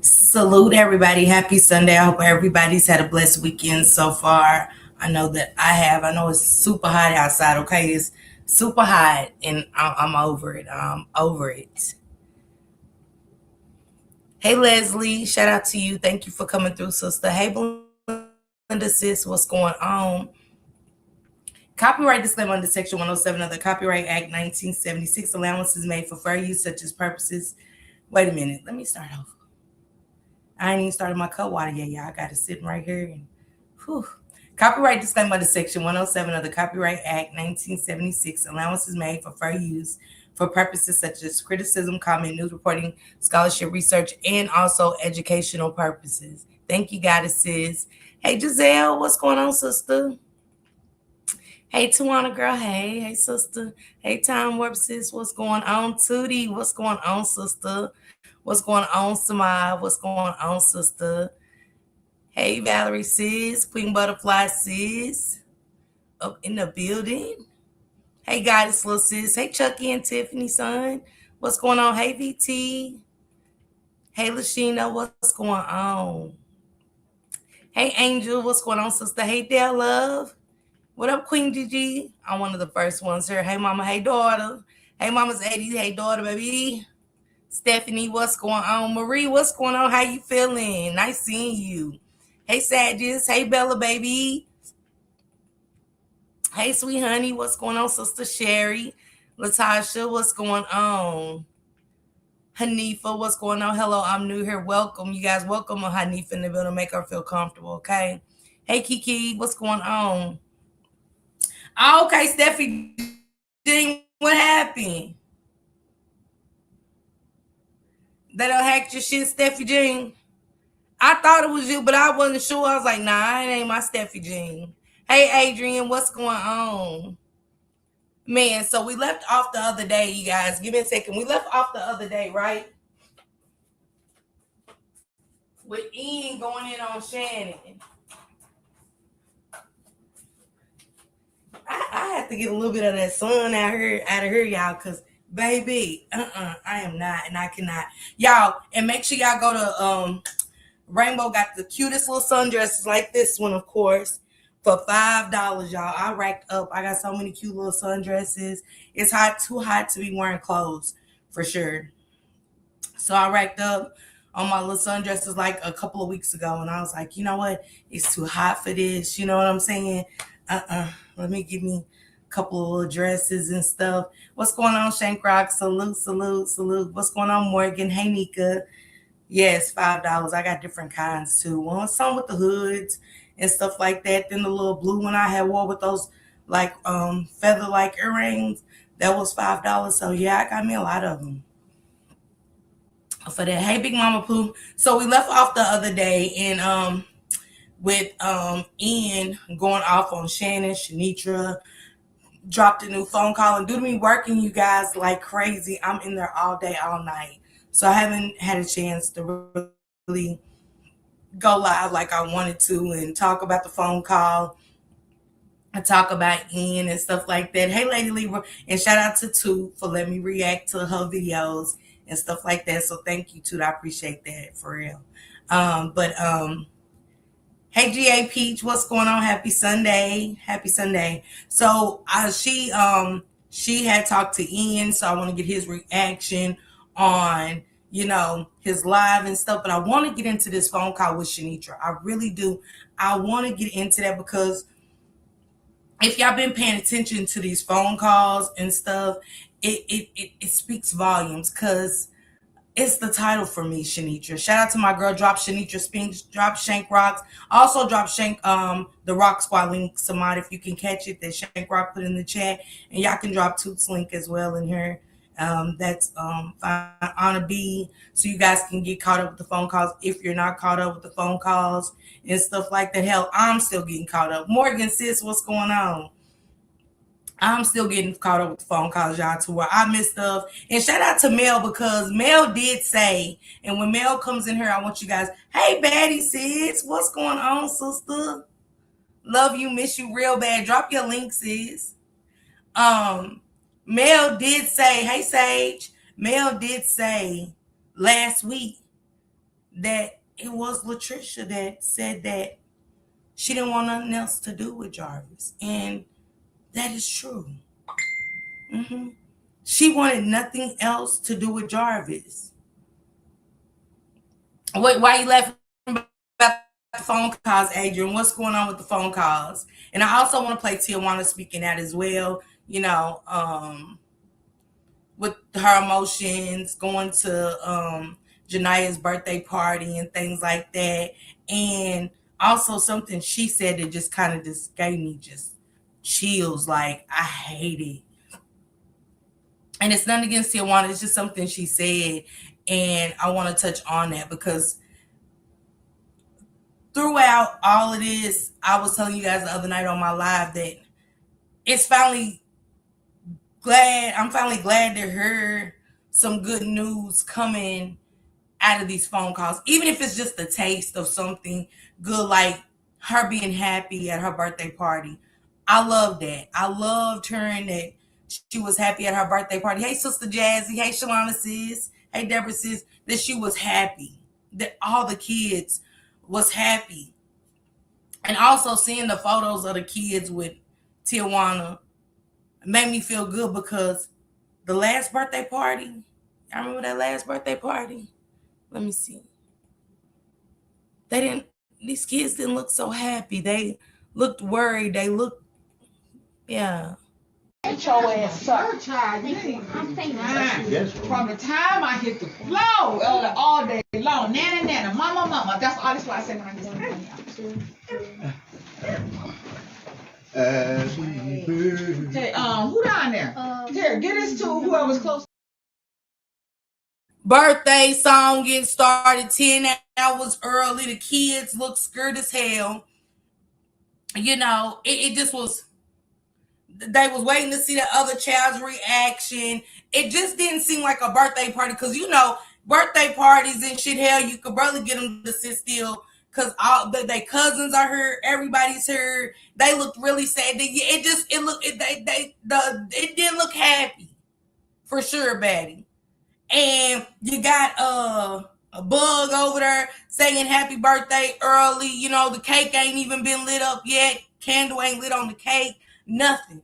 Salute everybody. Happy Sunday. I hope everybody's had a blessed weekend so far. I know that I have. I know it's super hot outside, okay? It's super hot and I'm over it. I'm over it. Hey, Leslie. Shout out to you. Thank you for coming through, sister. Hey, Belinda, sis. What's going on? Copyright disclaimer under Section 107 of the Copyright Act 1976. Allowances made for fair use such as purposes. Wait a minute. Let me start over. I ain't even started my cut water yet, y'all. I got it sitting right here. And, whew. Copyright disclaimer under Section 107 of the Copyright Act 1976. Allowances made for fair use for purposes such as criticism, comment, news reporting, scholarship, research, and also educational purposes. Thank you, goddesses. Hey, Giselle, what's going on, sister? Hey, Tijuana girl. Hey, sister. Hey, Time Warp sis. What's going on, Tootie? What's going on, sister? What's going on, Samad? What's going on, sister? Hey, Valerie sis. Queen Butterfly sis. Up in the building. Hey, Goddess little sis. Hey, Chucky and Tiffany son. What's going on? Hey, VT. Hey, Lashina. What's going on? Hey, Angel. What's going on, sister? Hey, Dale Love. What up, Queen Gigi? I'm one of the first ones here. Hey, mama. Hey, daughter. Hey, mama's 80. Hey, daughter, baby. Stephanie, what's going on? Marie, what's going on? How you feeling? Nice seeing you. Hey, Sadges. Hey, Bella, baby. Hey, sweet honey. What's going on, Sister Sherry? Latasha, what's going on? Hanifa, what's going on? Hello, I'm new here. Welcome. You guys welcome Hanifa in the building. Make her feel comfortable, okay? Hey, Kiki, what's going on? Oh, okay, Steffi Jean, what happened? They don't hack your shit, Steffi Jean? I thought it was you, but I wasn't sure. I was like, nah, it ain't my Steffi Jean. Hey, Adrian, what's going on? Man, so we left off the other day, you guys. Give me a second. We left off the other day, right? With Eain going in on Shannon. I have to get a little bit of that sun out of here, y'all, because baby, I am not, and I cannot. Y'all, and make sure y'all go to Rainbow got the cutest little sundresses like this one, of course, for $5, y'all. I racked up. I got so many cute little sundresses. It's too hot to be wearing clothes for sure. So I racked up on my little sundresses like a couple of weeks ago, and I was like, you know what? It's too hot for this. You know what I'm saying? Let me give me a couple of little dresses and stuff. What's going on, Shank Rock? Salute, salute, salute. What's going on, Morgan? Hey, Nika. Yes, $5. I got different kinds too. Well, some with the hoods and stuff like that. Then the little blue one I had wore with those like feather like earrings. That was $5. So yeah, I got me a lot of them for that. Hey, Big Mama Pooh. So we left off the other day and with Eain going off on Shannon, Shanitra, dropped a new phone call, and due to me working you guys like crazy, I'm in there all day, all night. So I haven't had a chance to really go live like I wanted to and talk about the phone call and talk about Eain and stuff like that. Hey, Lady Libra, and shout out to Toot for letting me react to her videos and stuff like that. So thank you, Toot. I appreciate that for real. But hey, GA Peach, what's going on? Happy Sunday. Happy Sunday. So she had talked to Eain, so I want to get his reaction on, his live and stuff. But I want to get into this phone call with Shanitra. I really do. I want to get into that because if y'all been paying attention to these phone calls and stuff, it speaks volumes because it's the title for me, Shanitra. Shout out to my girl, Drop Shanitra Spinks, Drop Shank Rocks. Also drop Shank the Rock Squad link, somebody if you can catch it, that Shank Rock put in the chat. And y'all can drop Toot's link as well in here. That's on a B, so you guys can get caught up with the phone calls if you're not caught up with the phone calls and stuff like that. Hell, I'm still getting caught up. Morgan, sis, what's going on? I'm still getting caught up with the phone calls, y'all, to where I miss stuff. And shout out to Mel because Mel did say, and when Mel comes in here, I want you guys, hey, baddie sis, what's going on, sister? Love you, miss you real bad. Drop your link, sis. Um, Mel did say, hey, Sage, Mel did say last week that it was Latricia that said that she didn't want nothing else to do with Jarvis. And that is true. Hmm. She wanted nothing else to do with Jarvis. Wait, why you laughing about the phone calls, Adrian? What's going on with the phone calls? And I also want to play Tijuana speaking out as well. With her emotions, going to Jania's birthday party and things like that. And also something she said that just kind of just gave me just chills. Like, I hate it. And it's nothing against Tijuana. It's just something she said. And I want to touch on that because throughout all of this, I was telling you guys the other night on my live that I'm finally glad to hear some good news coming out of these phone calls, even if it's just a taste of something good, like her being happy at her birthday party. I love that. I loved hearing that she was happy at her birthday party. Hey, Sister Jazzy. Hey, Shalana sis. Hey, Deborah sis. That she was happy. That all the kids was happy. And also seeing the photos of the kids with Tijuana made me feel good because the last birthday party, I remember that last birthday party. Let me see. These kids didn't look so happy. They looked worried. They looked, yeah. Get your ass up. I'm thinking from the time I hit the floor all day long, nana, mama. That's all. That's why I say when I get some money out. Okay, who down there? Here, get us to whoever's close. Birthday song getting started 10 hours early. The kids look scared as hell. It just was. They was waiting to see the other child's reaction. It just didn't seem like a birthday party because birthday parties and shit. Hell, you could barely get them to sit still because all their cousins are here. Everybody's here. They looked really sad. It didn't look happy for sure, Betty. And you got a bug over there saying happy birthday early. The cake ain't even been lit up yet. Candle ain't lit on the cake. Nothing.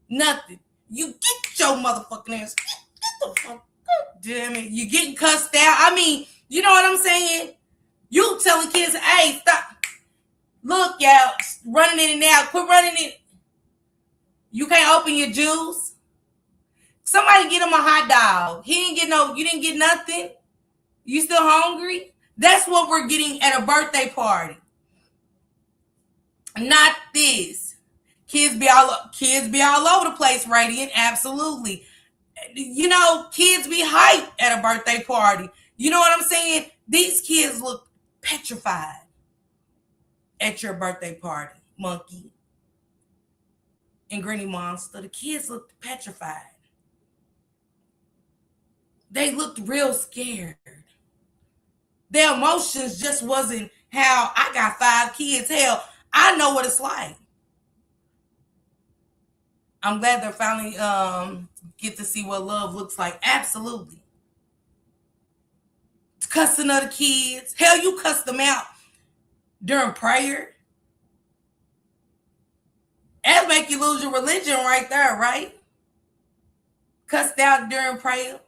You get your motherfucking ass. Get the fuck. God damn it. You getting cussed out. I mean, you know what I'm saying? You telling kids, hey, stop. Look, y'all, running in and out. Quit running it. You can't open your juice. Somebody get him a hot dog. You didn't get nothing. You still hungry? That's what we're getting at a birthday party. Not this. Kids be all over the place, Radiant. Absolutely. Kids be hyped at a birthday party. You know what I'm saying? These kids look petrified at your birthday party, Monkey and Granny Monster. The kids looked petrified. They looked real scared. Their emotions just wasn't how I got 5 kids. Hell, I know what it's like. I'm glad they're finally get to see what love looks like. Absolutely. Cussing other kids. Hell, you cussed them out during prayer. That'll make you lose your religion right there, right? Cussed out during prayer.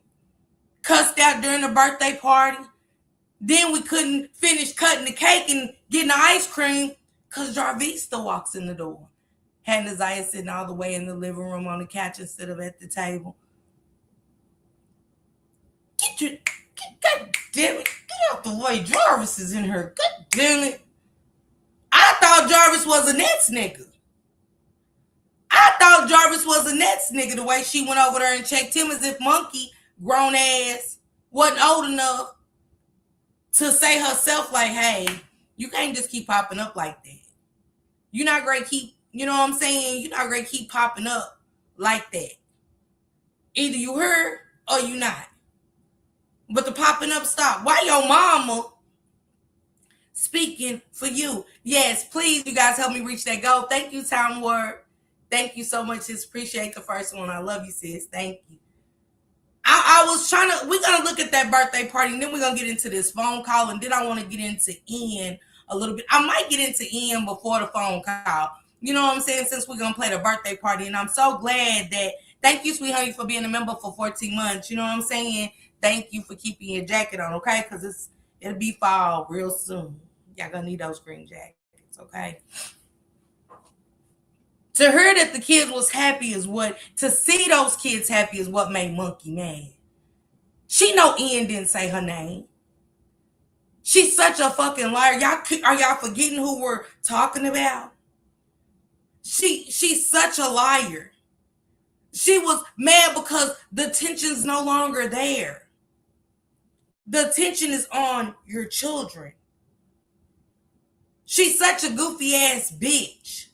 Cussed out during the birthday party. Then we couldn't finish cutting the cake and getting the ice cream because Jarvis still walks in the door. Had Isaiah sitting all the way in the living room on the couch instead of at the table. God damn it. Get out the way. Jarvis is in here. God damn it. I thought Jarvis was a Nets nigga. The way she went over there and checked him as if Monkey, grown ass, wasn't old enough to say herself like, hey, you can't just keep popping up like that. You're not great keep, you know what I'm saying? You're not great keep popping up like that. Either you heard or you not. But the popping up stop. Why your mama speaking for you? Yes, please, you guys help me reach that goal. Thank you, Time Word. Thank you so much. Just appreciate the first one. I love you, sis. Thank you. I was trying to, we're going to look at that birthday party, and then we're going to get into this phone call, and then I want to get into Eain a little bit. I might get into Eain before the phone call. You know what I'm saying? Since we're going to play the birthday party, and I'm so glad that, thank you, Sweet Honey, for being a member for 14 months. You know what I'm saying? Thank you for keeping your jacket on, okay? Because it'll be fall real soon. Y'all going to need those green jackets, okay? To her that the kids was happy is what, to see those kids happy is what made Monkey mad. She know Eain didn't say her name. She's such a fucking liar. Are y'all forgetting who we're talking about? She's such a liar. She was mad because the tension's no longer there. The tension is on your children. She's such a goofy ass bitch.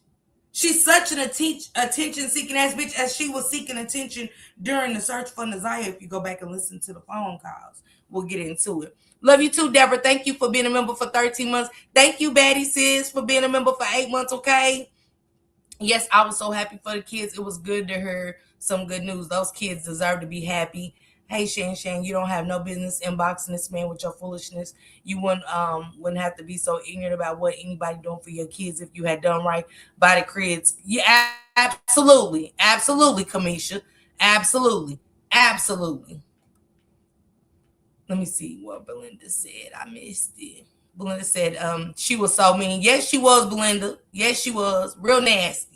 She's such an attention-seeking ass bitch, as she was seeking attention during the search for Naziah. If you go back and listen to the phone calls, we'll get into it. Love you too, Deborah. Thank you for being a member for 13 months. Thank you, Baddie Sis, for being a member for 8 months, okay? Yes, I was so happy for the kids. It was good to hear some good news. Those kids deserve to be happy. Hey, Shane, you don't have no business inboxing this man with your foolishness. You wouldn't have to be so ignorant about what anybody doing for your kids if you had done right by the kids. Yeah, absolutely, Kamisha, absolutely. Let me see what Belinda said. I missed it. Belinda said she was so mean. Yes, she was, Belinda. Yes, she was. Real nasty.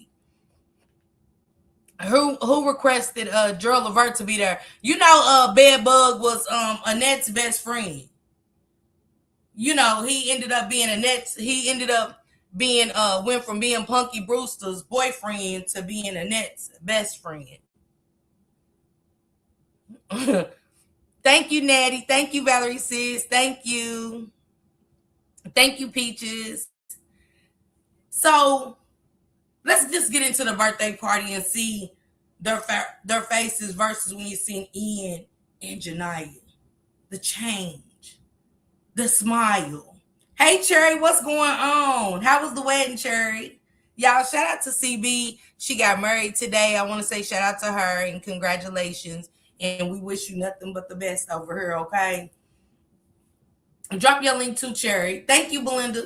Who requested Gerald Levert to be there? You know, Bed Bug was Annette's best friend. You know, he ended up being went from being Punky Brewster's boyfriend to being Annette's best friend. Thank you, Natty. Thank you, Valerie Sis. Thank you. Thank you, Peaches. So let's just get into the birthday party and see their faces versus when you seen Eain and Janiyah. The change. The smile. Hey, Cherry, what's going on? How was the wedding, Cherry? Y'all, shout out to CB. She got married today. I want to say shout out to her and congratulations. And we wish you nothing but the best over here, okay? Drop your link to Cherry. Thank you, Belinda.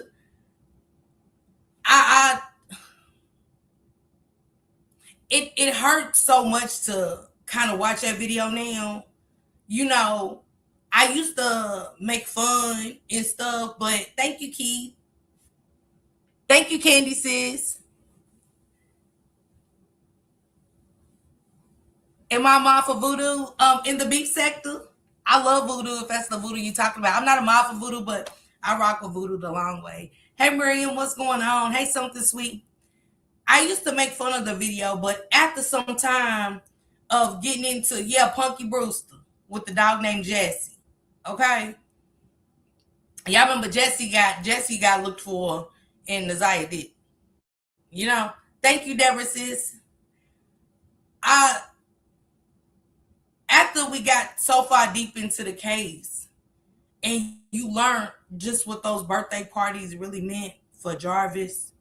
It hurts so much to kind of watch that video now. You know, I used to make fun and stuff, but thank you, Keith. Thank you, Candy Sis. Am I a mod for voodoo in the beef sector? I love voodoo if that's the voodoo you're talking about. I'm not a mod for voodoo, but I rock with voodoo the long way. Hey, Miriam, what's going on? Hey, Something Sweet. I used to make fun of the video, but after some time of getting into, Punky Brewster with the dog named Jesse. Okay? Y'all remember Jesse got looked for and Naziah did. You know? Thank you, Deborah, sis. After we got so far deep into the case and you learned just what those birthday parties really meant for Jarvis,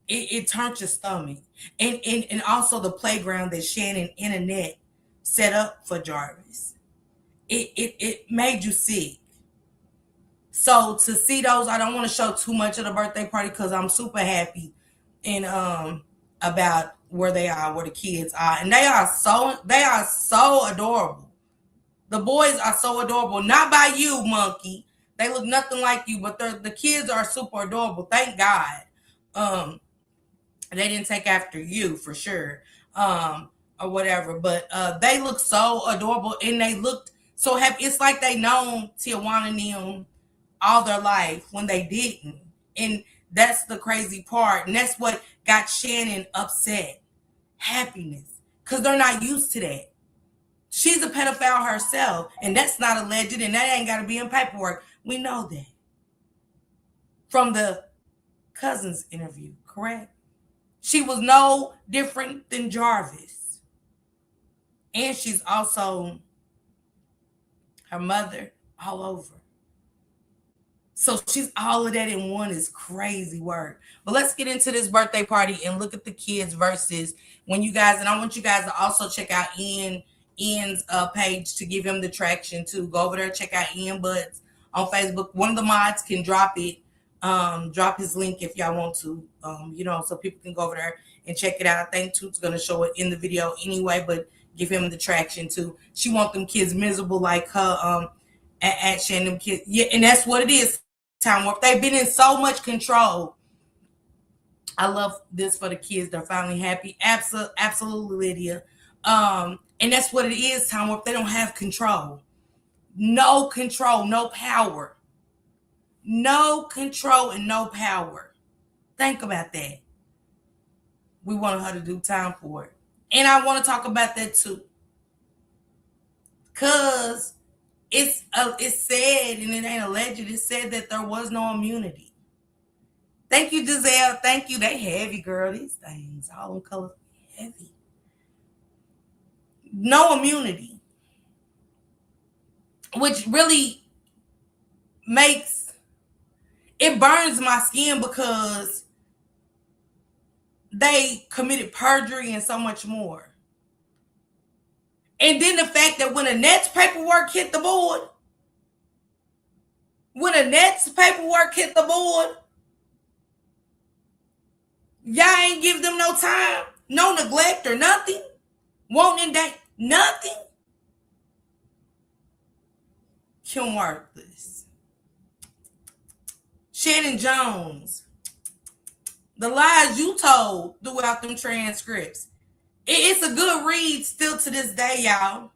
it turned your stomach. And also the playground that Shannon and Annette set up for Jarvis. It made you sick. So to see those, I don't want to show too much of the birthday party because I'm super happy and about where they are, where the kids are. And they are so adorable. The boys are so adorable. Not by you, Monkey. They look nothing like you, but the kids are super adorable. Thank God. They didn't take after you for sure, or whatever. But they look so adorable and they looked so happy. It's like they known Tijuana and them all their life when they didn't. And that's the crazy part. And that's what got Shannon upset. Happiness. Because they're not used to that. She's a pedophile herself. And that's not alleged. And that ain't got to be in paperwork. We know that. From the cousins interview, correct? She was no different than Jarvis. And she's also her mother all over. So she's all of that in one is crazy work. But let's get into this birthday party and look at the kids versus when you guys, and I want you guys to also check out Eain Eain's page to give him the traction too. Go over there, check out Eain Buds on Facebook. One of the mods can drop his link if y'all want to, so people can go over there and check it out. I think Toot's gonna show it in the video anyway, but give him the traction too. She want them kids miserable like her at Shannon kids. Yeah, and that's what it is. Time Warp. They've been in so much control. I love this for the kids. They're finally happy. Absolutely, Lydia. And that's what it is, Time Warp. They don't have control. No control, no power. No control and no power. Think about that. We wanted her to do time for it. And I want to talk about that too. Because it's said, and it ain't alleged, it said that there was no immunity. Thank you, Giselle. Thank you. They heavy, girl. These things, all them colors, heavy. No immunity. Which really it burns my skin because they committed perjury and so much more. And then the fact that when the Nets paperwork hit the board, y'all ain't give them no time, no neglect or nothing. Won't indict nothing. Kim Worthless. Shannon Jones. The lies you told throughout them transcripts. It's a good read still to this day, y'all.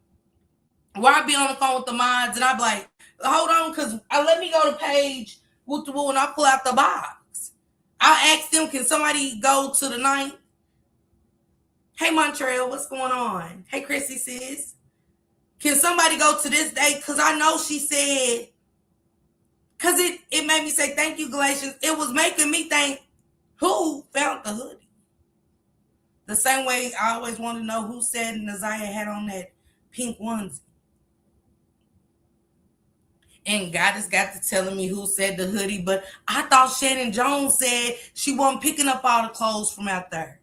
Where I be on the phone with the mods and I be like, hold on, because let me go to page with the woo and I pull out the box. I ask them, can somebody go to the 9th? Hey, Montreal, what's going on? Hey, Chrissy, sis. Can somebody go to this day? Because I know she said, because it made me say, thank you, Galatians. It was making me think, who found the hoodie? The same way I always want to know who said Naziah had on that pink onesie. And God has got to telling me who said the hoodie, but I thought Shannon Jones said she wasn't picking up all the clothes from out there.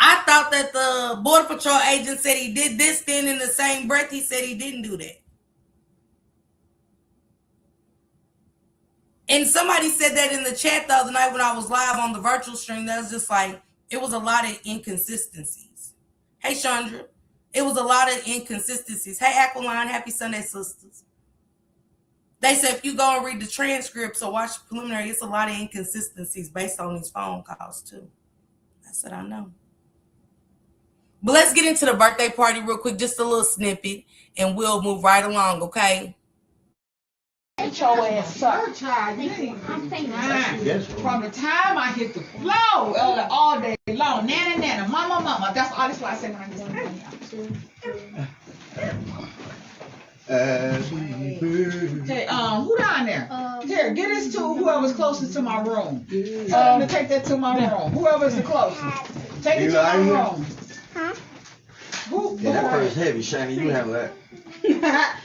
I thought that the Border Patrol agent said he did this, then in the same breath he said he didn't do that. And somebody said that in the chat the other night when I was live on the virtual stream. That was just like, it was a lot of inconsistencies. Hey, Chandra. It was a lot of inconsistencies. Hey, Aqualine. Happy Sunday, sisters. They said if you go and read the transcripts or watch the preliminary, it's a lot of inconsistencies based on these phone calls, too. I said, I know. But let's get into the birthday party real quick. Just a little snippet, and we'll move right along, okay? Your ass up. I'm saying from the time I hit the floor all day long, nana, mama, that's all. That's why I say when I get Hey, who down there? Here, get this to whoever's closest to my room. Tell them to take that to my room. Whoever's the closest. Take it to my room. Huh? That purse heavy, Shani. You handle that.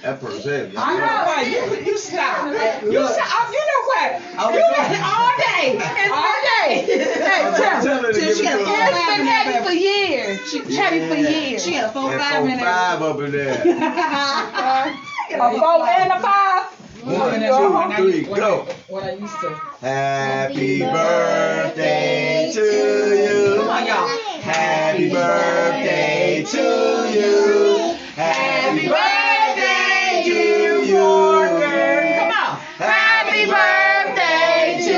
That purse heavy. I know, right? You stop. You stop. You know what? You all day. Hey, tell her. It's been happy for years. She had a 4-5 minute. 4-5 up in there. A 4 and a 5. 1, 2, 3, go. What I used to. Happy birthday to you. Come on, y'all. Happy birthday to you. Happy birthday, dear Yorker. Come on. Happy birthday to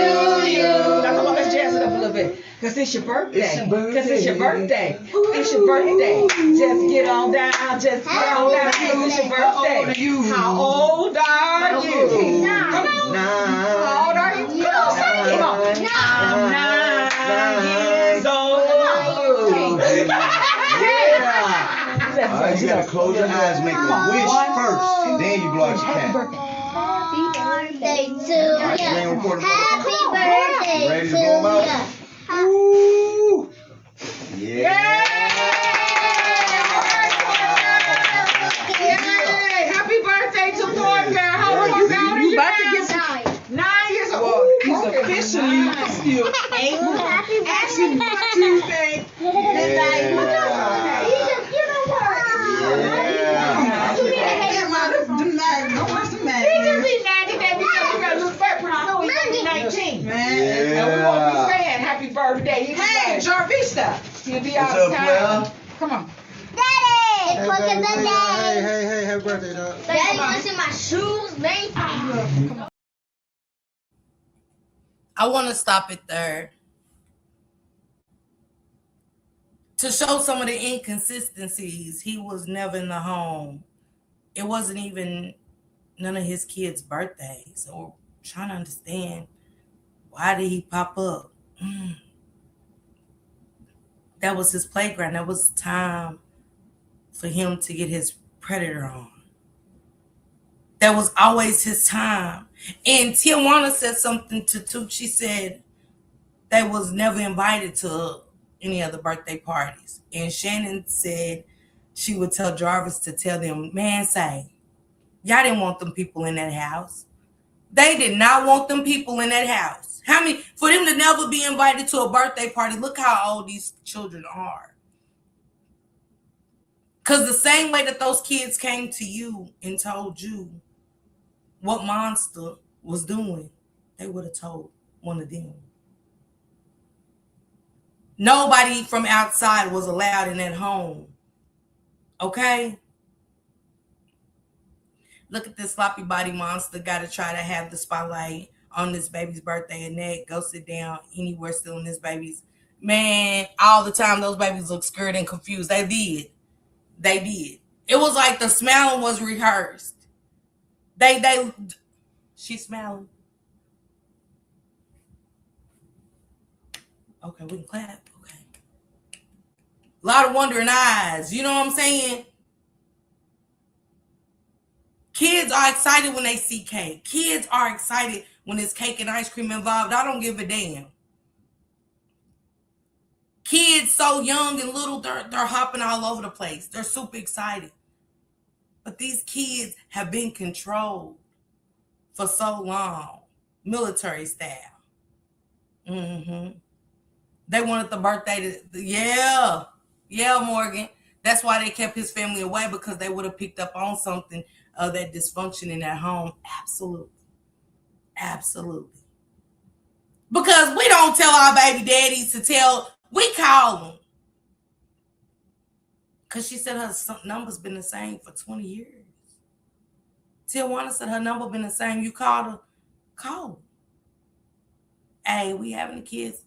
you. Now come on, let's jazz it up a little bit. Because it's your birthday. It's your birthday. It's your birthday. Just get on down. Just get on down. It's your birthday. How old are you? Come on. How old are you? Come on, say it. Come on. I'm 9 years old. Alright, you gotta close your eyes, make a wish first, and then you blow out your candle. Happy birthday to you. Happy birthday Ready to to blow them out? Ooh. Yeah. Yay! Happy birthday to Porter. How old you got? You about to get 9 years old. He's officially still 8 months. you all the time. Come on. Daddy! Look at the daddy. Hey, happy birthday, dog. Daddy, wanna see my shoes, man? Come on. I want to stop it there to show some of the inconsistencies. He was never in the home. It wasn't even none of his kids' birthdays. So trying to understand, why did he pop up? That was his playground. That was time for him to get his predator on. That was always his time. And Tijuana said something to Toot. She said they was never invited to any other birthday parties. And Shannon said she would tell Jarvis to tell them, man, say, y'all didn't want them people in that house. They did not want them people in that house. How many, for them to never be invited to a birthday party, look how old these children are. Because the same way that those kids came to you and told you what Monster was doing, they would have told one of them. Nobody from outside was allowed in that home. Okay? Look at this sloppy body monster. Got to try to have the spotlight on this baby's birthday and that. Go sit down anywhere still in this baby's. Man, all the time those babies look scared and confused. They did. It was like the smiling was rehearsed. She's smiling. Okay, we can clap. Okay. A lot of wondering eyes. You know what I'm saying? Kids are excited when they see cake. Kids are excited when there's cake and ice cream involved. I don't give a damn. Kids so young and little, they're hopping all over the place. They're super excited. But these kids have been controlled for so long. Military style. They wanted the birthday to, yeah, Morgan. That's why they kept his family away, because they would have picked up on something of that dysfunction in that home. Absolutely. Because we don't tell our baby daddies to tell, we call them. Because she said her number's been the same for 20 years. Tijuana said her number been the same. You called her, call. Hey, we having a kids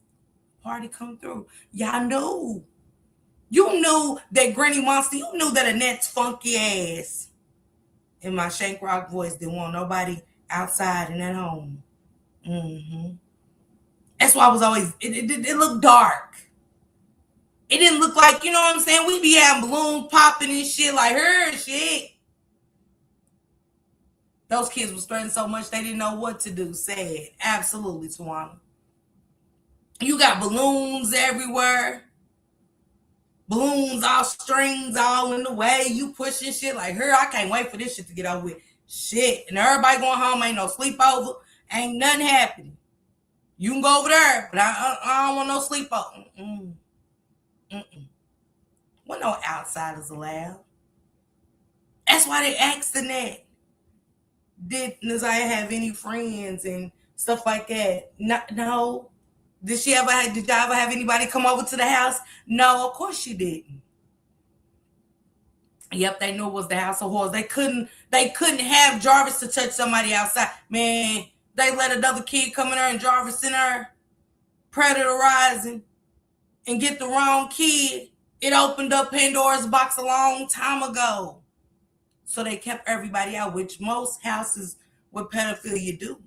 party come through. Y'all knew. You knew that Granny Monster, you knew that Annette's funky ass, in my Shank Rock voice, didn't want nobody outside in that home. That's why I was always, it looked dark. It didn't look like, you know what I'm saying? We be having balloons popping and shit like her and shit. Those kids were stressing so much they didn't know what to do. Sad. Absolutely, Tawana. You got balloons everywhere. Balloons, all strings, all in the way. You pushing shit like her. I can't wait for this shit to get over with. Shit. And everybody going home. Ain't no sleepover. Ain't nothing happening. You can go over there, but I don't want no sleepover. Well, no outsiders allowed. That's why they asked Annette, did Nazaya have any friends and stuff like that? No. Did y'all ever have anybody come over to the house? No, of course she didn't. Yep, they knew it was the house of horrors. They couldn't have Jarvis to touch somebody outside. Man, they let another kid come in there and Jarvis in there predatorizing and get the wrong kid. It opened up Pandora's box a long time ago. So they kept everybody out, which most houses with pedophilia do.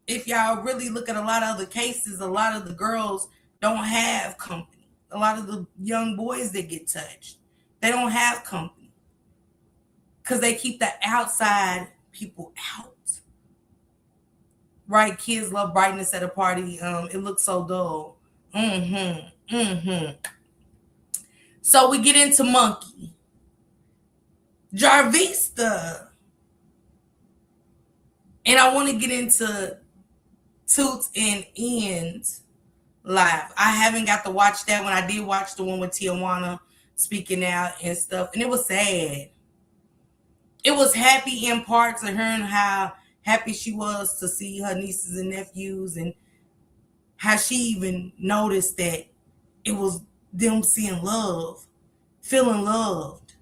If y'all really look at a lot of other cases, a lot of the girls don't have company. A lot of the young boys that get touched, they don't have company. Because they keep the outside people out. Right? Kids love brightness at a party. It looks so dull. So we get into Monkey. Jarvista. And I want to get into Toots and Eain's live. I haven't got to watch that one. I did watch the one with Tijuana speaking out and stuff. And it was sad. It was happy in parts of her and how happy she was to see her nieces and nephews and how she even noticed that it was them seeing love, feeling loved.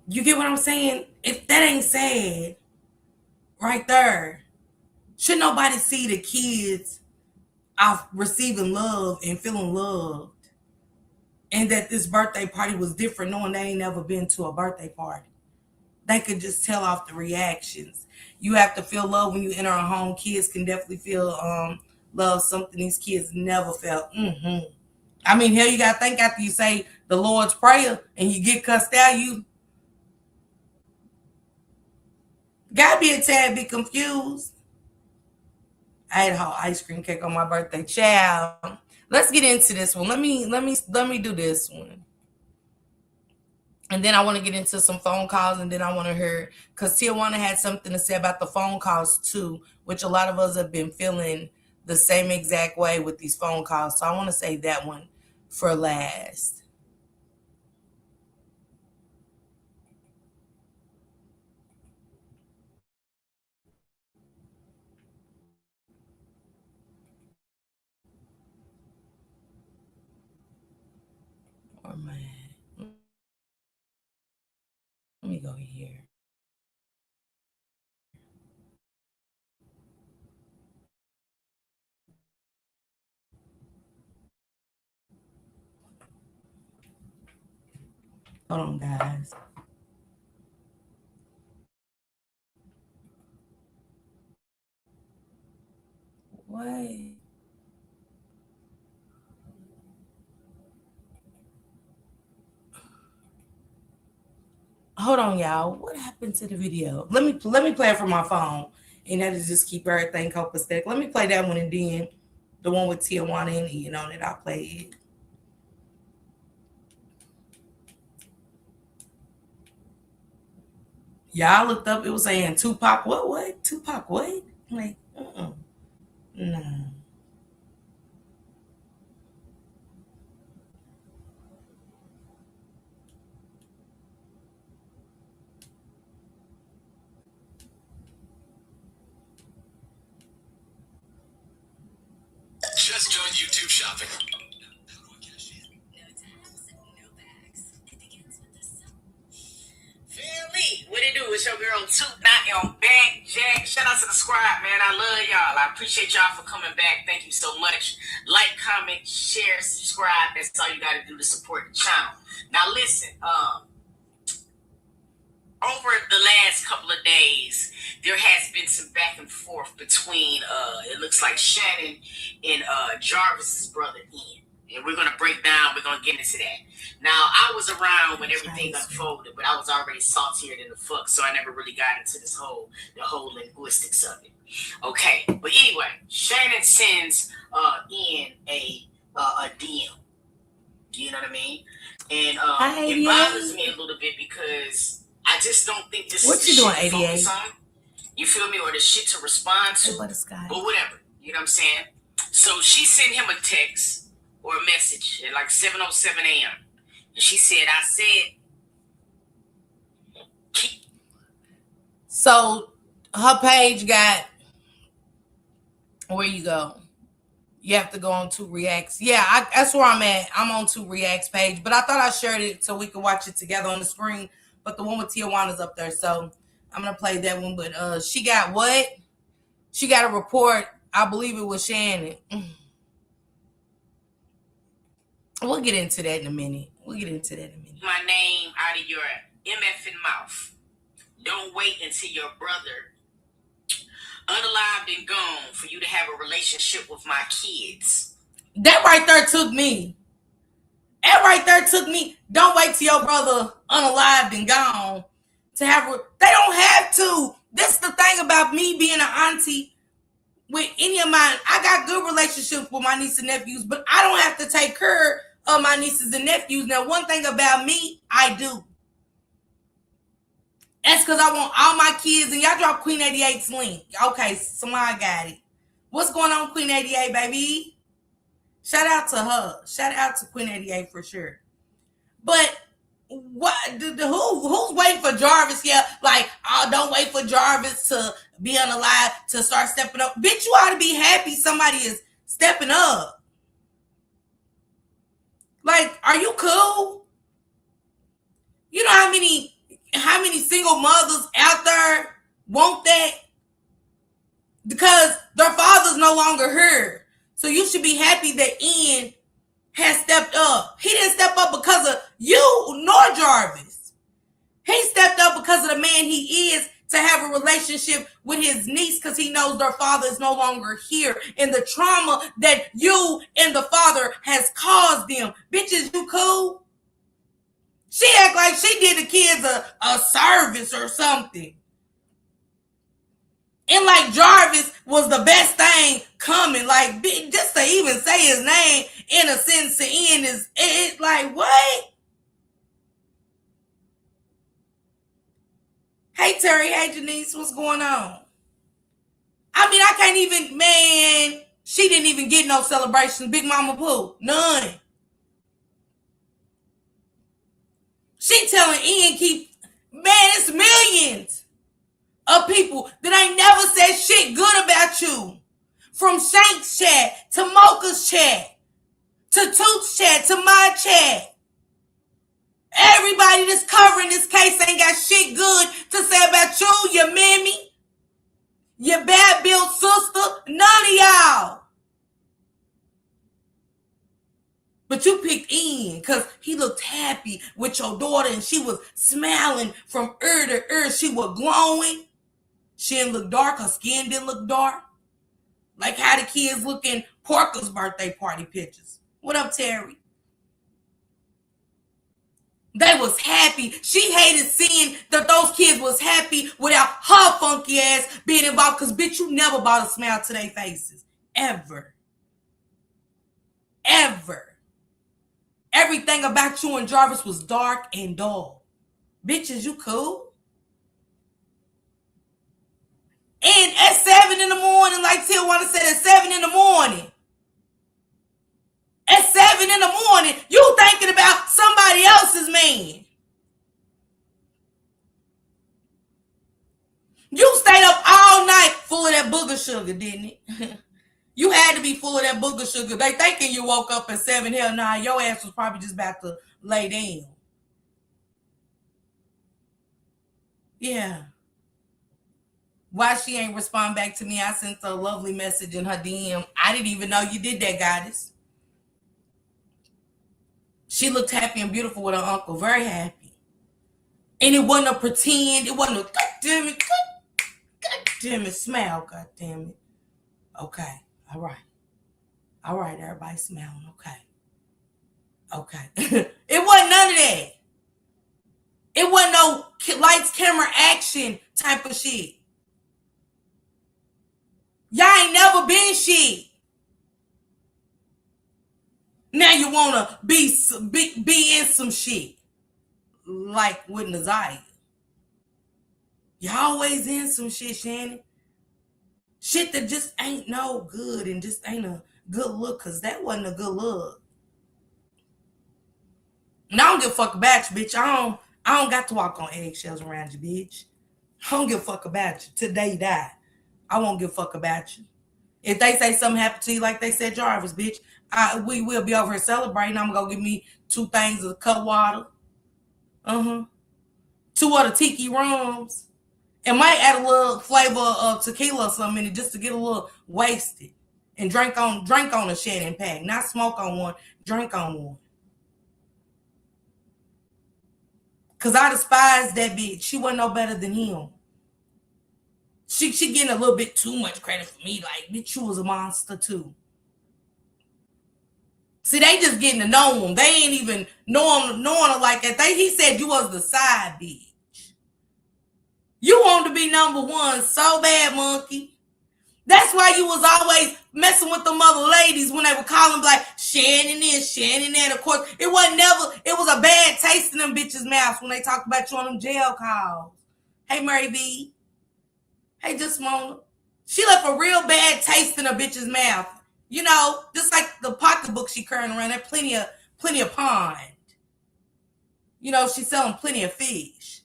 You get what I'm saying? If that ain't sad, right there, should nobody see the kids off receiving love and feeling loved? And that this birthday party was different, knowing they ain't never been to a birthday party. They could just tell off the reactions. You have to feel love when you enter a home. Kids can definitely feel love, something these kids never felt. I mean, hell, you got to think after you say the Lord's Prayer and you get cussed out, you got to be a tad bit confused. I had a whole ice cream cake on my birthday. Child, let's get into this one. Let me do this one. And then I want to get into some phone calls, and then I want to hear, because Tijuana had something to say about the phone calls too, which a lot of us have been feeling the same exact way with these phone calls. So I want to save that one for last. Where am I at? Let me go here. Hold on, guys. What? Hold on, y'all. What happened to the video? Let me play it from my phone, and that'll just keep everything copacetic. Let me play that one, and then the one with Tijuana and Eain on it, I'll play it. Y'all looked up, it was saying Tupac, what? Tupac, what? Like, no. Just joined YouTube shopping. Family, what it do? It's your girl Toot Not on Back Jack. Shout out to the squad, man. I love y'all. I appreciate y'all for coming back. Thank you so much. Like, comment, share, subscribe. That's all you gotta do to support the channel. Now listen, over the last couple of days, there has been some back and forth between it looks like Shannon and Jarvis's brother Eain. And we're gonna break down, we're gonna get into that. Now, I was around when everything unfolded, but I was already saltier than the fuck, so I never really got into the whole linguistics of it. Okay, but anyway, Shannon sends Eain a DM. You know what I mean? And it bothers me a little bit because I just don't think this what is you the doing, shit to 88? focus on. You feel me? Or the shit to respond to. But whatever. You know what I'm saying? So she sent him a text or a message at like 7:07 a.m. And she said, I said, so her page got, where you go? You have to go on to Reacts. Yeah, that's where I'm at. I'm on to Reacts page, but I thought I shared it so we could watch it together on the screen. But the one with Tijuana's up there, so I'm gonna play that one. But she got what? She got a report. I believe it was Shannon. We'll get into that in a minute. My name out of your MFing mouth. Don't wait until your brother unalived and gone for you to have a relationship with my kids. That right there took me. Don't wait till your brother unalived and gone to have. They don't have to. This is the thing about me being an auntie. With any of mine, I got good relationships with my nieces and nephews, but I don't have to take care of my nieces and nephews. Now, one thing about me, I do. That's because I want all my kids, and y'all drop Queen 88's link. Okay, somebody got it. What's going on, Queen 88, baby? Shout out to her. Shout out to Queen 88 for sure. But what? Who's waiting for Jarvis? Yeah, like, oh, don't wait for Jarvis to be unalive to start stepping up. Bitch, you ought to be happy somebody is stepping up. Are you cool? You know how many single mothers out there want that? Because their father's no longer here. So you should be happy that Eain has stepped up. He didn't step up because of you nor Jarvis. He stepped up because of the man he is, to have a relationship with his niece, because he knows their father is no longer here, and the trauma that you and the father has caused them. Bitches, you cool? She act like she did the kids a service or something. And like Jarvis was the best thing coming. Like, just to even say his name in a sentence to Eain is, it's like, what? Hey, Terry. Hey, Janice. What's going on? I mean, I can't even, man, she didn't even get no celebration. Big Mama Pooh. None. She telling Eain man, it's millions of people that ain't never said shit good about you. From Shank's chat, to Mocha's chat, to Tooth's chat, to my chat. Everybody that's covering this case ain't got shit good to say about you, your mammy, your bad-built sister, none of y'all. But you picked Eain because he looked happy with your daughter and she was smiling from ear to ear. She was glowing. She didn't look dark. Her skin didn't look dark. Like how the kids look in Parker's birthday party pictures. What up, Terry? They was happy. She hated seeing that those kids was happy without her funky ass being involved. Because, bitch, you never brought a smile to their faces. Ever. Ever. Everything about you and Jarvis was dark and dull. Bitches, you cool? And at 7 in the morning, like Tijuana said, at 7 in the morning. At 7 in the morning, you thinking about somebody else's man. You stayed up all night full of that booger sugar, didn't it? You had to be full of that booger sugar. They thinking you woke up at 7. Hell nah, your ass was probably just about to lay down. Yeah. Why she ain't respond back to me? I sent her a lovely message in her DM. I didn't even know you did that, goddess. She looked happy and beautiful with her uncle. Very happy. And it wasn't a pretend. It wasn't a God damn it, smile, God damn it. Okay. All right. All right, everybody smiling. Okay. Okay. It wasn't none of that. It wasn't no lights, camera, action type of shit. Y'all ain't never been shit. Now you wanna be in some shit. Like with Naziah. You always in some shit, Shannon. Shit that just ain't no good and just ain't a good look, because that wasn't a good look. And I don't give a fuck about you, bitch. I don't got to walk on eggshells around you, bitch. I don't give a fuck about you. Till they die. I won't give a fuck about you. If they say something happened to you like they said Jarvis, bitch, we will be over here celebrating. I'm going to go give me 2 things of cut water. 2 other tiki rums. And might add a little flavor of tequila or something in it just to get a little wasted. And drink on a Shannon pack. Not smoke on one, drink on one. Because I despise that bitch. She wasn't no better than him. She getting a little bit too much credit for me. Like, bitch, you was a monster too. See, they just getting to know him. They ain't even knowing her like that. He said you was the side bitch. You wanted to be number 1 so bad, monkey. That's why you was always messing with the mother ladies when they were calling like Shannon this, Shannon that. Of course, it was a bad taste in them bitches' mouths when they talked about you on them jail calls. Hey, Mary B. Hey, just Mona. She left a real bad taste in a bitch's mouth. You know, just like the pocketbook she carrying around. That plenty of pond. You know, she's selling plenty of fish.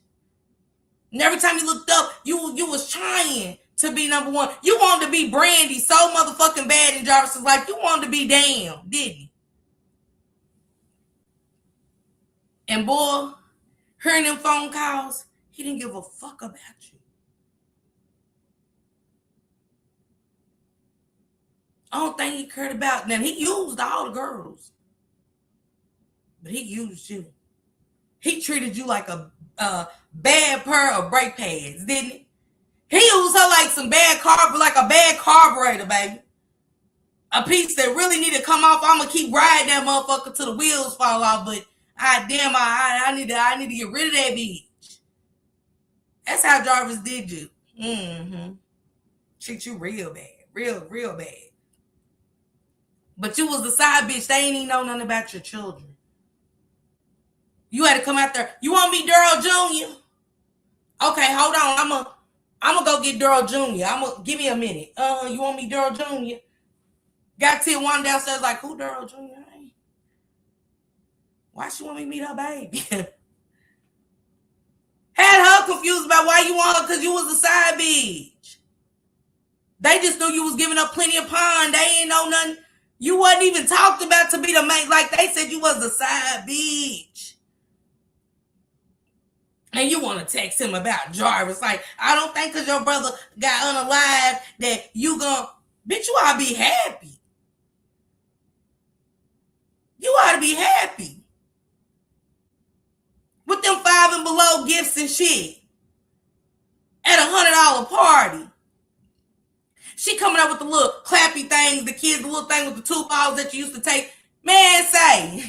And every time you looked up, you was trying to be number 1. You wanted to be Brandy so motherfucking bad in Jarvis' life. You wanted to be damn, didn't you? And boy, hearing them phone calls, he didn't give a fuck about you. I don't think he cared about them. He used all the girls. But he used you. He treated you like a bad pair of brake pads, didn't he? He used her like some bad like a bad carburetor, baby. A piece that really need to come off. I'm gonna keep riding that motherfucker till the wheels fall off. But I need to get rid of that bitch. That's how Jarvis did you. Mm-hmm. Treat you real bad, real bad. But you was the side bitch. They ain't even know nothing about your children. You had to come out there. You want me, Daryl Jr.? Okay, hold on. I'm gonna go get Daryl Jr. Give me a minute. You want me, Daryl Jr.? Got Tijuana downstairs like, who Daryl Jr.? Why she want me to meet her baby? Had her confused about why you want her because you was a side bitch. They just knew you was giving up plenty of pond. They ain't know nothing. You wasn't even talked about to be the main. Like they said you was the side bitch. And you want to text him about Jarvis. Like, I don't think because your brother got unalive that you gonna, bitch, you ought to be happy. You ought to be happy. With them 5 and below gifts and shit. At $100 party. She coming up with the little clappy things, the kids, the little thing with the 2 balls that you used to take. Man, say.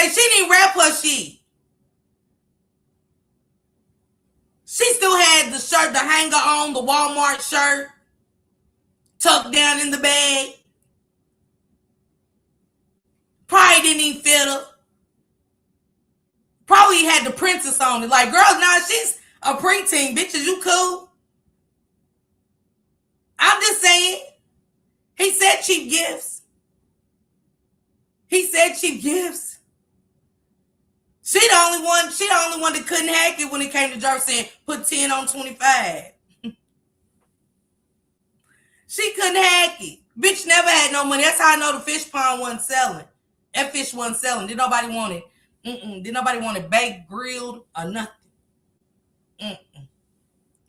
She didn't wrap her shit. She still had the shirt, the hanger on, the Walmart shirt, tucked down in the bag. Probably didn't even fit her. Probably had the princess on it. Like, girl, nah, she's a preteen. Bitches, you cool? I'm just saying. He said cheap gifts. She the only one that couldn't hack it when it came to Jarvis saying put 10 on 25. She couldn't hack it. Bitch never had no money. That's how I know the fish pond wasn't selling. That fish wasn't selling. Did nobody want it? Did nobody want it baked, grilled, or nothing?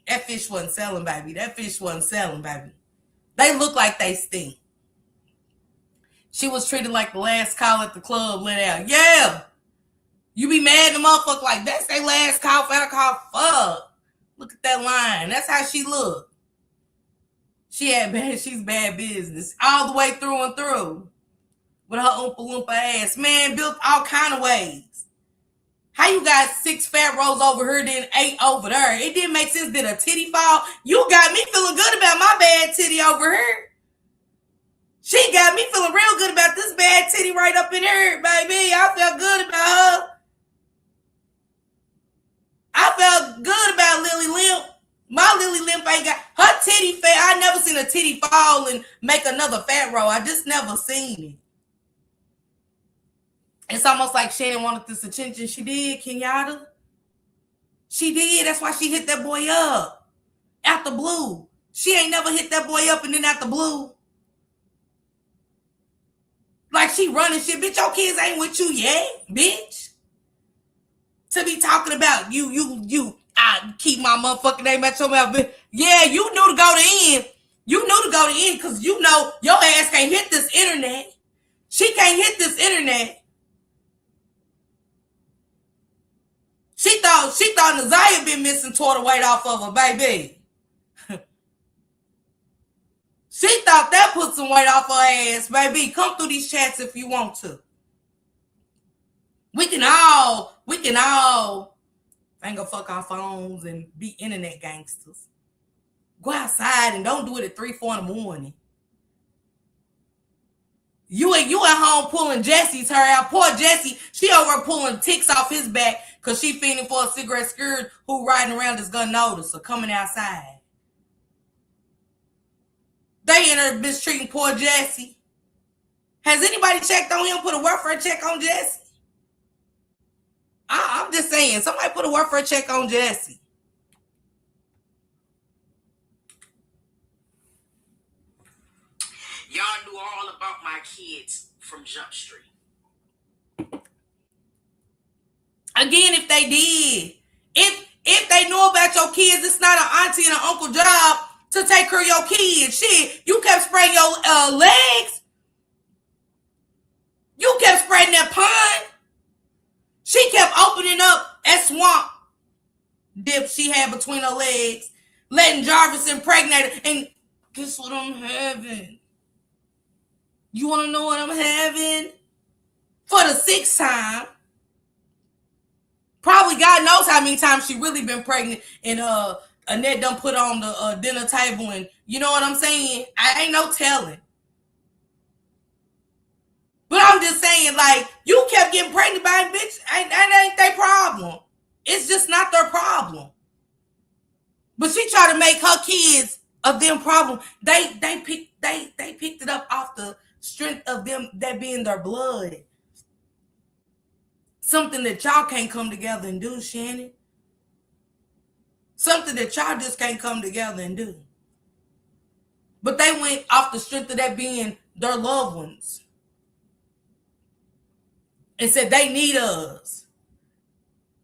That fish wasn't selling, baby. They look like they stink. She was treated like the last call at the club let out. Yeah. You be mad at the motherfucker like, that's their last call for her call. Fuck. Look at that line. That's how she looked. She's bad business. All the way through and through. With her oompa loompa ass. Man, built all kind of ways. How you got 6 fat rolls over here, then 8 over there? It didn't make sense. Did a titty fall? You got me feeling good about my bad titty over here. She got me feeling real good about this bad titty right up in here, baby. I felt good about her. I felt good about Lily Limp. My Lily Limp ain't got her titty fat. I never seen a titty fall and make another fat roll. I just never seen it. It's almost like Shannon wanted this attention. She did, Kenyatta. She did. That's why she hit that boy up. Out the blue. She ain't never hit that boy up and then out the blue. Like she running shit. Bitch, your kids ain't with you yet, bitch. To be talking about I keep my motherfucking name at your mouth. Bitch. Yeah, you knew to go to Eain. You knew to go to Eain because you know your ass can't hit this internet. She can't hit this internet. She thought Nazaya been missing, tore the weight off of her, baby. She thought that put some weight off her ass, baby. Come through these chats if you want to. We can all finger fuck our phones and be internet gangsters. Go outside and don't do it at 3, 4 in the morning. You at home pulling Jesse's hair out. Poor Jesse, she over pulling ticks off his back because she feeding for a cigarette skirt who riding around is gonna notice or coming outside. They in her mistreating poor Jesse. Has anybody checked on him, put a welfare check on Jesse? I'm just saying, somebody put a welfare check on Jesse. Y'all knew all about my kids from Jump Street. Again, if they did, if they knew about your kids, it's not an auntie and an uncle job to take care of your kids. Shit, you kept spraying your legs. You kept spraying that pond. She kept opening up that swamp dip she had between her legs, letting Jarvis impregnate her. And guess what I'm having? You want to know what I'm having? For the 6th time. Probably God knows how many times she really been pregnant, and Annette done put on the dinner table, and you know what I'm saying? I ain't no telling. But I'm just saying, like, you kept getting pregnant by a bitch. That ain't their problem. It's just not their problem. But she tried to make her kids of them problem. They picked it up off the strength of them that being their blood. Something that y'all can't come together and do, Shannon. Something that y'all just can't come together and do. But they went off the strength of that being their loved ones. And said they need us.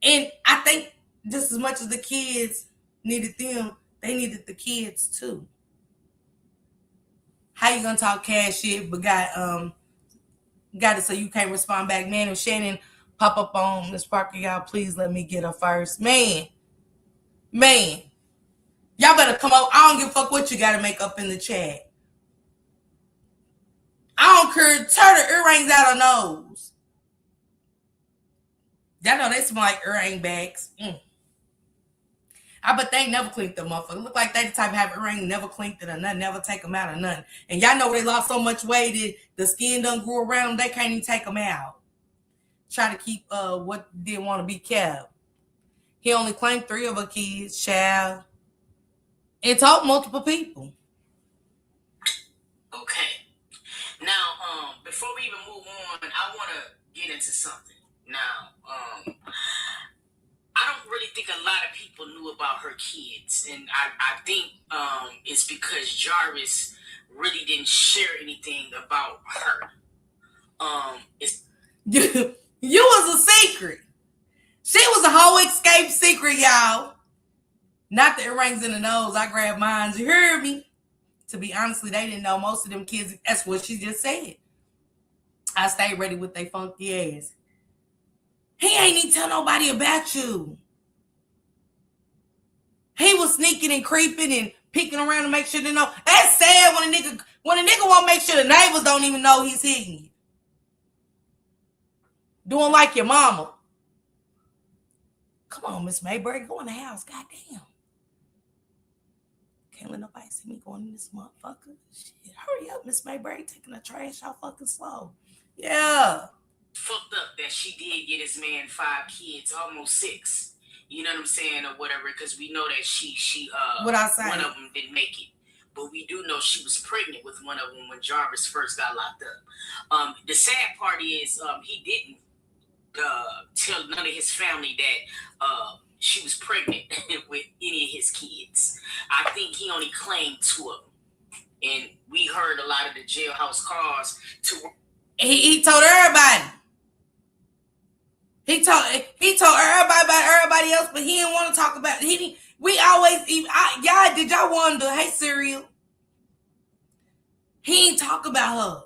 And I think just as much as the kids needed them, they needed the kids too. How you gonna talk cash shit but got it so you can't respond back? Man, if Shannon pop up on Miss Parker, y'all please let me get her first. Man. Y'all better come up. I don't give a fuck what you gotta make up in the chat. I don't care. Turn the earrings out her nose. Y'all know they smell like earring bags. I bet they never cleaned them motherfuckers. Look like they the type of have earring, never cleaned it or nothing, never take them out or nothing. And y'all know they lost so much weight that the skin done grew around them, they can't even take them out. Try to keep what didn't want to be kept. He only claimed 3 of her kids, child, and told multiple people. Okay. Now, before we even move on, I want to get into something. Now, I don't really think a lot of people knew about her kids, and I think it's because Jarvis really didn't share anything about her. You was a secret. She was a whole escape secret, y'all. Not the earrings in the nose. I grabbed mine. You heard me? To be honestly, they didn't know most of them kids. That's what she just said. I stayed ready with they funky ass. He ain't even tell nobody about you. He was sneaking and creeping and peeking around to make sure they know. That's sad when a nigga won't make sure the neighbors don't even know he's hitting you. Doing like your mama. Come on, Miss Mayberry, go in the house. Goddamn. Can't let nobody see me going in this motherfucker. Shit, hurry up, Miss Mayberry, taking the trash out fucking slow. Yeah. Fucked up that she did get this man 5 kids, almost 6. You know what I'm saying, or whatever, because we know that she what I say? One of them didn't make it. But we do know she was pregnant with one of them when Jarvis first got locked up. The sad part is he didn't tell none of his family that she was pregnant with any of his kids. I think he only claimed 2 of them. And we heard a lot of the jailhouse calls to... He told everybody. He told everybody about everybody else, but he didn't want to talk about it. Y'all, did y'all wonder, hey, Serial? He didn't talk about her.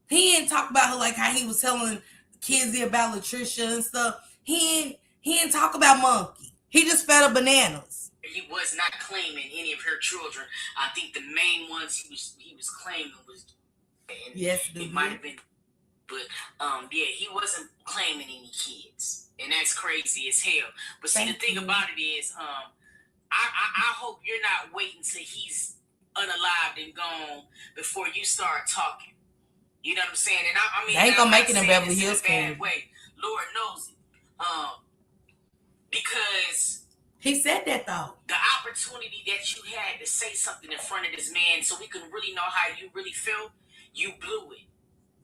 He didn't talk about her like how he was telling kids about Latricia and stuff. He didn't talk about Monkey. He just fed her bananas. He was not claiming any of her children. I think the main ones he was claiming was... Yes, it might have been... But, yeah, he wasn't claiming any kids. And that's crazy as hell. But see, the thing about it is, I hope you're not waiting till he's unalived and gone before you start talking. You know what I'm saying? And I mean, they ain't gonna make it in Beverly Hills. Bad way. Lord knows it. Because he said that though. The opportunity that you had to say something in front of this man so we can really know how you really feel, you blew it.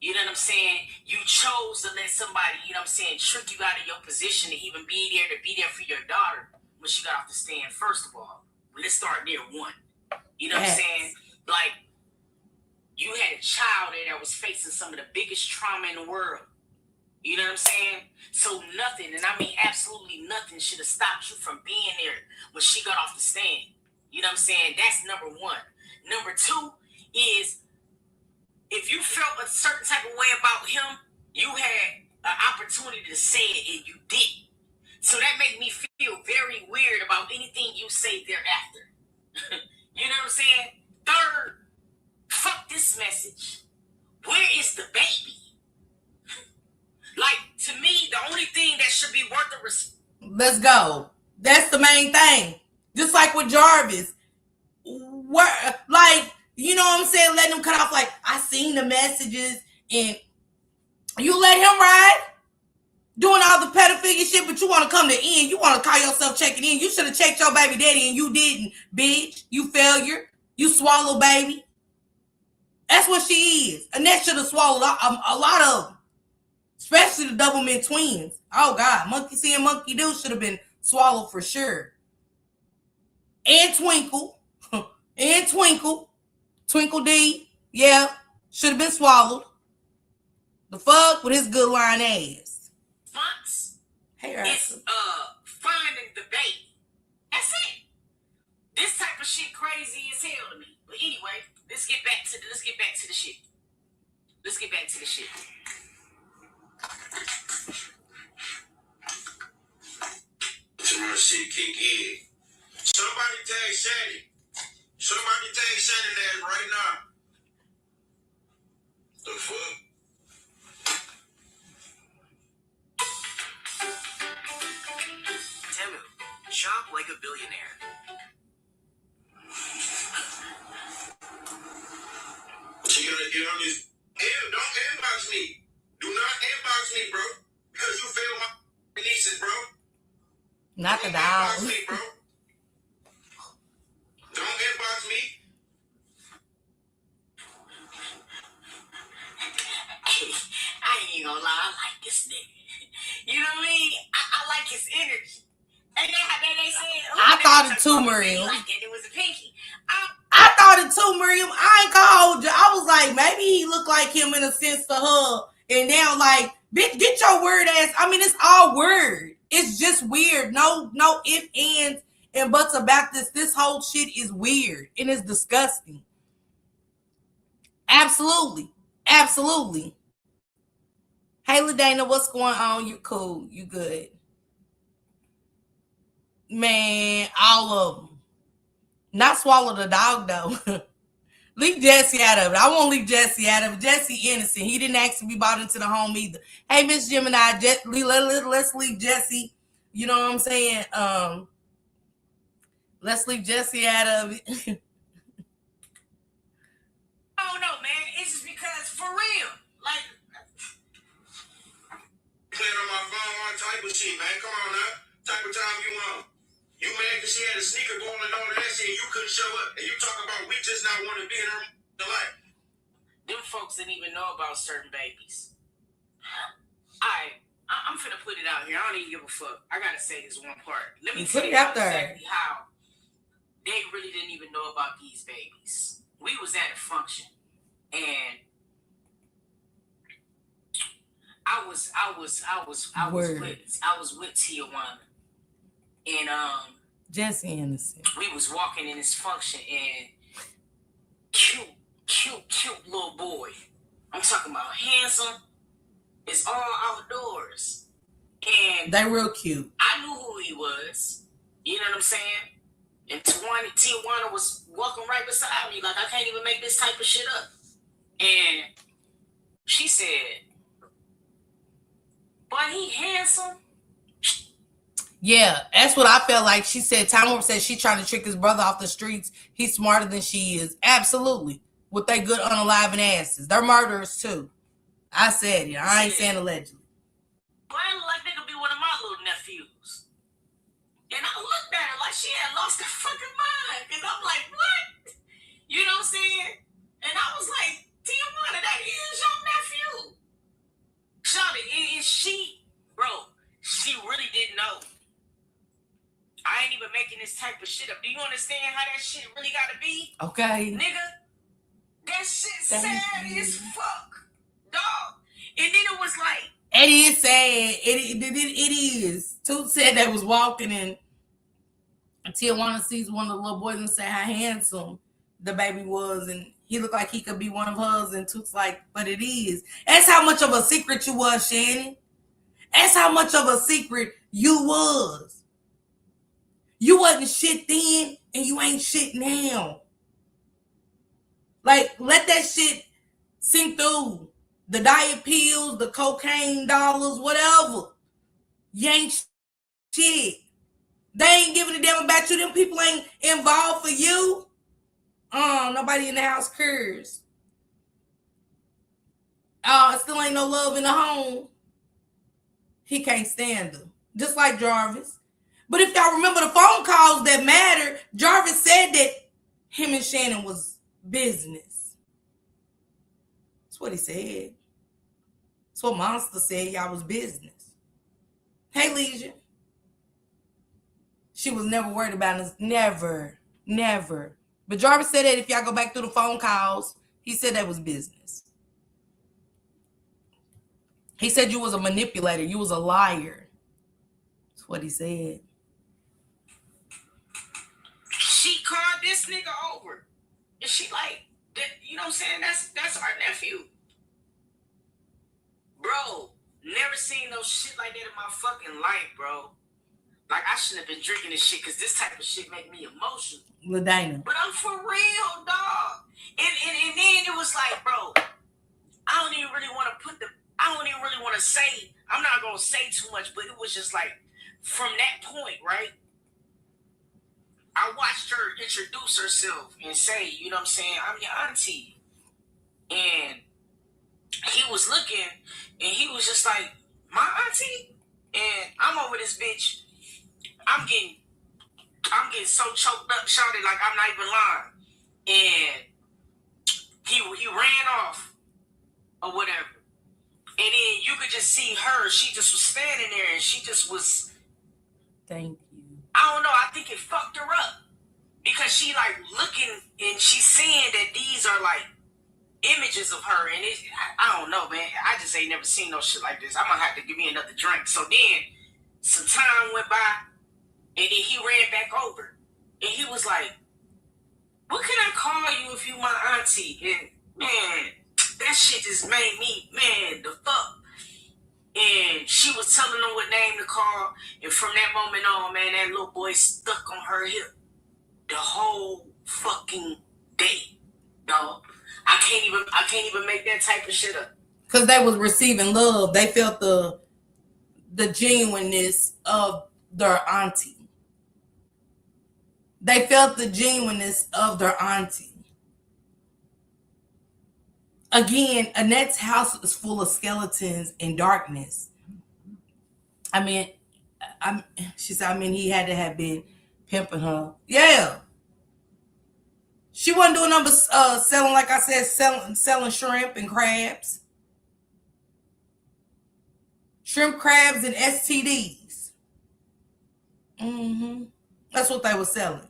You know what I'm saying? You chose to let somebody, you know what I'm saying, trick you out of your position to even be there for your daughter when she got off the stand, first of all. Let's start there, one. You know what I'm saying? Like, you had a child there that was facing some of the biggest trauma in the world. You know what I'm saying? So nothing, and I mean absolutely nothing, should have stopped you from being there when she got off the stand. You know what I'm saying? That's number one. Number two is, if you felt a certain type of way about him, you had an opportunity to say it and you didn't. So that made me feel very weird about anything you say thereafter. You know what I'm saying? Third, fuck this message. Where is the baby? Like, to me, the only thing that should be worth the respect. Let's go. That's the main thing. Just like with Jarvis. Where, like, you know what I'm saying? Letting him cut off, like, I seen the messages, and you let him ride? Doing all the pedophilia shit, but you want to come to Eain. You want to call yourself checking in. You should have checked your baby daddy, and you didn't, bitch. You failure. You swallow baby. That's what she is. Annette should have swallowed a lot of them. Especially the double mint twins. Oh, God. Monkey see and monkey do should have been swallowed for sure. And Twinkle. And Twinkle. Twinkle D. Yeah. Should have been swallowed. The fuck with his good line ass. Months. Hey, it's finding the baby. That's it. This type of shit crazy as hell to me. But anyway, let's get back to the shit. Let's get back to the shit. Tomorrow shit kick in. Somebody tag Shannon. Somebody tag Shannon ass right now. The fuck? Temu, shop like a billionaire. She gonna get on this. Don't inbox me. Do not inbox me, bro. Because you failed my nieces, bro. Not the Don't dog. inbox me, bro. Don't inbox me. I ain't even gonna lie, I like this nigga. You know what I mean? I like his energy. And then how they said, I thought it too, Miriam. Like it was a pinky. I thought it too, Miriam. I ain't gonna hold you. I was like, maybe he looked like him in a sense to her. And now, like, bitch, get your word ass. I mean, it's all word. It's just weird. No ifs, ands, and buts about this. This whole shit is weird. And it's disgusting. Absolutely. Absolutely. Hey, LaDana, what's going on? You cool. You good. Man, all of them. Not swallow the dog, though. Leave Jesse out of it. I won't leave Jesse out of it. Jesse innocent. He didn't ask to be brought into the home either. Hey, Miss Gemini, let's leave Jesse. You know what I'm saying? Let's leave Jesse out of it. Oh, no, man. It's just because, for real. Like, Playing on my phone, all type of shit, man. Come on now. Type of time you want. You mad because she had a sneaker ball and all of that shit, and you couldn't show up, and you talk about we just not want to be in her life. them folks didn't even know about certain babies. I'm finna put it out here. I don't even give a fuck. I gotta say this one part. Let me tell you exactly how they really didn't even know about these babies. We was at a function, and I was with Tijuana, and Jesse innocent. we was walking in this function, and cute little boy. I'm talking about handsome. It's all outdoors, and They real cute. I knew who he was. You know what I'm saying? And Tijuana was walking right beside me, like I can't even make this type of shit up. And she said, "Boy, he handsome." Yeah, that's what I felt like. She said, Time said she trying to trick his brother off the streets. He's smarter than she is. Absolutely. With they good unaliving asses. They're murderers too. I said it. I ain't saying allegedly. Boy, I look like they could be one of my little nephews. And I looked at her like she had lost her fucking mind. Because I'm like, what? You know what I'm saying? And I was like, Tijuana, that is your nephew. Shawty, and she, bro, she really didn't know. I ain't even making this type of shit up. Do you understand how that shit really gotta be? Okay. Nigga, that shit sad as fuck, dog. And then it was like, It is sad. It is. Toot said they was walking in Tijuana, sees one of the little boys and said how handsome the baby was, and he looked like he could be one of hers. And Toot's like, but it is. That's how much of a secret you was, Shannon. That's how much of a secret you was. You wasn't shit then, and you ain't shit now. Like, let that shit sink through. The diet pills, the cocaine dollars, whatever. You ain't shit. They ain't giving a damn about you. Them people ain't involved for you. Nobody in the house cares. Still ain't no love in the home. He can't stand them. Just like Jarvis. But if y'all remember the phone calls that matter, Jarvis said that him and Shannon was business. That's what he said. That's what Monster said. Y'all was business. Hey, Leisure. She was never worried about us. Never. But Jarvis said that if y'all go back through the phone calls, he said that was business. He said you was a manipulator. You was a liar. That's what he said. She called this nigga over. And she like, you know what I'm saying? That's our nephew. Bro, never seen no shit like that in my fucking life, bro. Like, I shouldn't have been drinking this shit because this type of shit make me emotional. LaDana. But I'm for real, dog. And then it was like, bro, I don't even really want to say, I'm not going to say too much, but it was just like, from that point, right? I watched her introduce herself and say, you know what I'm saying, I'm your auntie. And he was looking, and he was just like, my auntie? And I'm over this bitch. I'm getting so choked up, shouted like I'm not even lying. And he ran off or whatever. And then you could just see her. She just was standing there, and she just was. Thank you. I don't know. I think it fucked her up because she like looking and she's seeing that these are like images of her, and I don't know, man. I just ain't never seen no shit like this. I'm gonna have to give me another drink. So then some time went by, and then he ran back over, and he was like, "What can I call you if you my auntie?" And man, that shit just made me, man, the fuck. And she was telling him what name to call, and from that moment on, man, that little boy stuck on her hip the whole fucking day, dog. I can't even make that type of shit up. Because they was receiving love. They felt the genuineness of their auntie. They felt the genuineness of their auntie. Again, Annette's house is full of skeletons and darkness. She said, he had to have been pimping her. Yeah. She wasn't doing nothing but selling, like I said, selling shrimp and crabs. Shrimp, crabs, and STDs. That's what they were selling.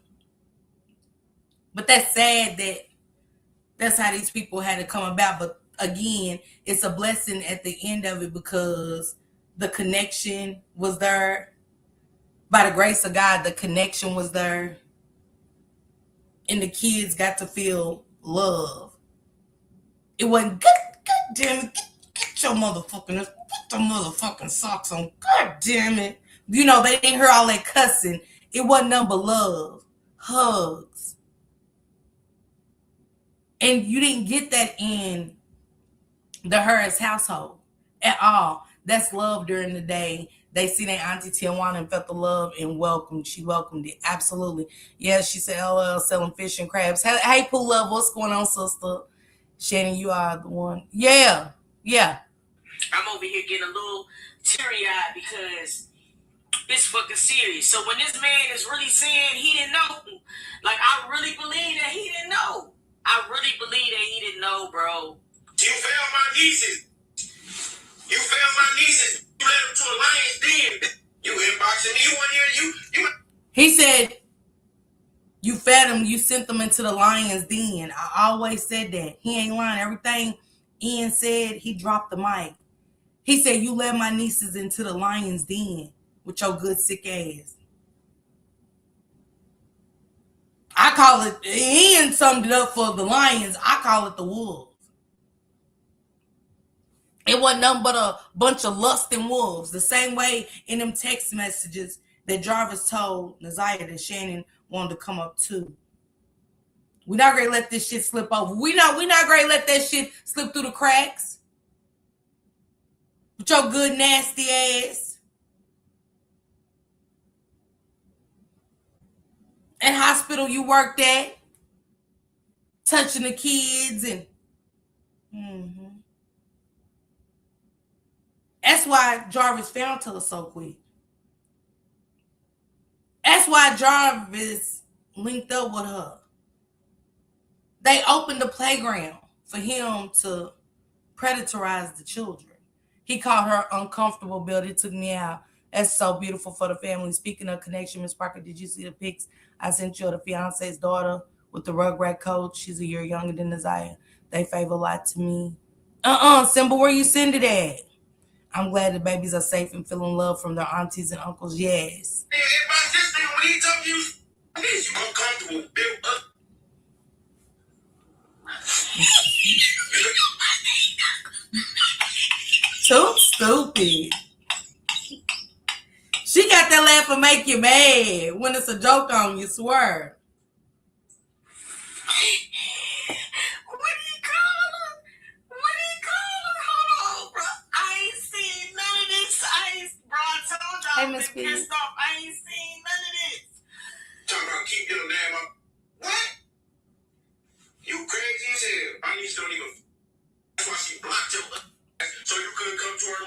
But that's sad that that's how these people had to come about. But again, it's a blessing at the end of it because the connection was there. By the grace of God, the connection was there. And the kids got to feel love. It wasn't, God damn it, get your motherfucking, put the motherfucking socks on. God damn it. You know, they didn't hear all that cussing. It wasn't nothing but love. Hugs. And you didn't get that in the Harris household at all. That's love during the day. They see their auntie Tijuana and felt the love and welcomed. She welcomed it. Absolutely. Yeah, she said, LL selling fish and crabs. Hey, Pooh Love, what's going on, sister? Shannon, you are the one. Yeah. I'm over here getting a little teary-eyed because it's fucking serious. So when this man is really saying he didn't know, like, I really believe that he didn't know. I really believe that he didn't know, bro. You failed my nieces. You failed my nieces. You led them to a lion's den. You inboxing me. You want to hear you. He said, you fed them, you sent them into the lion's den. I always said that. He ain't lying. Everything Eain said, he dropped the mic. He said, you led my nieces into the lion's den with your good sick ass. I call it, Eain summed it up for the lions. I call it the wolves. It wasn't nothing but a bunch of lusting wolves. The same way in them text messages that Jarvis told Naziah that Shannon wanted to come up too. We're not going to let this shit slip over. We're not going to let that shit slip through the cracks. With your good nasty ass. At hospital you worked at. Touching the kids and... That's why Jarvis found her so quick. That's why Jarvis linked up with her. They opened the playground for him to predatorize the children. He called her uncomfortable, Bill. It took me out. That's so beautiful for the family. Speaking of connection, Miss Parker, did you see the pics I sent you of the fiance's daughter with the Rugrat coach? She's a year younger than Naziah. They favor a lot to me. Simba, where you send it at? I'm glad the babies are safe and feeling love from their aunties and uncles. Yes. Everybody just think when he told you this, you uncomfortable, built up. Too stupid. She got that laugh to make you mad when it's a joke on you, swear. What do you call her? Hold on, bro. I ain't seen none of this. Bro, I told y'all Hey, Miss I've been P. pissed off. I ain't seen none of this. Talking about keep your damn up. What? You crazy as hell. My niece don't even. That's why she blocked your ass, so you couldn't come to her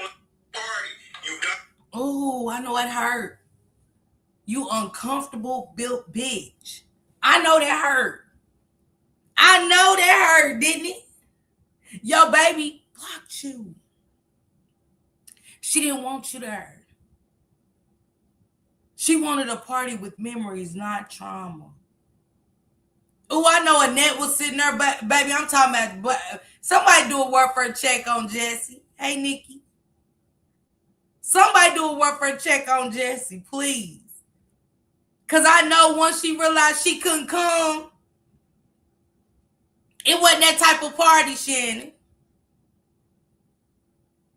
party. You got. Oh, I know it hurt. You uncomfortable built bitch. I know that hurt. Didn't it? Your baby blocked you. She didn't want you there. She wanted a party with memories, not trauma. Oh, I know Annette was sitting there, but baby, I'm talking about somebody do a welfare check on Jesse. Hey, Nikki. Somebody do a welfare check on Jesse, please. Because I know once she realized she couldn't come, it wasn't that type of party, Shannon.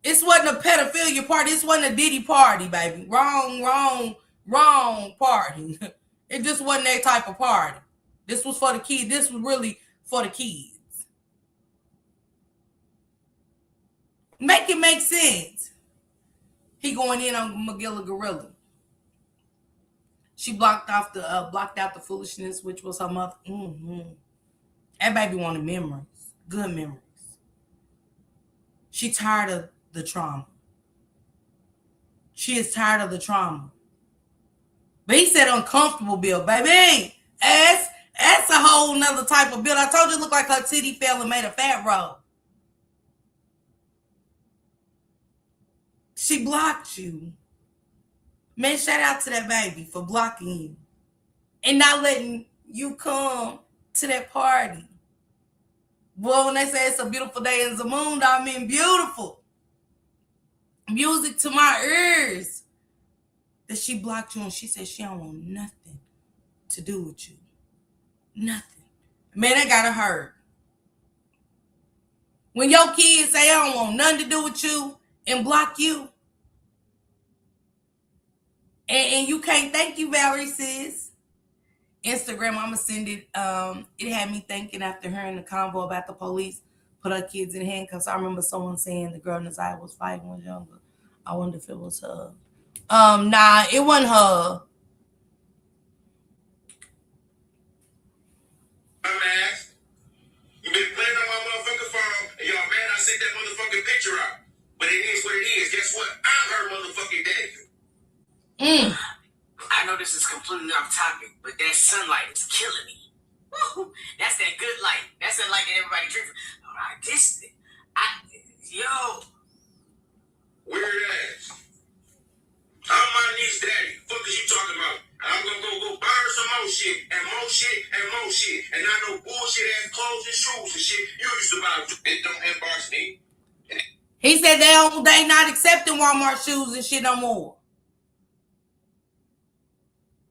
This wasn't a pedophilia party. This wasn't a Diddy party, baby. Wrong party. It just wasn't that type of party. This was for the kids. This was really for the kids. Make it make sense. He going in on Magilla Gorilla. She blocked out the foolishness, which was her mother. That baby wanted memories, good memories. She tired of the trauma. She is tired of the trauma. But he said uncomfortable Bill, baby. That's a whole nother type of Bill. I told you it looked like her titty fell and made a fat roll. She blocked you. Man, shout out to that baby for blocking you and not letting you come to that party. Boy, when they say it's a beautiful day in Zamunda, I mean beautiful. Music to my ears. That she blocked you and she said she don't want nothing to do with you. Nothing. Man, that gotta hurt. When your kids say I don't want nothing to do with you and block you, and you can't, thank you, Valerie, sis. Instagram, I'm gonna send it. It had me thinking after hearing the convo about the police put her kids in handcuffs. I remember someone saying the girl Naziah was fighting was younger. I wonder if it was her. Nah, it wasn't her. Dumbass. You been playing on my motherfucking phone, and y'all mad I sent that motherfucking picture out. But it is what it is. Guess what? I'm her motherfucking daddy. I know this is completely off topic, but that sunlight is killing me. Woo! That's that good light. That's that light that everybody drinks. All right, Weird ass. I'm my niece daddy. Fuck is you talking about? I'm gonna go buy her some more shit and more shit and more shit. And not no bullshit ass clothes and shoes and shit you used to buy. It don't inbox me. He said they not accepting Walmart shoes and shit no more.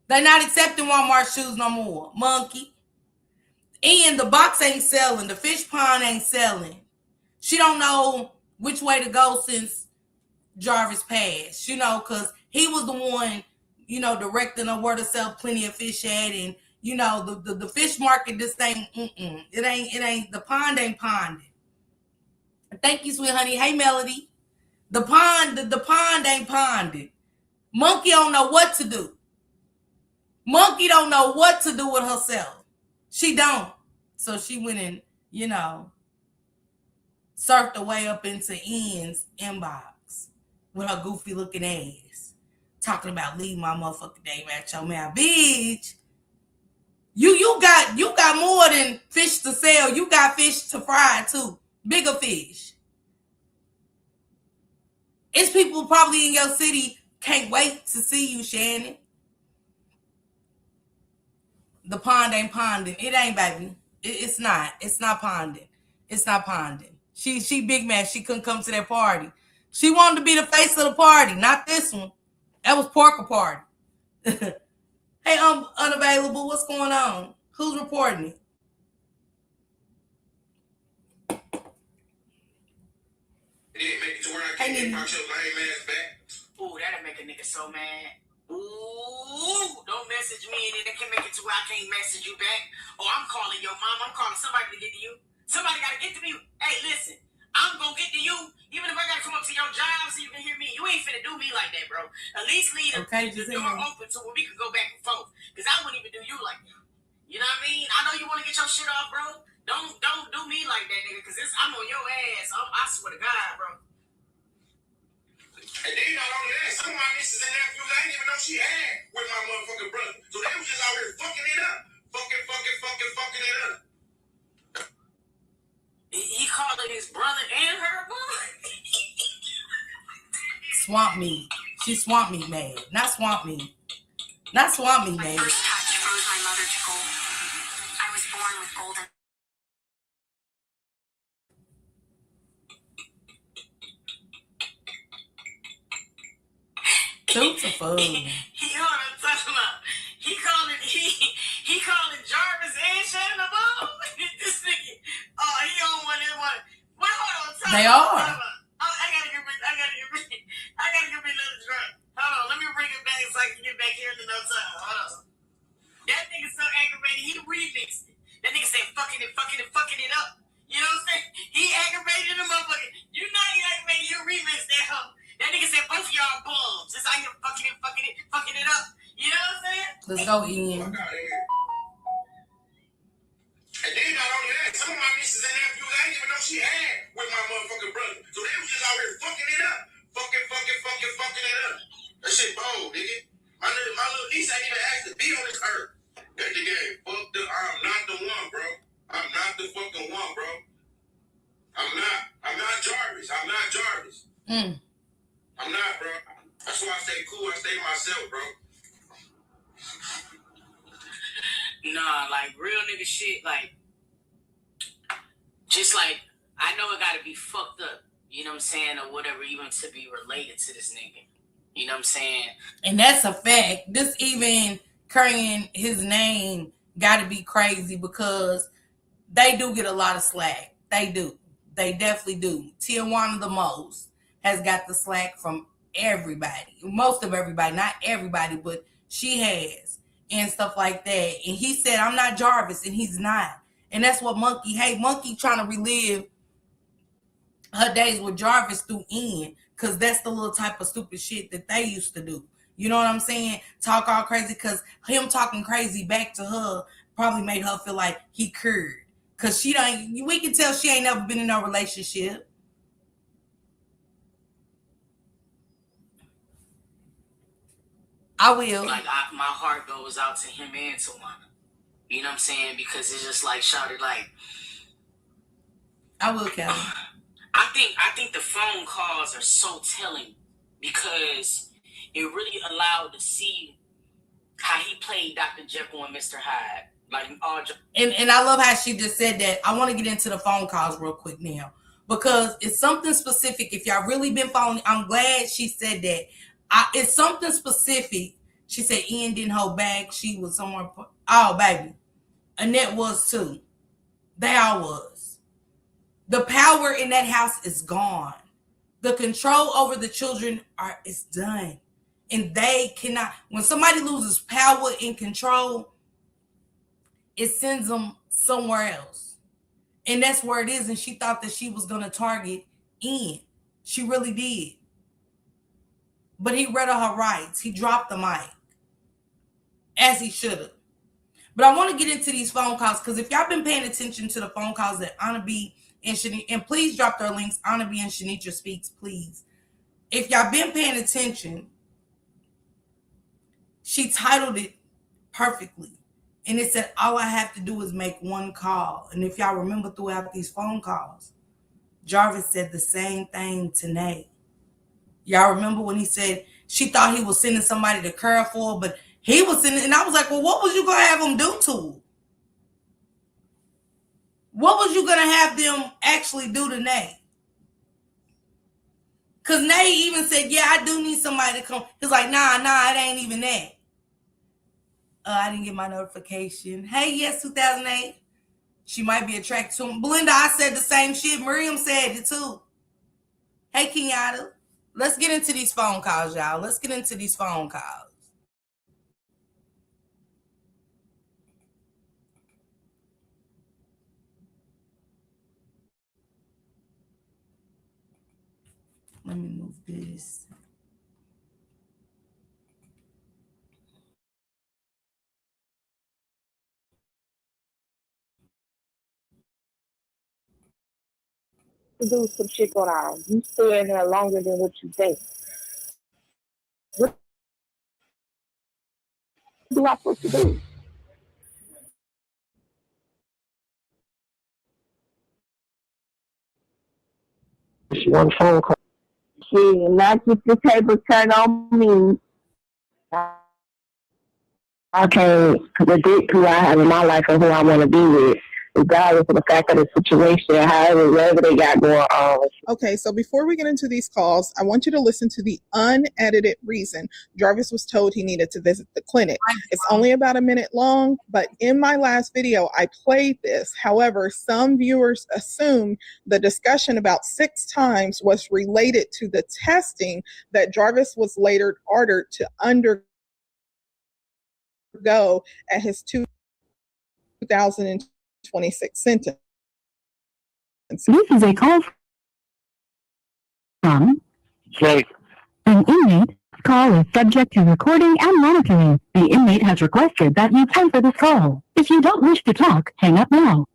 They not accepting Walmart shoes no more. Monkey. And the box ain't selling. The fish pond ain't selling. She don't know which way to go since Jarvis passed, because he was the one, directing her where to sell plenty of fish at. And, the fish market, this thing, it ain't, the pond ain't ponding. Thank you, sweet honey. Hey, Melody. The pond ain't ponding. Monkey don't know what to do. Monkey don't know what to do with herself. She don't. So she went and, surfed her way up into Eain's inbox with her goofy looking ass. Talking about leave my motherfucking name at your mouth. Bitch. You got more than fish to sell. You got fish to fry too. Bigger fish. It's people probably in your city can't wait to see you, Shannon. The pond ain't ponding. It ain't, baby. It's not. It's not ponding. It's not ponding. She big mad. She couldn't come to that party. She wanted to be the face of the party, not this one. That was Porker Party. Hey, I'm unavailable. What's going on? Who's reporting it? It didn't make it to where I can't get your lame ass back. Ooh, that'll make a nigga so mad. Ooh, don't message me and then they can make it to where I can't message you back. Oh, I'm calling your mom. I'm calling somebody to get to you. Somebody got to get to me. Hey, listen, I'm going to get to you. Even if I got to come up to your job so you can hear me. You ain't finna do me like that, bro. At least leave the door open to where we can go back and forth. Because I wouldn't even do you like that. You know what I mean? I know you want to get your shit off, bro. Don't do me like that, nigga. Because I'm on your ass. I swear to God, bro. And they not only that, some of my nieces and nephews, I didn't even know she had with my motherfucking brother. So they was just out here fucking it up. Fucking it up. He called it his brother and her, boy. Swamp me. She swamp me mad. Not swamp me. Not swamp me mad. My first touch froze my mother to gold. I was born with golden. Beautiful. He calling Jarvis and Shannon a bum. This nigga. Oh, he on one. Well, hold on. They are. I gotta get another drink. Hold on, let me bring it back so I can get back here in no time. Hold on. That nigga so aggravated, he remixed it. That nigga said fucking it up. You know what I'm saying? He aggravated the motherfucker. You know he aggravated, you remixed that hoe. That nigga said both of y'all bums. It's out here fucking it up. You know what I'm saying? Let's go, Eain. Fuck out of here. And they not only that, some of my nieces and nephews, I didn't even know she had with my motherfucking brother. So they was just out here fucking it up. Fucking it up. That shit bold, nigga. My little niece ain't even asked to be on this earth. That nigga ain't fucked up. I'm not the one, bro. I'm not the fucking one, bro. I'm not Jarvis. I'm not, bro. That's why I stay cool. I stay myself, bro. Nah, like real nigga shit, like just like I know it gotta be fucked up, you know what I'm saying, or whatever, even to be related to this nigga. You know what I'm saying? And that's a fact. This even carrying his name gotta be crazy because they do get a lot of slack. They do. They definitely do. Tijuana the most has got the slack from everybody. Most of everybody. Not everybody, but she has. And stuff like that. And he said, I'm not Jarvis, and he's not. And that's what Monkey hate. Monkey trying to relive her days with Jarvis through Eain, because that's the little type of stupid shit that they used to do. You know what I'm saying? Talk all crazy, because him talking crazy back to her probably made her feel like he cured. Because we can tell she ain't never been in a relationship. I will. Like my heart goes out to him and Tijuana. You know what I'm saying? Because it's just like shouted like. I will, Kelly. I think the phone calls are so telling because it really allowed to see how he played Dr. Jekyll and Mr. Hyde. Like all. And I love how she just said that. I want to get into the phone calls real quick now. because it's something specific. If y'all really been following, I'm glad she said that. It's something specific. She said Eain didn't hold back. She was somewhere. Oh, baby. Annette was too. They all was. The power in that house is gone. The control over the children is done. And they cannot, when somebody loses power and control, it sends them somewhere else. And that's where it is. And she thought that she was going to target Eain. She really did. But he read her rights. He dropped the mic. As he should have. But I want to get into these phone calls, because if y'all been paying attention to the phone calls that Anna B and Shanitra, and please drop their links, Anna B and Shanitra Speaks, please. If y'all been paying attention, she titled it perfectly. And it said, all I have to do is make one call. And if y'all remember throughout these phone calls, Jarvis said the same thing to Nate. Y'all remember when he said she thought he was sending somebody to care for, but he was sending, and I was like, well, what was you going to have him do to her? What was you going to have them actually do to Nate? Because Nate even said, yeah, I do need somebody to come. He's like, nah, it ain't even that. I didn't get my notification. Hey, yes, 2008. She might be attracted to him. Belinda, I said the same shit. Miriam said it too. Hey, Kenyatta. Let's get into these phone calls, y'all. Let's get into these phone calls. Let me move this. To do some shit going on. You stay in there longer than what you think. What do I supposed to do? One phone call. See, not get the table turned on me. I can't predict who I have in my life and who I want to be with, regardless of the fact of the situation, however, whatever they got going on. Okay, so before we get into these calls, I want you to listen to the unedited reason Jarvis was told he needed to visit the clinic. It's only about a minute long, but in my last video, I played this. However, some viewers assumed the discussion about 6 times was related to the testing that Jarvis was later ordered to undergo at his 2026 sentence. This is a call from Jake. an inmate. Call is subject to recording and monitoring. The inmate has requested that you pay for this call. If you don't wish to talk, hang up now.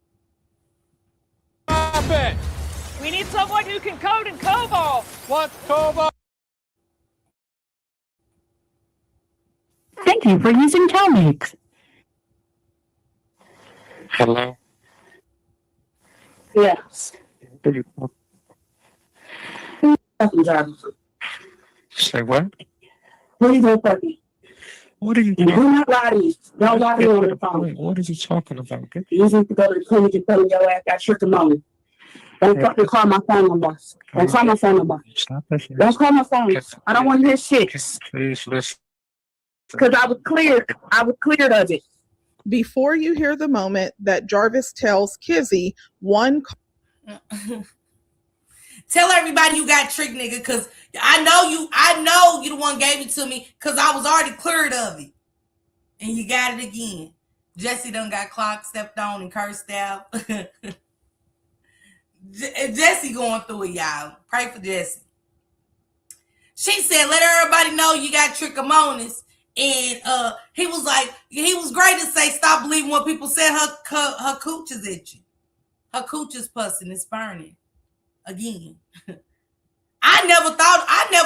Stop it! We need someone who can code in COBOL. What's COBOL? Thank you for using Telmix. Hello? Yes. Say what? Please don't fuck me. What are you Do talking not lie to me. Don't lie to me on the phone. What are you talking about? You need to go to the clinic and tell me your ass got tricked money. Don't fucking call my phone number. Don't call my phone number. Stop it. Don't call my phone. I don't want to hear shit. Please listen. Because I was cleared of it. Before you hear the moment that Jarvis tells Kizzy one Tell everybody you got tricked, nigga, because I know you the one gave it to me, because I was already cleared of it. And you got it again. Jesse done got clocked, stepped on, and cursed out. Jesse going through it, y'all. Pray for Jesse. She said, let everybody know you got trichomonas. And he was like, he was great to say, stop believing what people said. Her cooch is itching. Her cooch is pussing. It's burning. Again. I never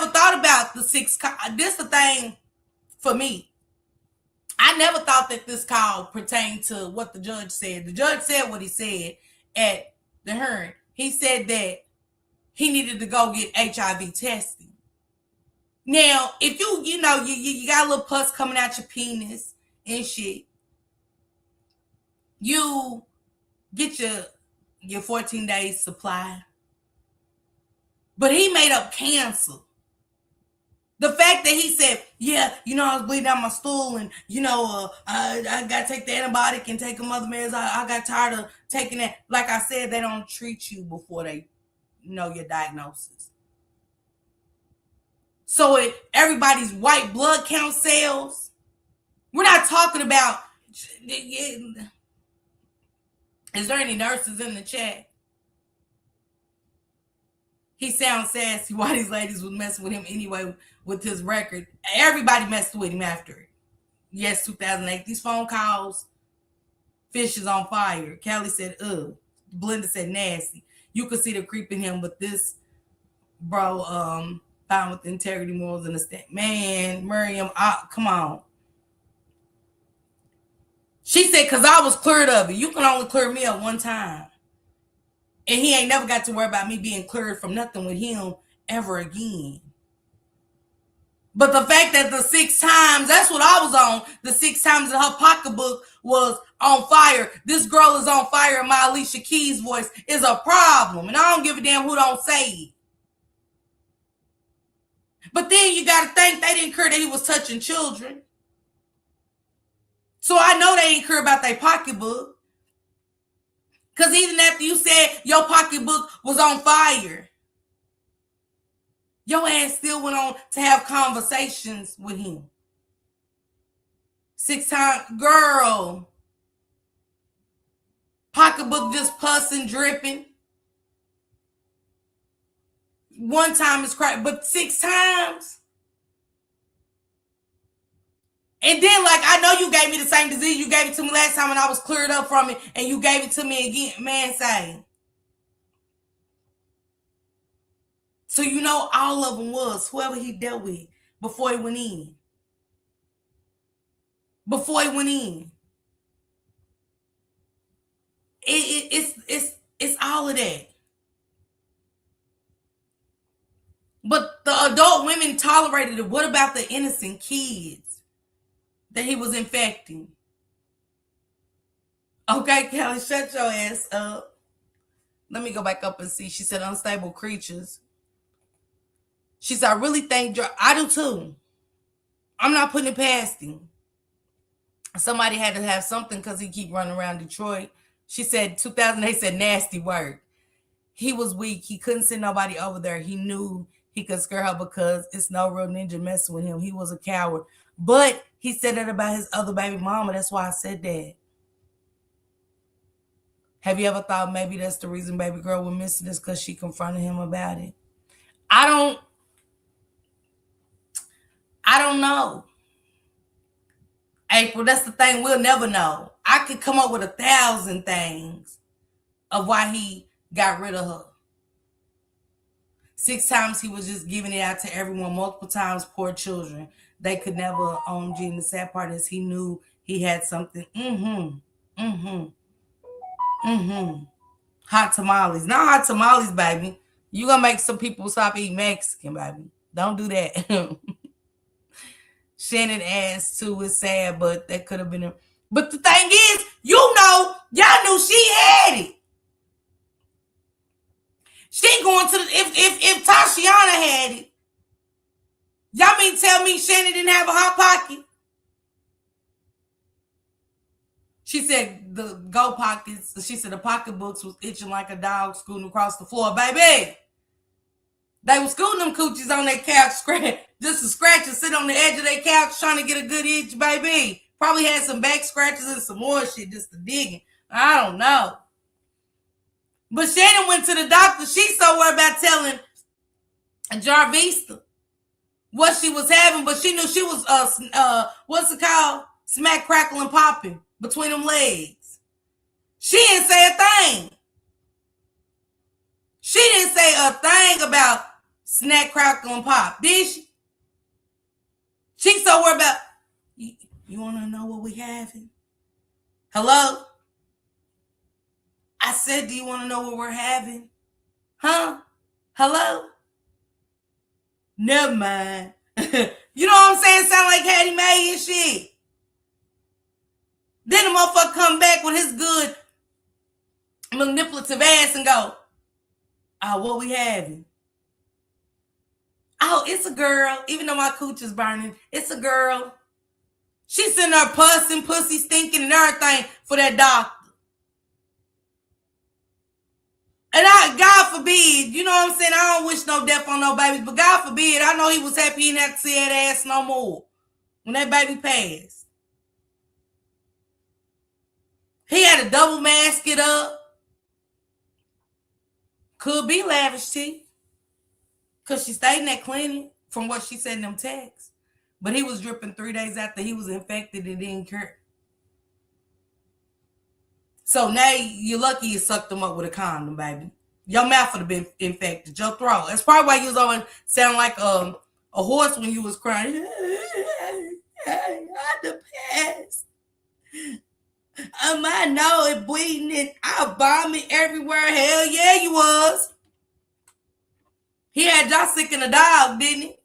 thought about the 6. This the thing for me. I never thought that this call pertained to what the judge said. The judge said what he said at the hearing. He said that he needed to go get HIV testing. Now, if you got a little pus coming out your penis and shit, you get your 14 days supply But he made up cancer. The fact that he said, yeah, I was bleeding out my stool and, I got to take the antibiotic and take a mother meds. I got tired of taking that. Like I said, they don't treat you before they know your diagnosis. So everybody's white blood count cells. We're not talking about, is there any nurses in the chat? He sounds sassy. Why these ladies was messing with him anyway with his record. Everybody messed with him after it. Yes, 2008. These phone calls, fish is on fire. Kelly said, ugh. Blenda said nasty. You could see the creep in him, but this bro, found with integrity, morals, and a stand. Man, Miriam, come on. She said, because I was cleared of it. You can only clear me up one time. And he ain't never got to worry about me being cleared from nothing with him ever again. But the fact that the 6 times, that's what I was on, the 6 times that her pocketbook was on fire. This girl is on fire in my Alicia Keys voice is a problem. And I don't give a damn who don't say it. But then you got to think they didn't care that he was touching children. So I know they ain't care about their pocketbook. Because even after you said your pocketbook was on fire, your ass still went on to have conversations with him. 6 times, girl. Pocketbook just pussing, dripping. 1 time is cracked, but 6 times. And then, like, I know you gave me the same disease. You gave it to me last time and I was cleared up from it, and you gave it to me again. Man, say. So all of them was whoever he dealt with before he went in. Before he went in. It's all of that. But the adult women tolerated it. What about the innocent kids that he was infecting? Okay, Kelly, shut your ass up. Let me go back up and see. She said unstable creatures. She said, I really think, I do too. I'm not putting it past him. Somebody had to have something because he keep running around Detroit. She said 2008 said nasty word. He was weak. He couldn't send nobody over there. He knew he could scare her because it's no real ninja messing with him. He was a coward. But he said that about his other baby mama. That's why I said that. Have you ever thought maybe that's the reason baby girl was missing this because she confronted him about it? I don't know. April, that's the thing. We'll never know. I could come up with 1,000 things of why he got rid of her. 6 times he was just giving it out to everyone, multiple times, poor children. They could never own Gene. The sad part is he knew he had something. Hot tamales. Not hot tamales, baby. You gonna make some people stop eating Mexican, baby. Don't do that. Shannon ass too is sad, but that could have been a... But the thing is, y'all knew she had it. She going to the... If Tijuana had it, y'all mean tell me Shannon didn't have a hot pocket? She said the go pockets, she said the pocketbooks was itching like a dog scooting across the floor. Baby, they were scooting them coochies on their couch, just to scratch and sit on the edge of their couch trying to get a good itch, baby. Probably had some back scratches and some more shit just to digging. I don't know. But Shannon went to the doctor. She's so worried about telling Jarvis what she was having, but she knew she was, what's it called? Smack, crackle, and popping between them legs. She didn't say a thing. She didn't say a thing about snack, crackle, and pop, did she? She's so worried about, you want to know what we having? Hello? I said, do you want to know what we're having? Huh? Hello? Never mind. You know what I'm saying? Sound like Hattie Mae and shit. Then the motherfucker come back with his good manipulative ass and go, what we having? Oh, it's a girl. Even though my cooch is burning, it's a girl. She's sitting there pussing, pussy stinking, and everything for that doctor. And God forbid, you know what I'm saying? I don't wish no death on no babies, but God forbid, I know he was happy he didn't have to see that ass no more when that baby passed. He had a double mask it up. Could be lavish teeth. Because she stayed in that clinic from what she said in them texts. But he was dripping 3 days after he was infected and didn't care. So now you're lucky you sucked them up with a condom, baby. Your mouth would have been infected. Your throat. That's probably why you was always sound like a horse when you was crying. I the past. I know it bleeding and I vomit everywhere. Hell yeah, you was. He had y'all sick in the dog, didn't he?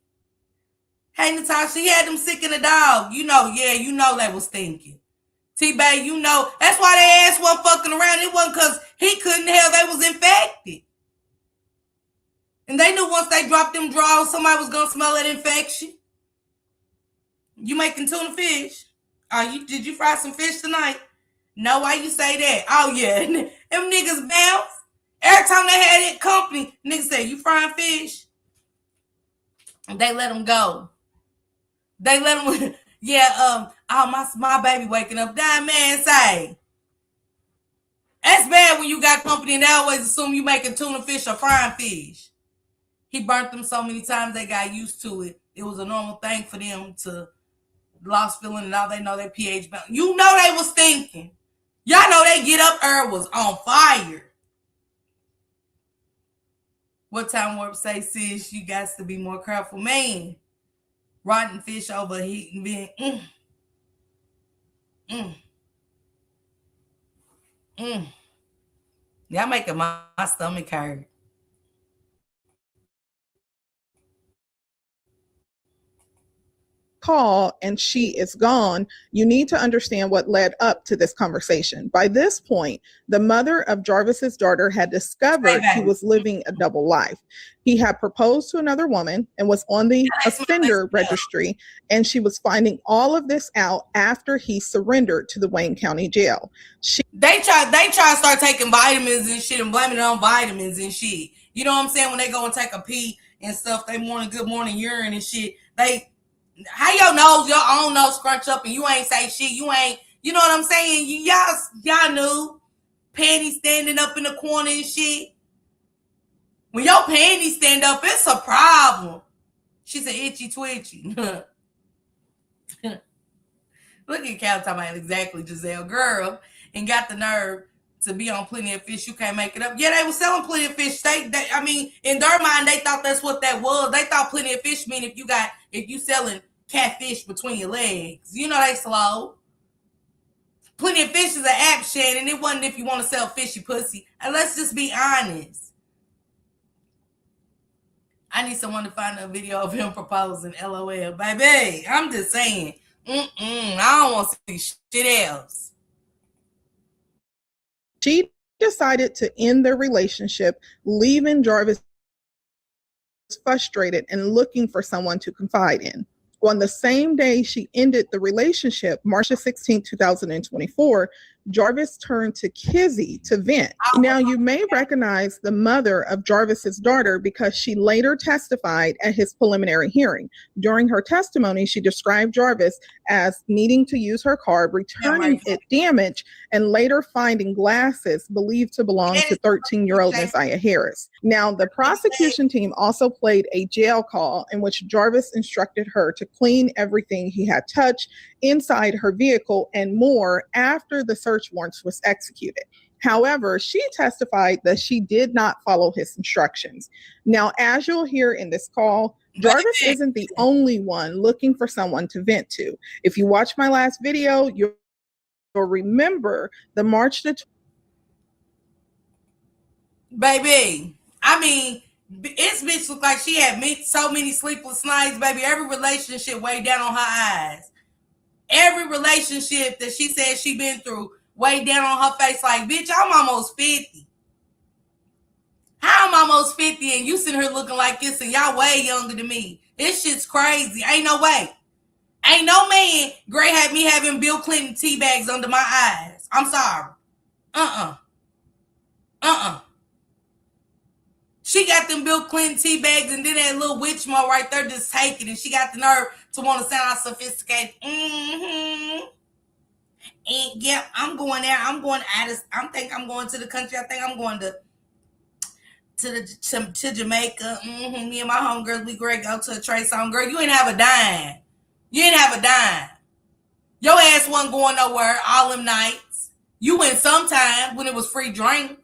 Hey, Natasha, he had them sick in the dog. You know, yeah, you know they was thinking. T-Bay, you know, that's why they ass wasn't fucking around. It wasn't because he couldn't hell they was infected. And they knew once they dropped them drawers, somebody was going to smell that infection. You making tuna fish? Did you fry some fish tonight? No, why you say that? Oh, yeah. Them niggas bounce. Every time they had it company, niggas say, you frying fish? And they let them go. They let them, yeah, my baby waking up. That man say. That's bad when you got company and they always assume you making tuna fish or frying fish. He burnt them so many times they got used to it. It was a normal thing for them to lost feeling and all they know their pH balance. You know they was thinking. Y'all know they get up early was on fire. What time Warp say, sis, you got to be more careful. Man, rotten fish overheating being Y'all making my stomach hurt. Call and she is gone, you need to understand what led up to this conversation. By this point, the mother of Jarvis's daughter had discovered he was living a double life. He had proposed to another woman and was on the offender registry, and she was finding all of this out after he surrendered to the Wayne County Jail. They try to start taking vitamins and shit and blaming it on vitamins and shit. You know what I'm saying? When they go and take a pee and stuff, they morning good morning urine and shit. How your own nose scrunch up and you ain't say shit. You ain't, you know what I'm saying? Y'all knew. Panties standing up in the corner and shit. When your panties stand up, it's a problem. She's an itchy twitchy. Look at Cal talking about exactly Giselle. Girl, and got the nerve to be on Plenty of Fish. You can't make it up. Yeah, they were selling Plenty of Fish. I mean, in their mind, they thought that's what that was. They thought Plenty of Fish mean if you selling catfish between your legs. You know they slow. Plenty of Fish is an app, Shannon. It wasn't if you want to sell fishy pussy. And let's just be honest. I need someone to find a video of him proposing. LOL. Baby, I'm just saying. I don't want to see shit else. She decided to end their relationship, leaving Jarvis frustrated and looking for someone to confide in. On the same day she ended the relationship, March 16, 2024, Jarvis turned to Kizzy to vent. Now, you may recognize the mother of Jarvis's daughter because she later testified at his preliminary hearing. During her testimony, she described Jarvis as needing to use her card, returning it damaged, and later finding glasses believed to belong to 13-year-old Messiah Harris. Now, the prosecution team also played a jail call in which Jarvis instructed her to clean everything he had touched inside her vehicle and more after the search warrants was executed. However, she testified that she did not follow his instructions. Now, as you'll hear in this call, Jarvis isn't the only one looking for someone to vent to. If you watch my last video, you'll remember the March the... Baby, I mean, this bitch looked like she had so many sleepless nights, baby. Every relationship weighed down on her eyes. Every relationship that she said she been through weighed down on her face like, bitch, I'm almost 50. How I'm almost 50 and you sitting here looking like this and y'all way younger than me? This shit's crazy. Ain't no way. Ain't no man Gray had me having Bill Clinton tea bags under my eyes. I'm sorry. She got them Bill Clinton tea bags and then that little witch mo right there just taking, and she got the nerve to want to sound out sophisticated. And yeah, I'm going there. I'm going out of. I'm going to the country. I think I'm going to Jamaica. Me and my homegirls, we great go to a Trey Songz. Girl, you ain't have a dime. You ain't have a dime. Your ass wasn't going nowhere all them nights. You went sometime when it was free drinks.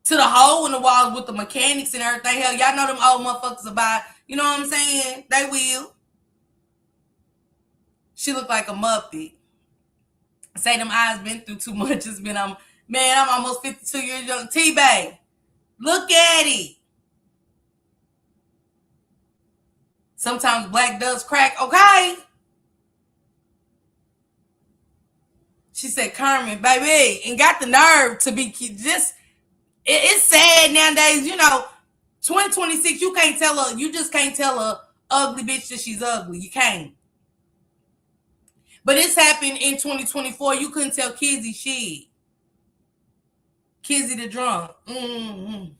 To the hole in the walls with the mechanics and everything. Hell, y'all know them old motherfuckers about, you know what I'm saying? They will. She looked like a Muppet. Say them eyes been through too much. It's been, I'm almost 52 years young. T-Bay, look at it. Sometimes black does crack, okay? She said, Carmen, baby, and got the nerve to be just, it's sad nowadays, 2026, you just can't tell a ugly bitch that she's ugly. You can't. But it's happened in 2024. You couldn't tell Kizzy shit. Kizzy the drunk. And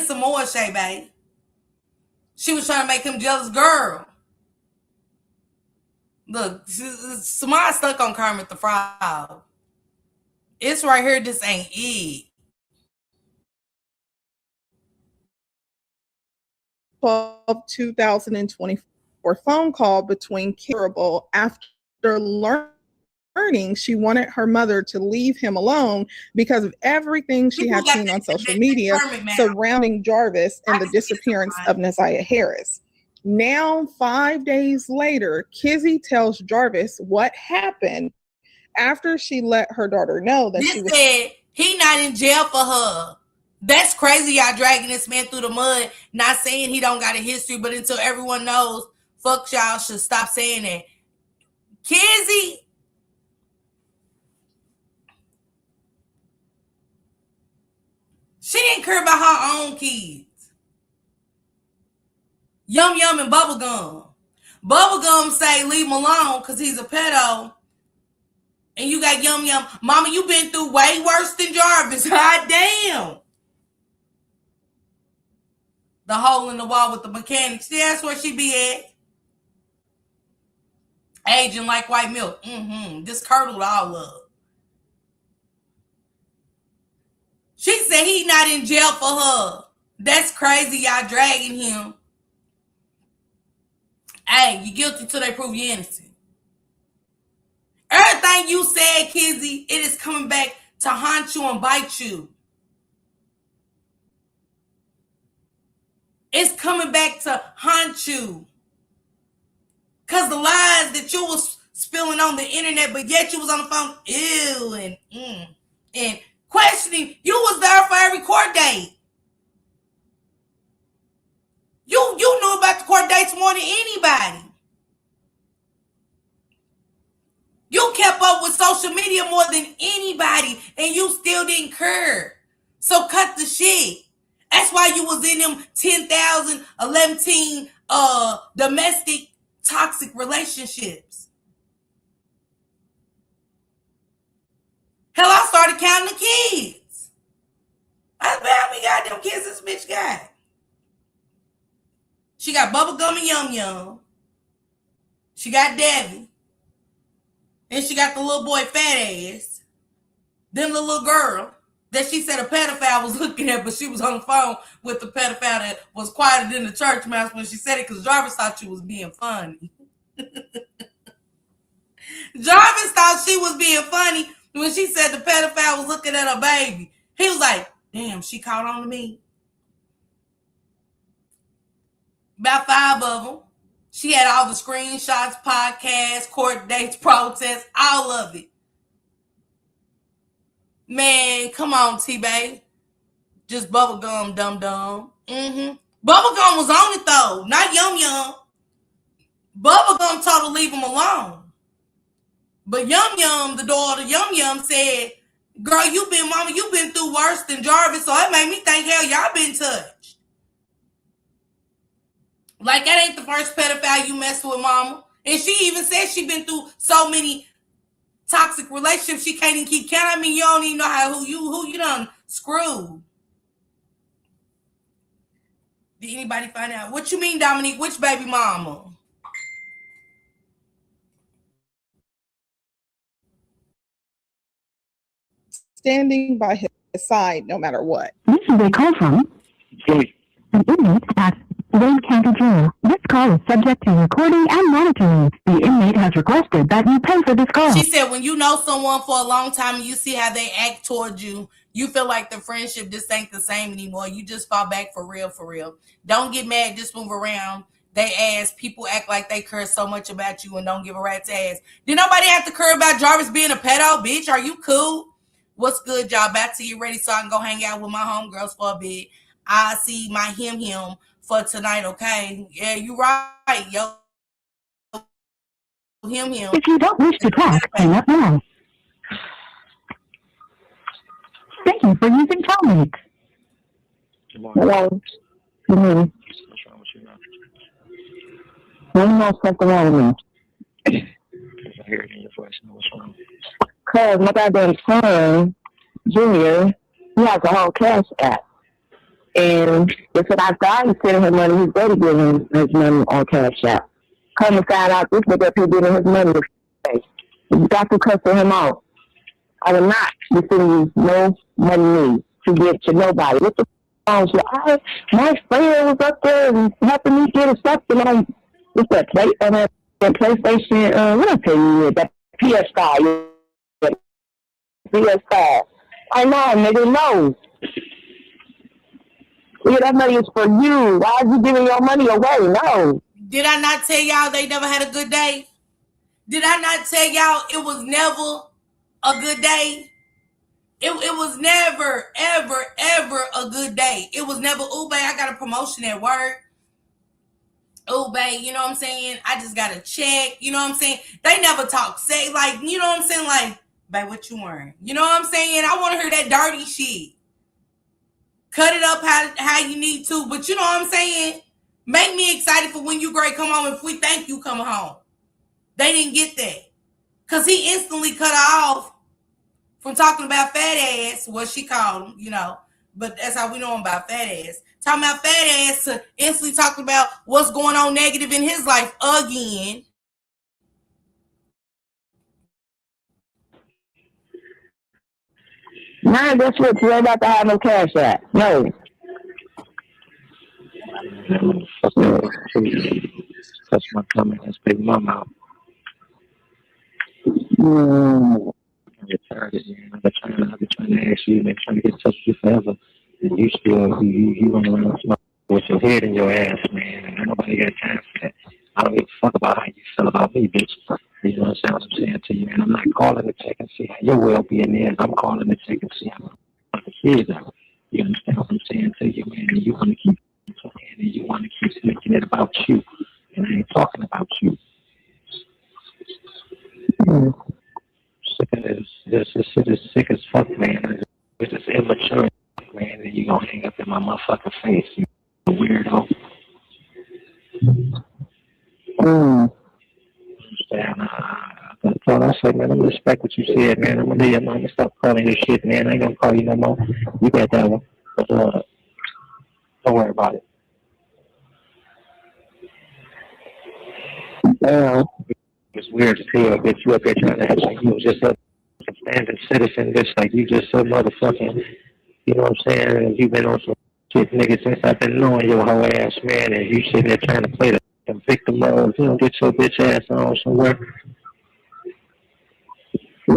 some more shit, babe. She was trying to make him jealous girl. Look, somebody stuck on Kermit the Frog. It's right here. This ain't it. 2024 phone call between Carable after learning she wanted her mother to leave him alone because of everything she had seen on social media surrounding Jarvis and the disappearance of Naziah Harris. Now, 5 days later, Kizzy tells Jarvis what happened after she let her daughter know that she was. Said he not in jail for her. That's crazy. Y'all dragging this man through the mud. Not saying he don't got a history, but until everyone knows, fuck y'all should stop saying that. Kizzy. She didn't care about her own kids. Yum Yum and Bubblegum. Bubblegum say leave him alone because he's a pedo. And you got Yum Yum. Mama, you been through way worse than Jarvis. Hot damn. The hole in the wall with the mechanics. Yeah, that's where she be at. Aging like white milk. Just curdled all up. She said he not in jail for her. That's crazy. Y'all dragging him. Hey, you guilty till they prove you innocent. Everything you said, Kizzy, it is coming back to haunt you and bite you. It's coming back to haunt you. Because the lies that you was spilling on the internet, but yet you was on the phone, ew, and questioning, you was there for every court date. You knew about the court dates more than anybody. You kept up with social media more than anybody, and you still didn't care. So cut the shit. That's why you was in them 10,000, 11 domestic toxic relationships. Hell, I started counting the kids. I said, how many goddamn kids this bitch got? She got Bubblegum and Yum Yum. She got Debbie. Then she got the little boy fat ass. Then the little girl that she said a pedophile was looking at, but she was on the phone with the pedophile that was quieter than the church mouse when she said it because Jarvis thought she was being funny. Jarvis thought she was being funny when she said the pedophile was looking at her baby. He was like, damn, she caught on to me. About 5 of them. She had all the screenshots, podcasts, court dates, protests, all of it. Man, come on, T-Bay. Just Bubblegum, dum-dum. Bubblegum was on it, though. Not Yum Yum. Bubblegum told her to leave him alone. But Yum Yum, the daughter, Yum Yum said, Girl, mama, you been through worse than Jarvis, so it made me think, hell, y'all been touched. Like, that ain't the first pedophile you messed with, mama. And she even said she been through so many toxic relationships she can't even keep count. I mean, you don't even know who you done screwed. Did anybody find out? What you mean, Dominique? Which baby mama? Standing by his side no matter what. This is a call from an inmate at Wayne County Jail. This call is subject to recording and monitoring. The inmate has requested that you pay for this call. She said when you know someone for a long time and you see how they act towards you, you feel like the friendship just ain't the same anymore. You just fall back for real, for real. Don't get mad, just move around. They ass. People act like they care so much about you and don't give a rat's ass. Did nobody have to care about Jarvis being a pedo? Bitch, are you cool? What's good, y'all? Back to you ready so I can go hang out with my homegirls for a bit. I see my him for tonight, okay? Yeah, you right, yo. Him. If you don't wish to talk, hang up now. Thank you for using Telmix. Hello. Good morning. What's wrong with you now? One more something wrong with me. Because I hear it in your voice. Now what's wrong? Because my goddamn son, Junior, he has a whole cash app. And they said I started sending him money, his daddy giving him his money on cash app. Come to find out this nigga up here giving his money to face. You got to cuss him out. I will not be sending you no money to give to nobody. What the f*** was my friend was up there and helping me get something on what's that play on that PlayStation, what I tell you, that PS5. PS5. I know, nigga, no. Yeah, that money is for you. Why are you giving your money away? No. Did I not tell y'all they never had a good day? Did I not tell y'all it was never a good day? It was never, ever, ever a good day. It was never, ooh, babe, I got a promotion at work. Oh, babe, you know what I'm saying? I just got a check. You know what I'm saying? They never talk. Say, like, you know what I'm saying? Like, babe, what you wearing? You know what I'm saying? I want to hear that dirty shit. Cut it up how you need to. But you know what I'm saying? Make me excited for when you great come home if we think you come home. They didn't get that. Because he instantly cut her off from talking about fat ass, what she called him, you know. But that's how we know him about fat ass. Talking about fat ass to instantly talking about what's going on negative in his life again. Now guess what? You ain't about to have no cash app. No. Touch my comment and spit my mouth. Mm. I'm retarded, man. I've been trying to ask you, man, trying to get in touch with you forever. And you still, you run around with your head in your ass, man. And nobody got time for that. I don't give a fuck about how you feel about me, bitch. You know what I'm saying to you? And I'm not calling to check and see how your well-being is. I'm calling to check and see how the kids are. You understand what I'm saying to you, man? And you want to keep playing and you want to keep making it about you. And I ain't talking about you. Sick of this shit is sick as fuck, man. It's just immature, man. And you gonna hang up in my motherfucking face, you weirdo. That's all I said, man. I'm gonna respect what you said, man. I'm gonna leave your mom and stop calling your shit, man. I ain't gonna call you no more. You got that one. But don't worry about it. It's weird to feel that you up there trying to act like you was just a standing citizen, just like you just so motherfucking, you know what I'm saying? And you've been on some shit, nigga, since I've been knowing your whole ass, man, and you sitting there trying to play the victim role. You don't get your bitch ass on somewhere. I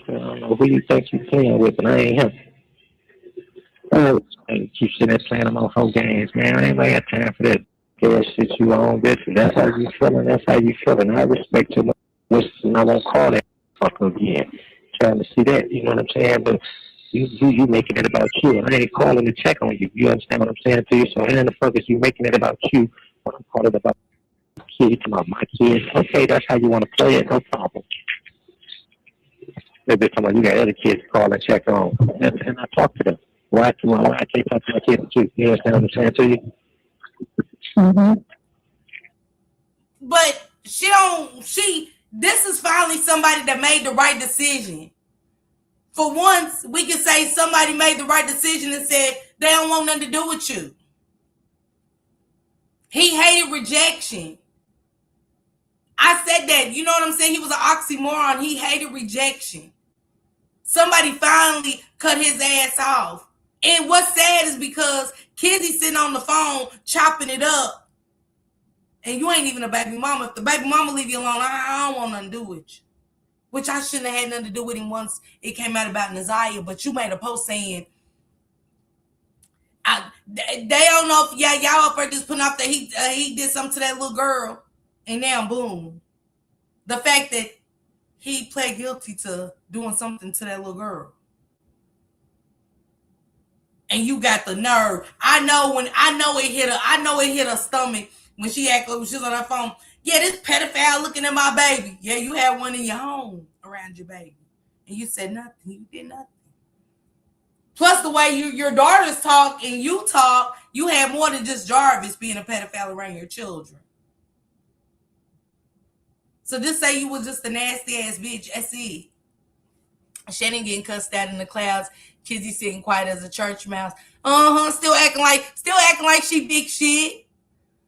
don't know who you think you playing with, but I ain't him. And you sitting there playing them off whole games, man. I ain't got time for that. Girl, shit you on, bitch. That's how you feeling. That's how you feeling. I respect your wishes, and I won't call that fucker again. Trying to see that, you know what I'm saying? But you making it about you, and I ain't calling to check on you. You understand what I'm saying to you? So, how the fuck is you making it about you when I'm calling about kids, about my kids? Okay, that's how you want to play it. No problem. They're talking about you got other kids to call and check on, and I talk to them. Why I can't talk to my kids too? You understand what I'm saying to you? Mm-hmm. But this is finally somebody that made the right decision. For once, we can say somebody made the right decision and said they don't want nothing to do with you. He hated rejection. I said that. You know what I'm saying? He was an oxymoron. He hated rejection. Somebody finally cut his ass off. And what's sad is because Kizzy sitting on the phone chopping it up. And you ain't even a baby mama. If the baby mama leave you alone, I don't want nothing to do with you. Which I shouldn't have had nothing to do with him once it came out about Naziah. But you made a post saying, they don't know if y'all up there just putting off that he did something to that little girl. And now, boom. The fact that he pled guilty to doing something to that little girl. And you got the nerve. I know it hit her stomach when she acted like she was on her phone. Yeah, this pedophile looking at my baby. Yeah, you had one in your home around your baby. And you said nothing. You did nothing. Plus the way your daughters talk and you talk, you had more than just Jarvis being a pedophile around your children. So just say you was just a nasty ass bitch. That's it. Shannon getting cussed out in the clouds. Kizzy sitting quiet as a church mouse. Still acting like she big shit.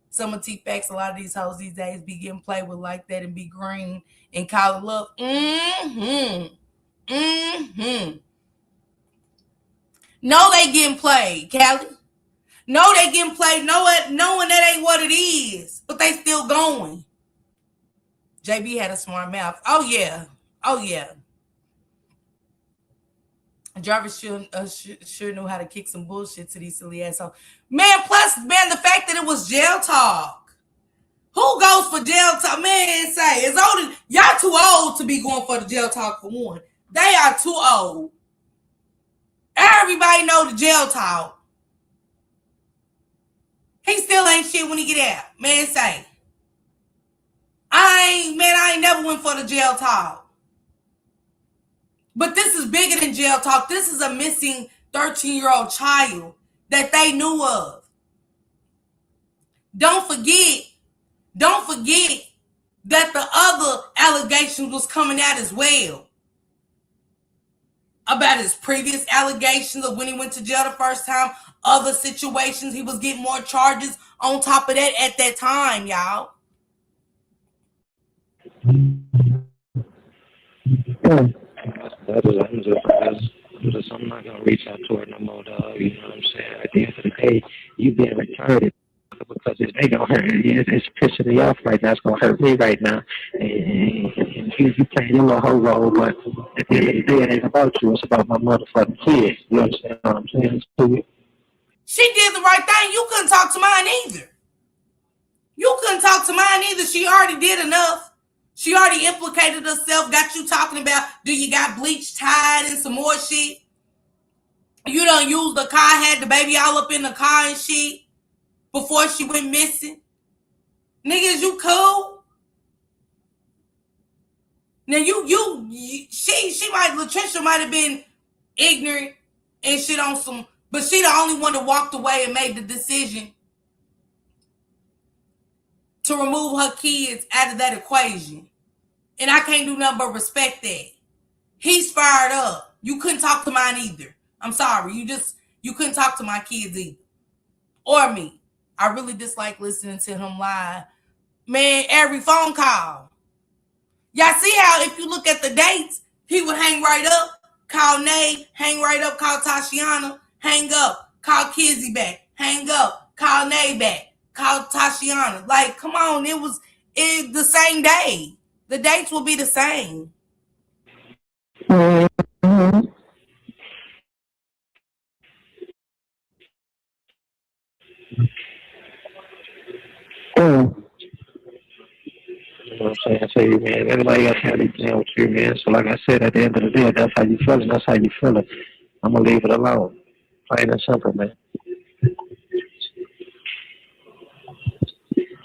Some of T-Facts, a lot of these hoes these days be getting played with like that and be green and call it love. No, they getting played, Callie. No, they getting played. Knowing that ain't what it is, but they still going. JB had a smart mouth. Oh yeah. Jarvis sure knew how to kick some bullshit to these silly assholes. Man, plus, the fact that it was jail talk. Who goes for jail talk? Man, say, y'all too old to be going for the jail talk for one. They are too old. Everybody know the jail talk. He still ain't shit when he get out. Man, say. I ain't never went for the jail talk. But this is bigger than jail talk. This is a missing 13-year-old child that they knew of. Don't forget that the other allegations was coming out as well. About his previous allegations of when he went to jail the first time, other situations, he was getting more charges on top of that at that time, y'all. I'm not gonna reach out to her no more, dog. You know what I'm saying? At the end of the day, you being retarded because they gonna hurt. It's pissing me off right now. It's gonna hurt me right now. And you playing your little whole role, but at the end of the day, it ain't about you. It's about my motherfucking kids. You understand what I'm saying? She did the right thing. You couldn't talk to mine either. She already did enough. She already implicated herself, got you talking about, do you got bleach tied and some more shit? You done used the car, had the baby all up in the car and shit before she went missing. Niggas, you cool? Now Latricia might have been ignorant and shit on some, but she the only one that walked away and made the decision to remove her kids out of that equation. And I can't do nothing but respect that. He's fired up. You couldn't talk to mine either. I'm sorry. You couldn't talk to my kids either. Or me. I really dislike listening to him lie. Man, every phone call. Y'all see how if you look at the dates, he would hang right up, call Nay, hang right up, call Tashiana, hang up, call Kizzy back, hang up, call Nay back, call Tashiana. Like, come on, it was the same day. The dates will be the same. Mm-hmm. You know what I'm saying? I tell you, man, everybody else had to deal with you, man. So like I said, at the end of the day, that's how you feeling. That's how you feeling. I'm gonna leave it alone. Plain and simple, man.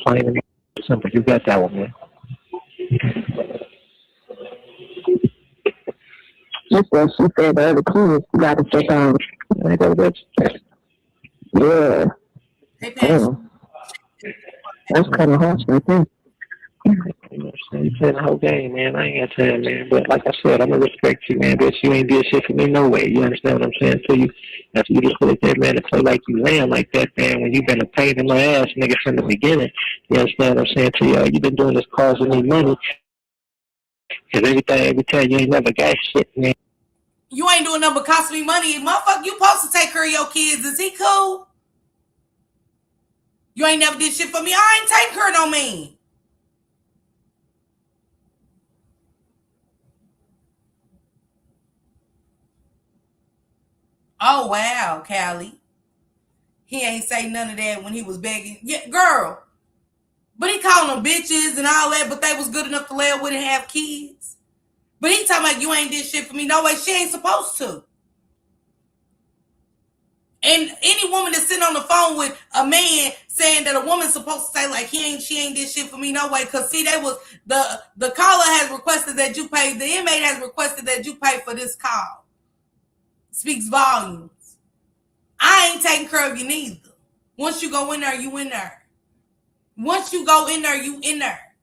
Plain and simple. You got that one, man. She said the other kids got to check on. Yeah. Hey, Patrick. That's kind of harsh, I think. You playing the whole game, man. I ain't got time, man. But like I said, I'm gonna respect you, man. But you ain't did shit for me no way. You understand what I'm saying to you? After you just put that man to play like you ran like that, man, when you been a pain in my ass, nigga, from the beginning. You understand what I'm saying to you? You been doing this causing me money. Cause every time you ain't never got shit, man. You ain't doing nothing but costing me money. Motherfucker, you supposed to take care of your kids. Is he cool? You ain't never did shit for me. I ain't taking care of no man. Oh, wow, Callie. He ain't say none of that when he was begging. Yeah, girl. But he called them bitches and all that, but they was good enough to lay with and have kids. But he talking about you ain't did shit for me. No way, she ain't supposed to. And any woman that's sitting on the phone with a man saying that a woman's supposed to say like she ain't did shit for me, no way. Cause see, they was the caller has requested that you pay. The inmate has requested that you pay for this call. Speaks volumes. I ain't taking care of you neither. Once you go in there, you in there. Once you go in there, you in there.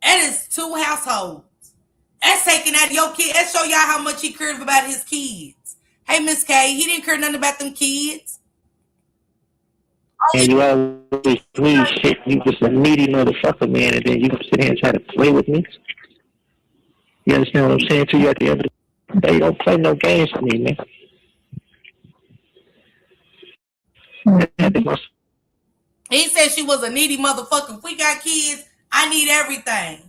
That is 2 households. That's taking out of your kid. That show y'all how much he cared about his kids. Hey, Miss K, he didn't care nothing about them kids. And you always need shit. You just a needy motherfucker, man, and then you sit here and try to play with me. You understand what I'm saying to you? At the end of the day, you don't play no games with me, man. He said she was a needy motherfucker. If we got kids, I need everything.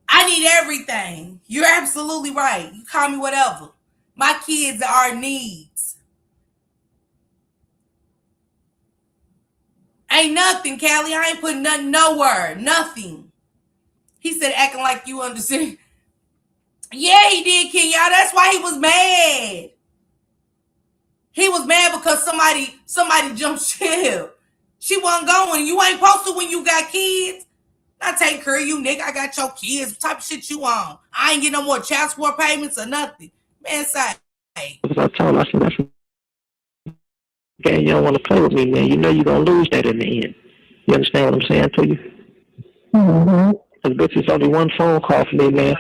I need everything. You're absolutely right. You call me whatever. My kids are needs. Ain't nothing, Callie. I ain't putting nothing nowhere. Nothing. He said acting like you understand. Yeah, he did, Kenya. That's why he was mad. He was mad because somebody jumped ship. She wasn't going. You ain't supposed to when you got kids. I take care of you, nigga. I got your kids. What type of shit you on? I ain't get no more child support payments or nothing. Man, say. I told her, I said, okay, you don't want to play with me, man. You know you're going to lose that in the end. You understand what I'm saying to you? Mm-hmm. Because, bitch, it's only one phone call for me, man.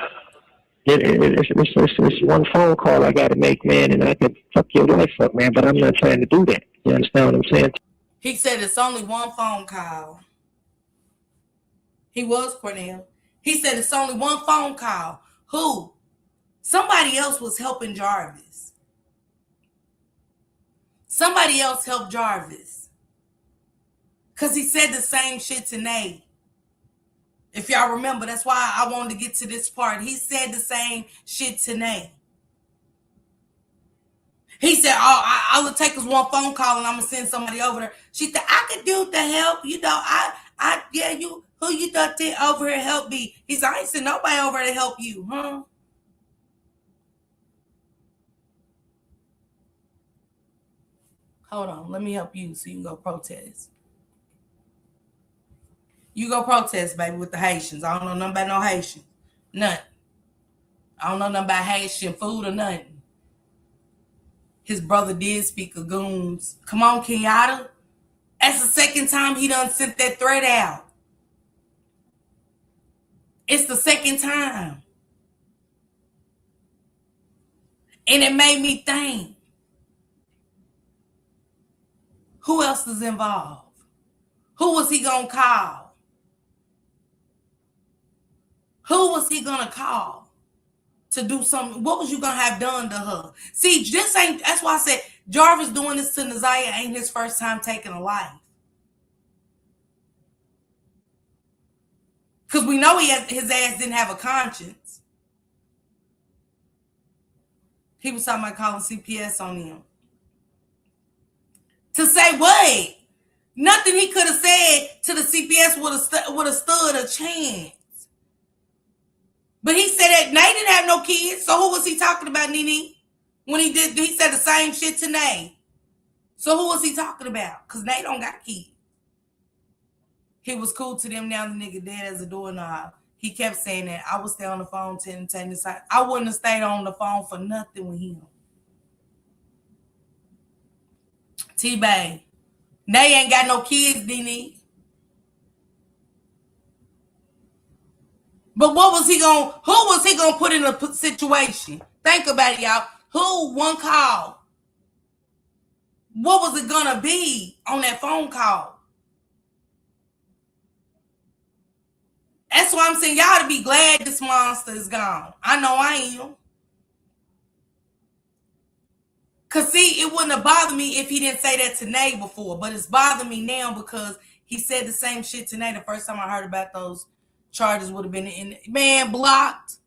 It's one phone call I got to make, man, and I can fuck your life up, man, but I'm not trying to do that. You understand what I'm saying? He said it's only one phone call. He was Cornell. He said it's only one phone call. Who? Somebody else was helping Jarvis. Somebody else helped Jarvis. Because he said the same shit to Nate. If y'all remember, that's why I wanted to get to this part. He said the same shit to Nate. He said, oh, all it take is one phone call and I'm going to send somebody over there. She said, I could do the help. You know, who you thought did over here help me? He said, I ain't send nobody over to help you, huh? Hold on, let me help you so you can go protest. You go protest, baby, with the Haitians. I don't know nothing about no Haitian. Nothing. I don't know nothing about Haitian food or nothing. His brother did speak of goons. Come on, Kenyatta. That's the second time he done sent that threat out. It's the second time. And it made me think, who else is involved? Who was he going to call? Who was he going to call to do something? What was you going to have done to her? See, that's why I said Jarvis doing this to Naziah ain't his first time taking a life. Because we know his ass didn't have a conscience. He was talking about calling CPS on him. To say what? Nothing he could have said to the CPS would have stood a chance. But he said that Nate didn't have no kids, so who was he talking about, Nene? When he said the same shit to Nate. So who was he talking about? Because Nate don't got kids. He was cool to them, now the nigga dead as a doorknob. He kept saying that I would stay on the phone to entertain this. I wouldn't have stayed on the phone for nothing with him. T-Bay. They ain't got no kids, Dini. But who was he gonna put in a situation? Think about it, y'all. Who? One call. What was it gonna be on that phone call? That's why I'm saying y'all to be glad this monster is gone. I know I am. Cause see, it wouldn't have bothered me if he didn't say that to Nay before, but it's bothering me now because he said the same shit to Nay. The first time I heard about those charges would have been man blocked.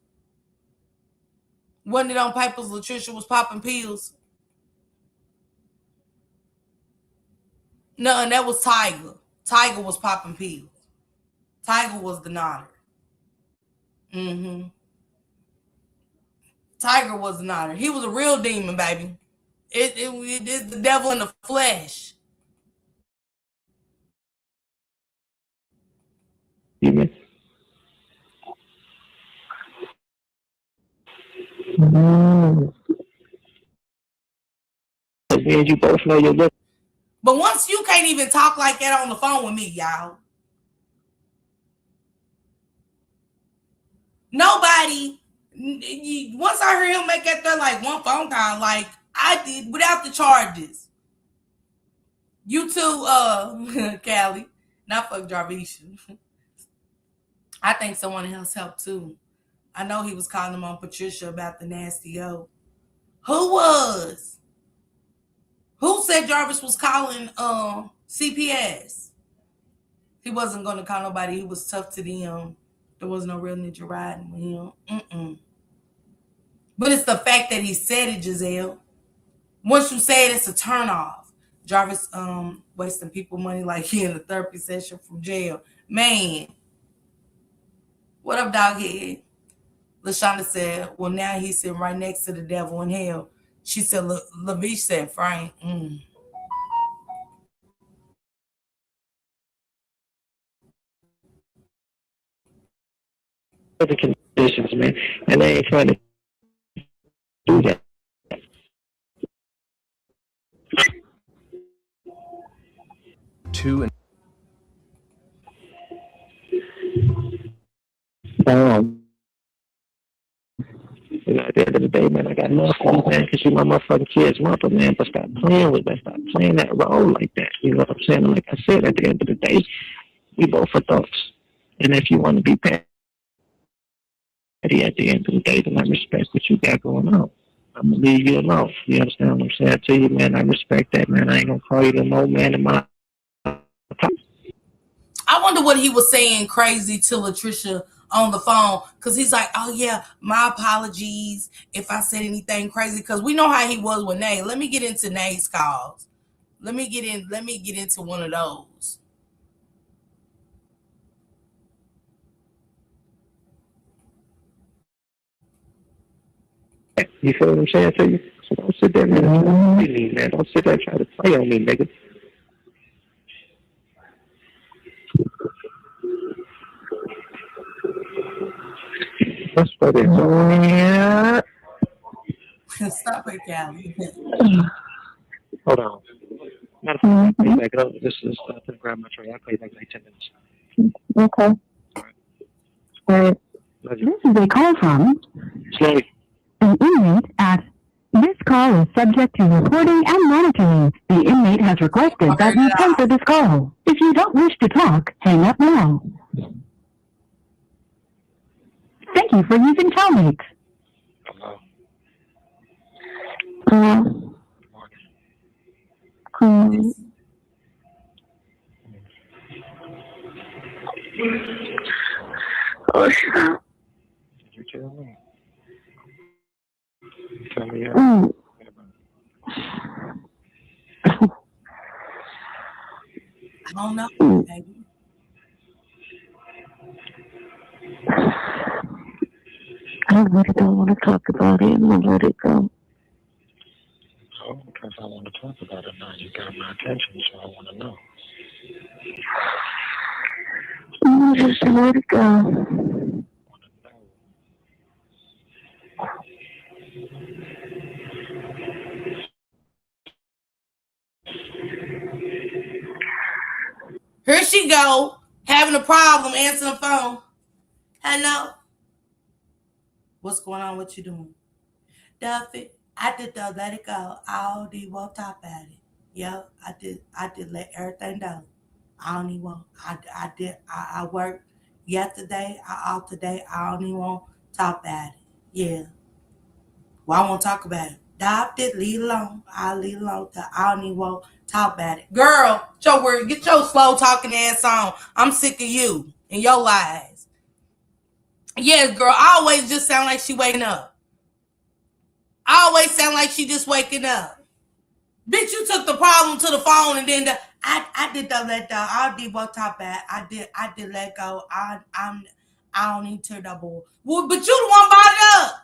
Wasn't it on papers Latricia was popping pills? No, and that was Tiger. Tiger was popping pills. Tiger was the nodder. Tiger was the nodder. He was a real demon, baby. It's the devil in the flesh. Man, you both know your look. But once you can't even talk like that on the phone with me, y'all. Nobody, once I heard him make that there like one phone call, like I did without the charges. You too, Callie. Not fuck Jarvis. I think someone else helped too. I know he was calling him on Patricia about the nasty O. Who was? Who said Jarvis was calling CPS? He wasn't going to call nobody. He was tough to them. There was no real ninja riding with him. But it's the fact that he said it, Giselle. Once you say it, it's a turnoff. Jarvis wasting people money like he in a therapy session from jail. Man. What up, doghead? LaShonda said, well, now he's sitting right next to the devil in hell. She said, Lavish said, Frank. The conditions, man, and they ain't trying to do that. You know, at the end of the day, man, I got love for you, man, because you my motherfucking kid's mother, man. But stop playing with that. Stop playing that role like that. You know what I'm saying? Like I said, at the end of the day, we both adults. And if you want to be petty at the end of the day, then I respect what you got going on. I'm going to leave you alone. You understand what I'm saying to you, man? I respect that, man. I ain't going to call you no more, man, in my I wonder what he was saying crazy to Latricia on the phone, because he's like, oh yeah, my apologies if I said anything crazy, because we know how he was with Nay. Let me get into Nay's calls. Let me get into one of those. You feel what I'm saying to you? So don't sit there, man. Don't sit there and try to play on me, nigga. That's what it is. Stop it, Callie. Hold on. Matter of fact, I'll back it up. This is to grab my tray. I'll call you back in like 10 minutes. Okay. All right. This is a call from an inmate at this call is subject to recording and monitoring. The inmate has requested that you pay for this call. If you don't wish to talk, hang up now. Thank you for using Telmix. Hello. Oh, Did you tell me? Tell me I don't know, baby. I really don't want to talk about it. I'm going to let it go. Oh, because I want to talk about it now. You got my attention, so I want to know. I'm going to just let it go. Here she go, having a problem answering the phone. Hello? What's going on? What you doing? Duffy, I did let it go. I don't even want to talk about it. Yep, I did let everything go. I don't even want, I worked yesterday, I off today, I don't even want to talk about it. Yeah. Well, I won't talk about it. Stop it, leave it alone. I'll leave it alone. I don't even want to talk about it. Girl, get your slow talking ass on. I'm sick of you and your lies. Yes, girl, I always just sound like she waking up. I always sound like she just waking up. Bitch, you took the problem to the phone and then I did the let go. I did what top at. I did let go. I don't need to double. Well, but you the one brought it up.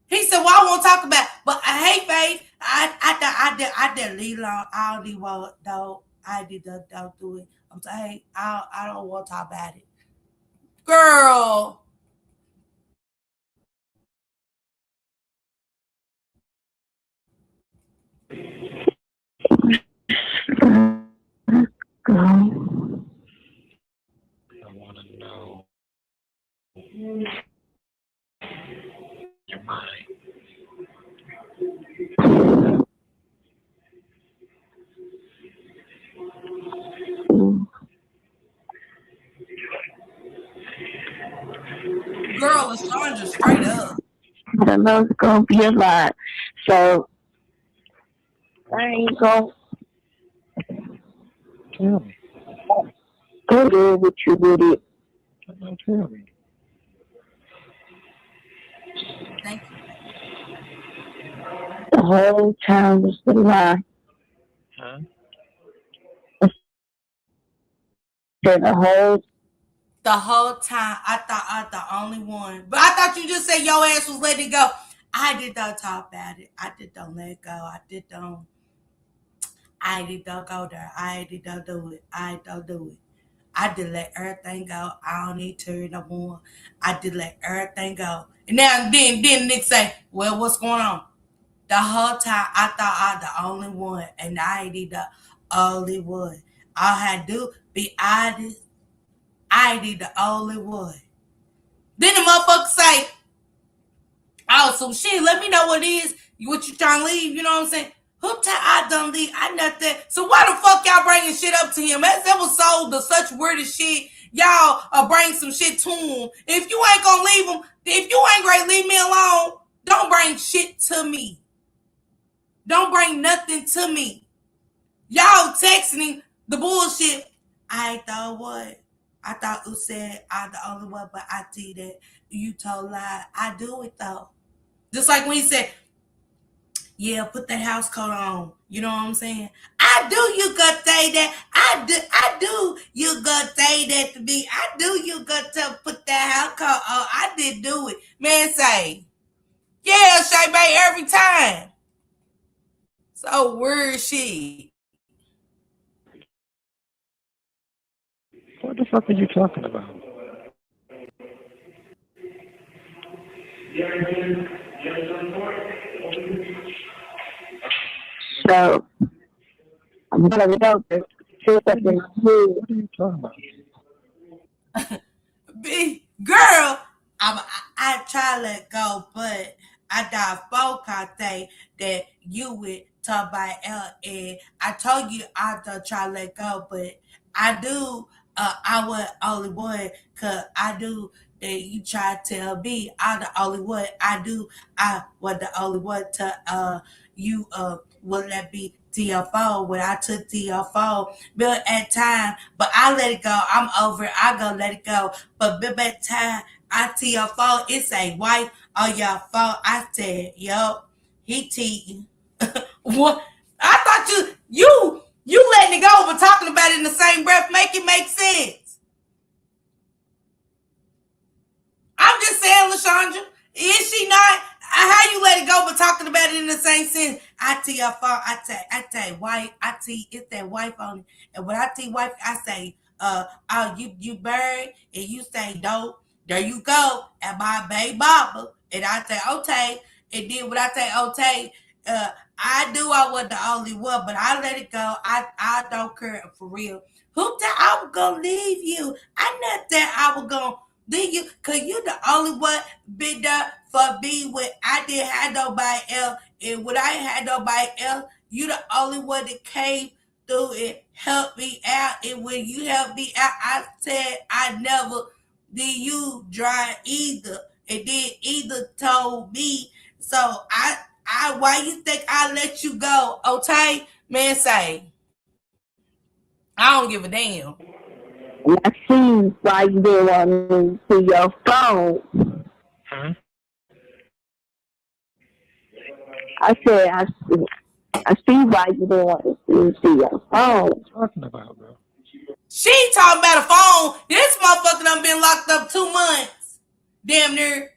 He said, "Well, I won't talk about it." But hey, Faith, I did leave alone. I don't need what though. I did don't do it. I'm saying, hey, I don't want to talk about it, girl. I want to know your mind. Girl, LaShondra, straight up. I know it's gonna be a lot. So I ain't gonna Tell me. go there with you with it. Tell me. Thank you. The whole time was the lie. Huh? The whole time I thought I was the only one. But I thought you just said your ass was letting it go. I did not talk about it. I did don't let it go. I did don't go there. I did don't do it. I don't do it. I did let everything go. I don't need to no more. I did let everything go. And now then Nick say, well, what's going on? The whole time I thought I was the only one and I ain't the only one. All I had to do be honest. I ain't the only one. Then the motherfucker say, oh, so shit, let me know what it is. What you trying to leave, you know what I'm saying? Who time I done leave? I nothing. So why the fuck y'all bringing shit up to him? That was sold to such weird shit. Y'all bring some shit to him. If you ain't gonna leave him, if you ain't great, leave me alone. Don't bring shit to me. Don't bring nothing to me. Y'all texting him the bullshit. I thought what? I thought you said I'm the only one, but I see that you told lie. I do it though. Just like when he said, yeah, put that house coat on. You know what I'm saying? I do you gonna say that. I do you gonna say that to me. I do you gonna put that house coat on. I did do it. Man say, yeah, Shay Bay every time. So where is she? What the fuck are you talking about? So I'm gonna go there. What are you talking about? Girl, I try to let go, but I got a phone call say that you would talk about L, and I told you I don't try to let go, but I do. I was only one, cause I do that. You try to tell me I'm the only one. I do. I was the only one to you would let me to your phone when I took to your phone. But at time, but I let it go. I'm over it. I go let it go. But at time, I to your phone, it say wife on your phone. I said, yo, he cheating. What? I thought you letting it go, but talking about it in the same breath, make it make sense. I'm just saying, LaShondra, is she not? How you let it go, but talking about it in the same sense? I tell your phone, I tell wife, I tell it's that wife on it. And when I tell wife, I say, oh, you buried, and you say no. There you go, and my baby mama, and I say okay, and then when I say okay, I knew I wasn't the only one, but I let it go. I don't care for real. Who thought I was gonna leave you? I never thought I was gonna leave you, cause you the only one been there for me when I didn't have nobody else. And when I ain't had nobody else, you the only one that came through and helped me out. And when you helped me out, I said I never did you dry either. And then either told me. So why you think I let you go? Okay? Man, say, I don't give a damn. I see why you didn't want me to see your phone. Huh? I said, I see why you didn't want me to see your phone. What are you talking about, bro? She ain't talking about a phone. This motherfucker done been locked up 2 months. Damn near.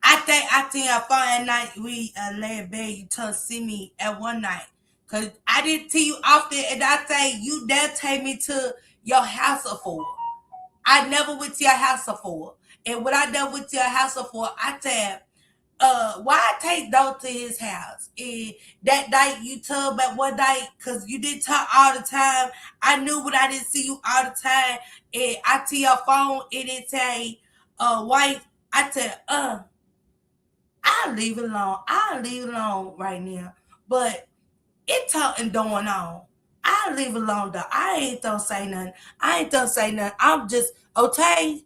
I think I found at night we lay in bed. You told see me at one night. Cause I didn't see you often, and I think you dare take me to your house before. I never went to your house before. And when I never went to your house before, I said, why I take Doe to his house? And that night you told me one night, cause you didn't talk all the time. I knew when I didn't see you all the time. And I to your phone and it say, wife, I said, I'll leave it alone. I'll leave it alone right now. But it talking going on. I'll leave it alone though. I ain't gonna say nothing. I ain't gonna say nothing. I'm just okay.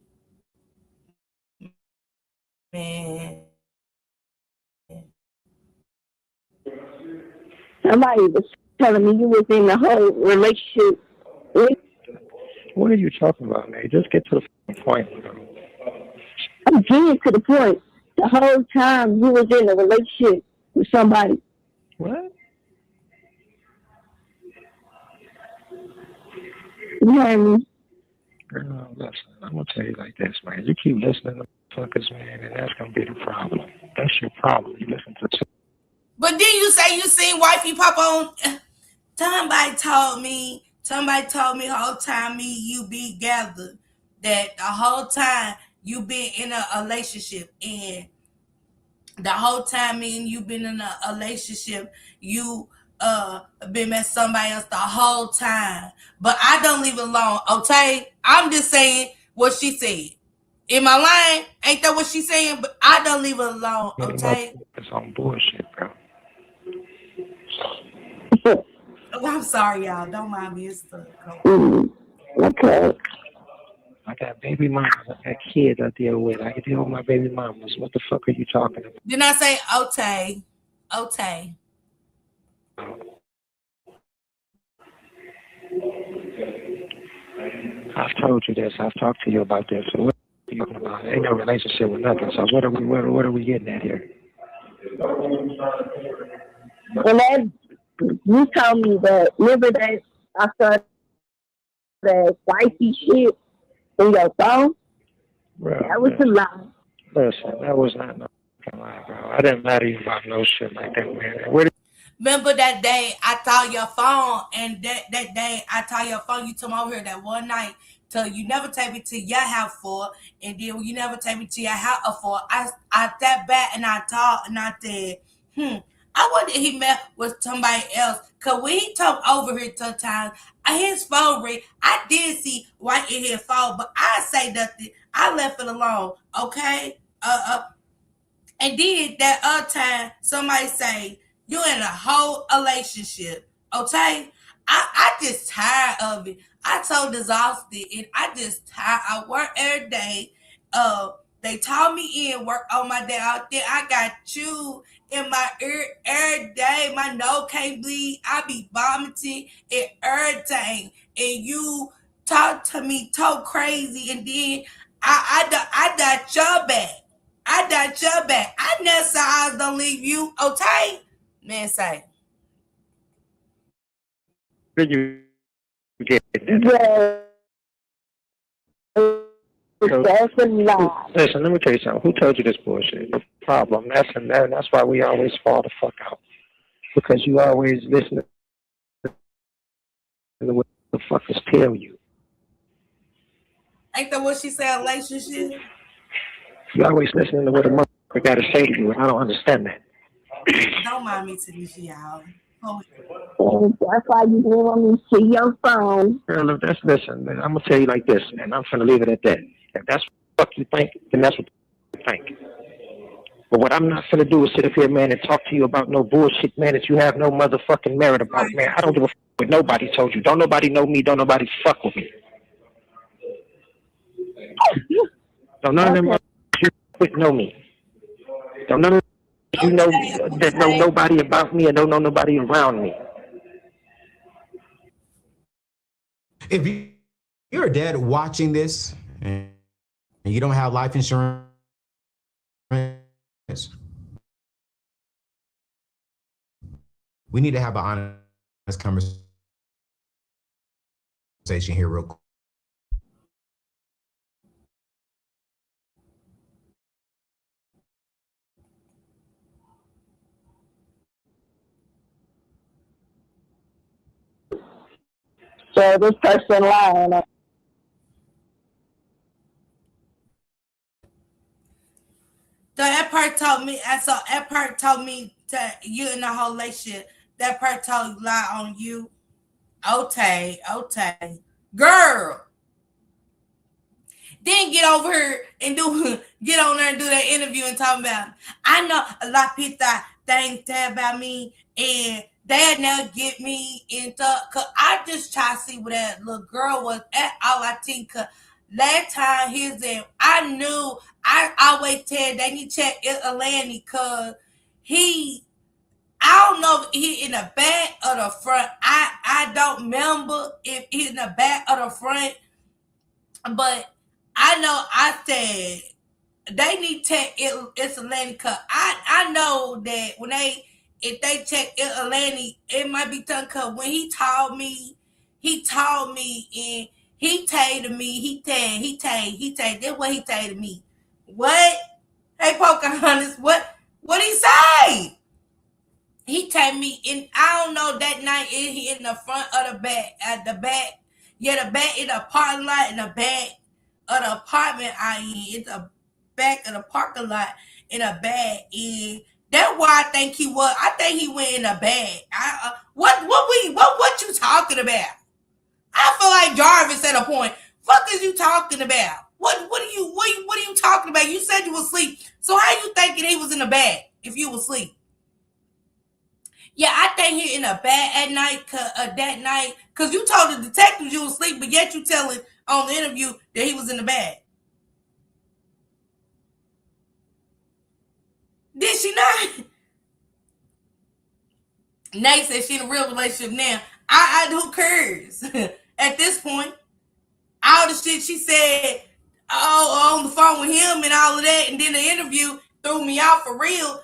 Man. Somebody was telling me you was in the whole relationship with. What are you talking about, man? Just get to the point, bro. I'm getting to the point. The whole time you was in a relationship with somebody. What? You heard me? Girl, listen, I'm gonna tell you like this, man. You keep listening to fuckers, man, and that's gonna be the problem. That's your problem. You listen to. But then you say you seen wifey pop on. Somebody told me the whole time me you be gathered that the whole time you been in a relationship, and the whole time me and you been in a relationship, you been with somebody else the whole time. But I don't leave it alone, okay? I'm just saying what she said. Am I lying? Ain't that what she's saying? But I don't leave it alone, okay? It's on bullshit, bro. Oh, I'm sorry, y'all. Don't mind me. It's the Okay. I got baby mamas. I got kids I deal with. I can deal with my baby mamas. What the fuck are you talking about? Didn't I say okay? Okay. I've told you this. I've talked to you about this. So what are you talking about? Ain't no relationship with nothing. So what are we getting at here? Well, that you told me that. Remember that I saw that wifey shit in your phone? Bro, that was a lie. Listen, that was not no fucking lie, bro. I didn't lie to you about no shit like that, man. Remember that day I saw your phone, and that day I saw your phone, you told me over here that one night, so you never take me to your house for, and then you never take me to your house for. I sat back and I talked and I said, I wonder if he met with somebody else. Cause when he talked over here sometimes, his phone ring. I did see white in his phone, but I say nothing. I left it alone. Okay. And then that other time, somebody say, you in a whole relationship. Okay? I just tired of it. I so exhausted and I just tired. I work every day. They told me in work on my day out there. I got you in my ear every day. My nose can't bleed. I be vomiting and everything. And you talk to me so crazy, and then I got your back. I got your back. I never said I was gonna leave you. Okay? Man, say. Where you get that? That's a lie. Listen, let me tell you something. Who told you this bullshit? The problem. That's why we always fall the fuck out. Because you always listen to what the fuckers tell you. Ain't that what she said, relationship? You always listening to what a motherfucker got to say to you, and I don't understand that. Don't mind me, Tanisha, y'all. And that's why you didn't want me to see your phone. Girl, listen, man, I'm gonna tell you like this, and I'm gonna leave it at that. If that's what you think, then that's what you think. But what I'm not gonna do is sit up here, man, and talk to you about no bullshit, man, that you have no motherfucking merit about, man. I don't give a fuck what nobody told you. Don't nobody know me. Don't nobody fuck with me. Don't none of them motherfuckers know me. Don't none of them you know that know nobody about me and don't know nobody around me. If you're a dad watching this and you don't have life insurance, we need to have an honest conversation here real quick. So this person lying. That part told me, and so that part told me that you in the whole relationship. That part told you lie on you. Okay. Girl. Then get over here and get on there and do that interview and talk about it. I know a lot of people think that about me and they'll never get me into, cause I just try to see where that little girl was at. All I think, cause last time here's that I knew I always tell they need to check Atlantic cause I don't know if he in the back or the front. I don't remember if he's in the back or the front, but I know I said they need to check it's Atlantic cause I know that when if they check Atlantic, it might be done cause when he told me and he told me, he told that's what he told me. What? Hey Pocahontas, what he say? He told me, and I don't know that night is he in the front or the back. At the back, yeah, the back in the parking lot, in the back of the apartment I in. It's the back of the parking lot in the back. And that's why I think he was. I think he went in the back. What you talking about? I feel like Jarvis at a point. Fuck is you talking about? What are you talking about? You said you was asleep. So how you thinking he was in the back if you was asleep? Yeah, I think he in a bed at night, that night, because you told the detectives you was asleep, but yet you telling on the interview that he was in the bed. Did she not? Nate said she in a real relationship now. Who cares? At this point, all the shit she said on the phone with him and all of that, and then the interview threw me off for real.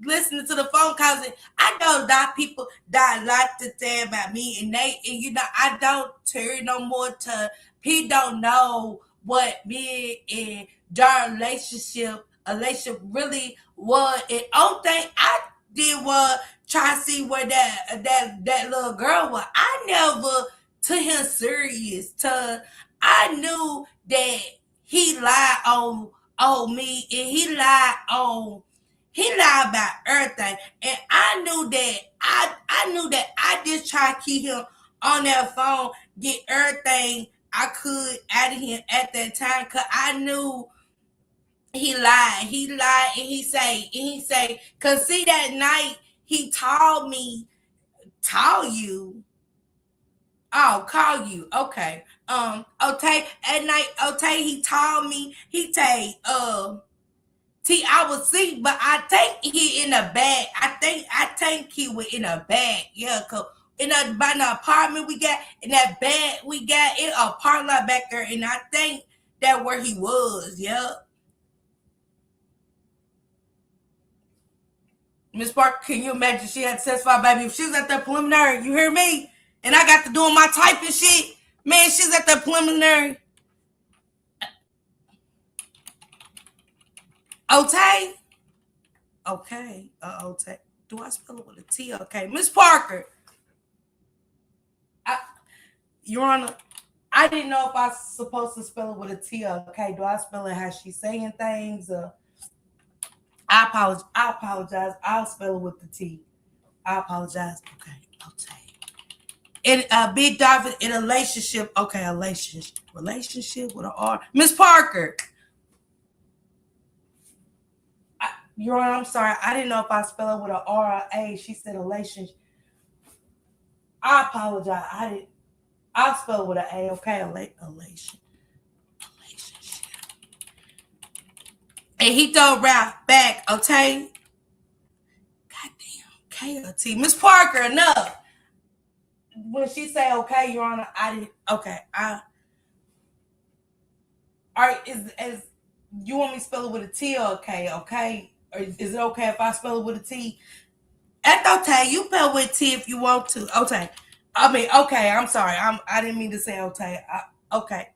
Listening to the phone calls, I know that people that like to say about me, and I don't turn no more to he don't know what me and Darn relationship really was. And only thing I did was try to see where that little girl was. I never took him serious. I knew that he lied on me, and he lied about everything, and I knew that I just tried to keep him on that phone, get everything I could out of him at that time, cause I knew he lied, and he say, cause see that night he told me, call you, okay, okay, at night, okay, he told me, I was asleep, but I think he in the bag. I think he was in a bag. Yeah, cause by the apartment we got, in that bag we got in a parking lot back there, and I think that where he was. Yeah. Miss Parker, can you imagine she had to testify, baby? If she was at the preliminary, you hear me? And I got to doing my typing shit. Man, she's at the preliminary. Okay. Okay. Okay. Do I spell it with a T? Okay. Miss Parker. Your Honor, I didn't know if I was supposed to spell it with a T. Okay. Do I spell it how she's saying things? I apologize. I'll spell it with the T. I apologize. Okay. In a big dive in a relationship. Okay, a relationship with an R. Miss Parker. Your Honor, I'm sorry. I didn't know if I spell it with an R or A. She said relationship. I apologize. I'll spell it with an A. Okay, relationship. And he throw rap back. Okay. Goddamn. K or T. Miss Parker, enough. When she say okay, Your Honor, I didn't. Okay, all right. Is you want me to spell it with a T or a K? Okay, or is it okay if I spell it with a T? That's okay. You spell with T if you want to. Okay. I mean, okay. I'm sorry. I didn't mean to say okay. Okay.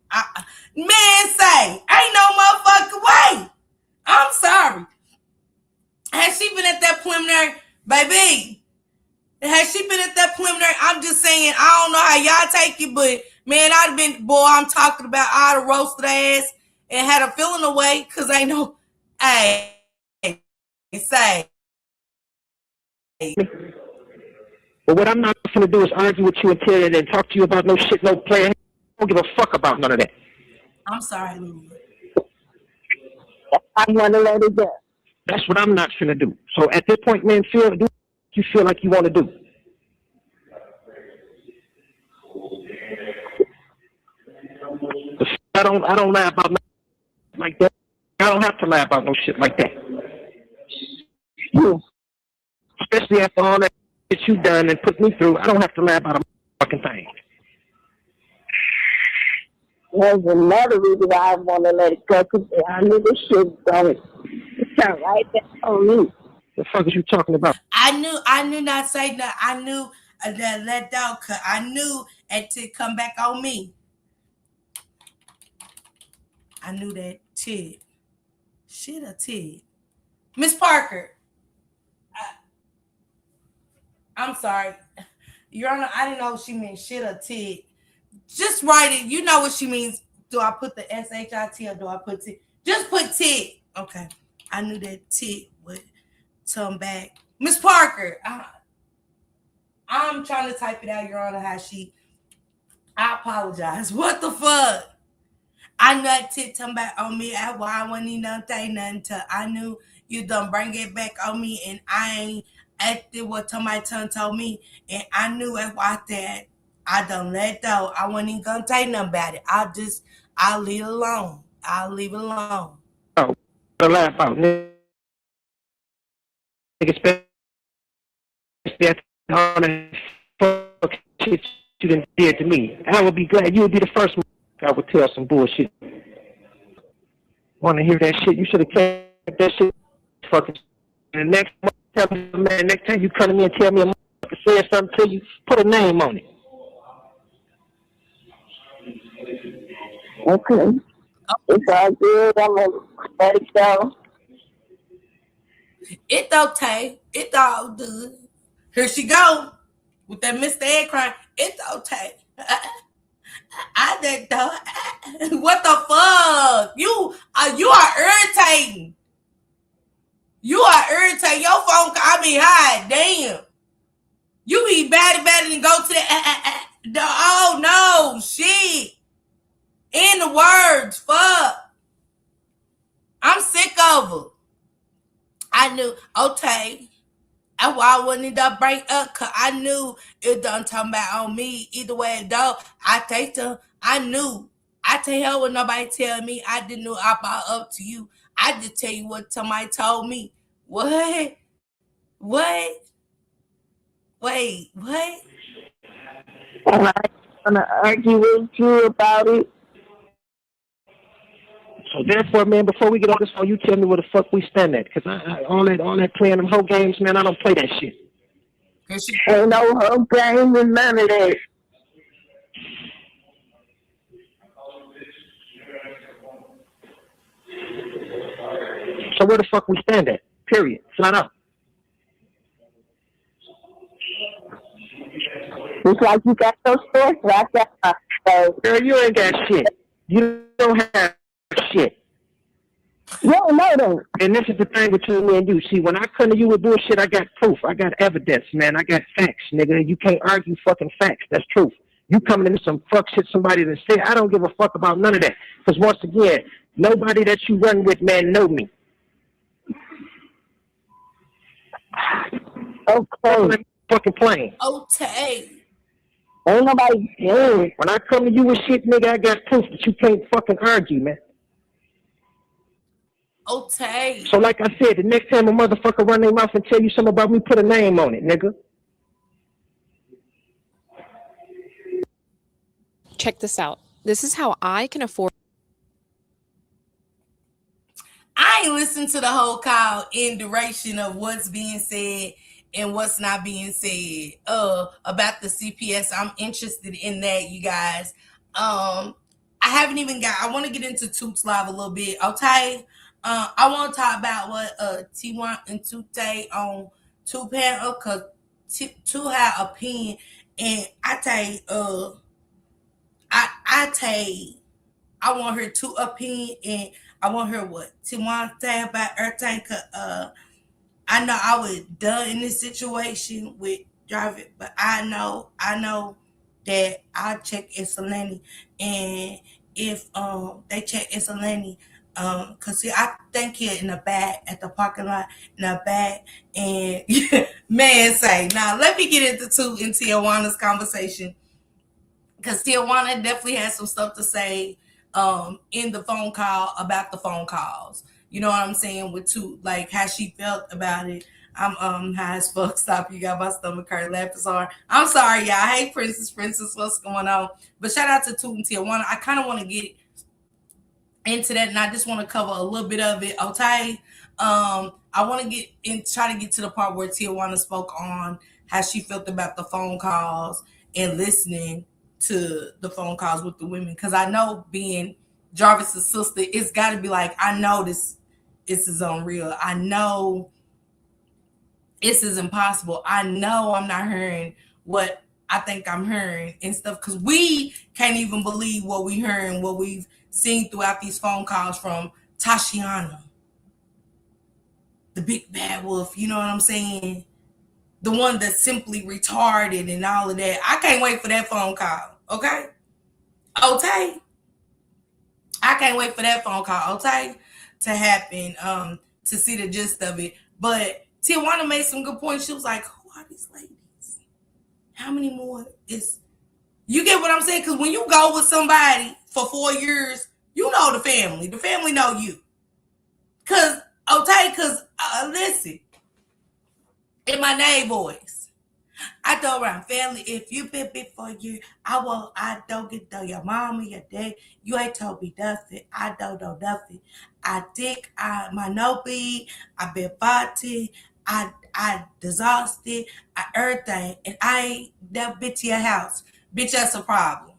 Man, say ain't no motherfucking way. I'm sorry. Has she been at that preliminary, baby? Has she been at that preliminary? I'm just saying, I don't know how y'all take it, but man, I'd have been, boy, I'm talking about I'd have roasted ass and had a feeling away because ain't no, hey, say. But what I'm not going to do is argue with you and talk to you about no shit, no plan. I don't give a fuck about none of that. I'm sorry, Lulu. I want to let it go. That's what I'm not going to do. So at this point, man, do what you feel like you want to do. I don't lie about nothing like that. I don't have to lie about no shit like that. Especially after all that shit you done and put me through, I don't have to lie about a fucking thing. There's another reason why I want to let it go, because I knew this shit was going to turn right back on me. The fuck is you talking about? I knew not say that. I knew that let down, cause I knew it to come back on me. I knew that Ted. Shit a Ted. Miss Parker. I'm sorry. Your Honor, I didn't know she meant shit or Ted. Just write it. You know what she means. Do I put the S-H-I-T or do I put T? Just put T. Okay. I knew that T would come back. Miss Parker. I'm trying to type it out, Your Honor, how she. I apologize. What the fuck? I knew that T come back on me. That's why I wasn't even say nothing to. I knew you done bring it back on me and I ain't acted what somebody told me. And I knew that's why I said I done let go. I wasn't even gonna say nothing about it. I'll leave it alone. I'll leave it alone. Oh, what to laugh about, nigga? Especially all that fuck shit you done did to me. I would be glad you would be the first one I would tell some bullshit. Want to hear that shit? You should have kept that shit fucking. And the next time you come to me and tell me a motherfucker said something to you, put a name on it. Okay. It's all good. I'm going to let it go. It's okay. It's all good. Here she go with that Mr. Ed crying. It's okay. I didn't know. What the fuck? You are irritating. You are irritating. Your phone call. I mean, hi, damn. You be better than go to the. Oh no, shit. In the words, fuck. I'm sick of her. I knew. Okay. That's why I wouldn't even bring up, cause I knew it done talking about on me. Either way it go, I take them. I knew. I tell her when nobody tell me. I didn't know I brought up to you. I just tell you what somebody told me. What? What? Wait, what? I'm not going to argue with you about it. So therefore, man, before we get on this phone, you tell me where the fuck we stand at. Because all that playing them whole games, man, I don't play that shit. Ain't no whole game and none of that. So where the fuck we stand at? Period. Flat out. It's like you got those stores right there. Girl, you ain't got shit. You don't have shit. No. And this is the thing between me and you. See, when I come to you with bullshit, I got proof. I got evidence, man. I got facts, nigga. You can't argue fucking facts. That's truth. You coming into some fuck shit somebody that said, I don't give a fuck about none of that. Because once again, nobody that you run with, man, know me. Okay. Fucking plain. Okay. Ain't nobody. When I come to you with shit, nigga, I got proof that you can't fucking argue, man. Okay. So like I said, the next time a motherfucker run their mouth and tell you something about me, put a name on it, nigga. Check this out. This is how I can afford. I ain't listened to the whole call in duration of what's being said and what's not being said about the CPS. I'm interested in that, you guys. I haven't even got, I want to get into Toots Live a little bit. Okay. I want to talk about what Tijuana and Tute on Two Panel, because Two had a opinion, and I want her to opinion, and I want her what Tijuana say about everything. I know I was done in this situation with Jarvis, but I know that I'll check Isolani, and if they check Isolani, cause see, I think here in the back at the parking lot in the back, and man say now let me get into Tijuana's conversation, because Tijuana definitely has some stuff to say in the phone call about the phone calls. You know what I'm saying? With two, like how she felt about it. I'm high as fuck. Stop, you got my stomach hurt. Laughing hard. I'm sorry, y'all. Hey, Princess, what's going on? But shout out to Toot and Tijuana. I kind of want to get into that, and I just want to cover a little bit of it. Okay. I want to try to get to the part where Tijuana spoke on how she felt about the phone calls and listening to the phone calls with the women, because I know being Jarvis's sister, it's got to be like, I know this is unreal. I know this is impossible. I know I'm not hearing what I think I'm hearing and stuff, because we can't even believe what we hearing, what we've seen throughout these phone calls from Tijuana, the big bad wolf. You know what I'm saying? The one that's simply retarded and all of that. I can't wait for that phone call. Okay. I can't wait for that phone call, to happen, to see the gist of it. But Tijuana made some good points. She was like, who are these ladies? How many more is, you get what I'm saying? Because when you go with somebody for 4 years, you know the family. The family know you. Because listen, in my name voice, I told around family, if you been before you, I don't get to know your mama, your dad. You ain't told me nothing. I don't know nothing. I think my no be, I been fighting, I exhausted, everything, and I ain't never been to your house. Bitch, that's a problem.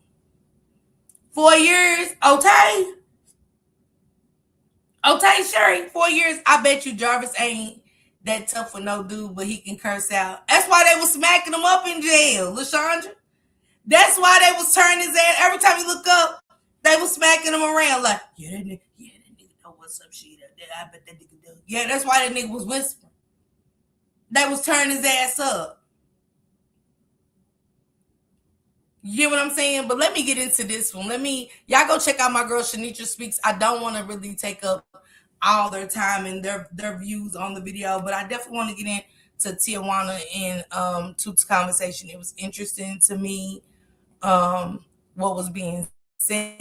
4 years, okay? Okay, Sherry, 4 years. I bet you Jarvis ain't that tough for no dude, but he can curse out. That's why they was smacking him up in jail, LaShondra. That's why they was turning his ass. Every time you look up, they was smacking him around like, yeah, that nigga know what's up, shit. I bet that nigga do. Yeah, that's why that nigga was whispering. They was turning his ass up. You get what I'm saying? But let me get into this one. Y'all go check out my girl Shanitra Speaks. I don't want to really take up all their time and their views on the video, but I definitely want to get into Tijuana and Toot's conversation. It was interesting to me what was being said.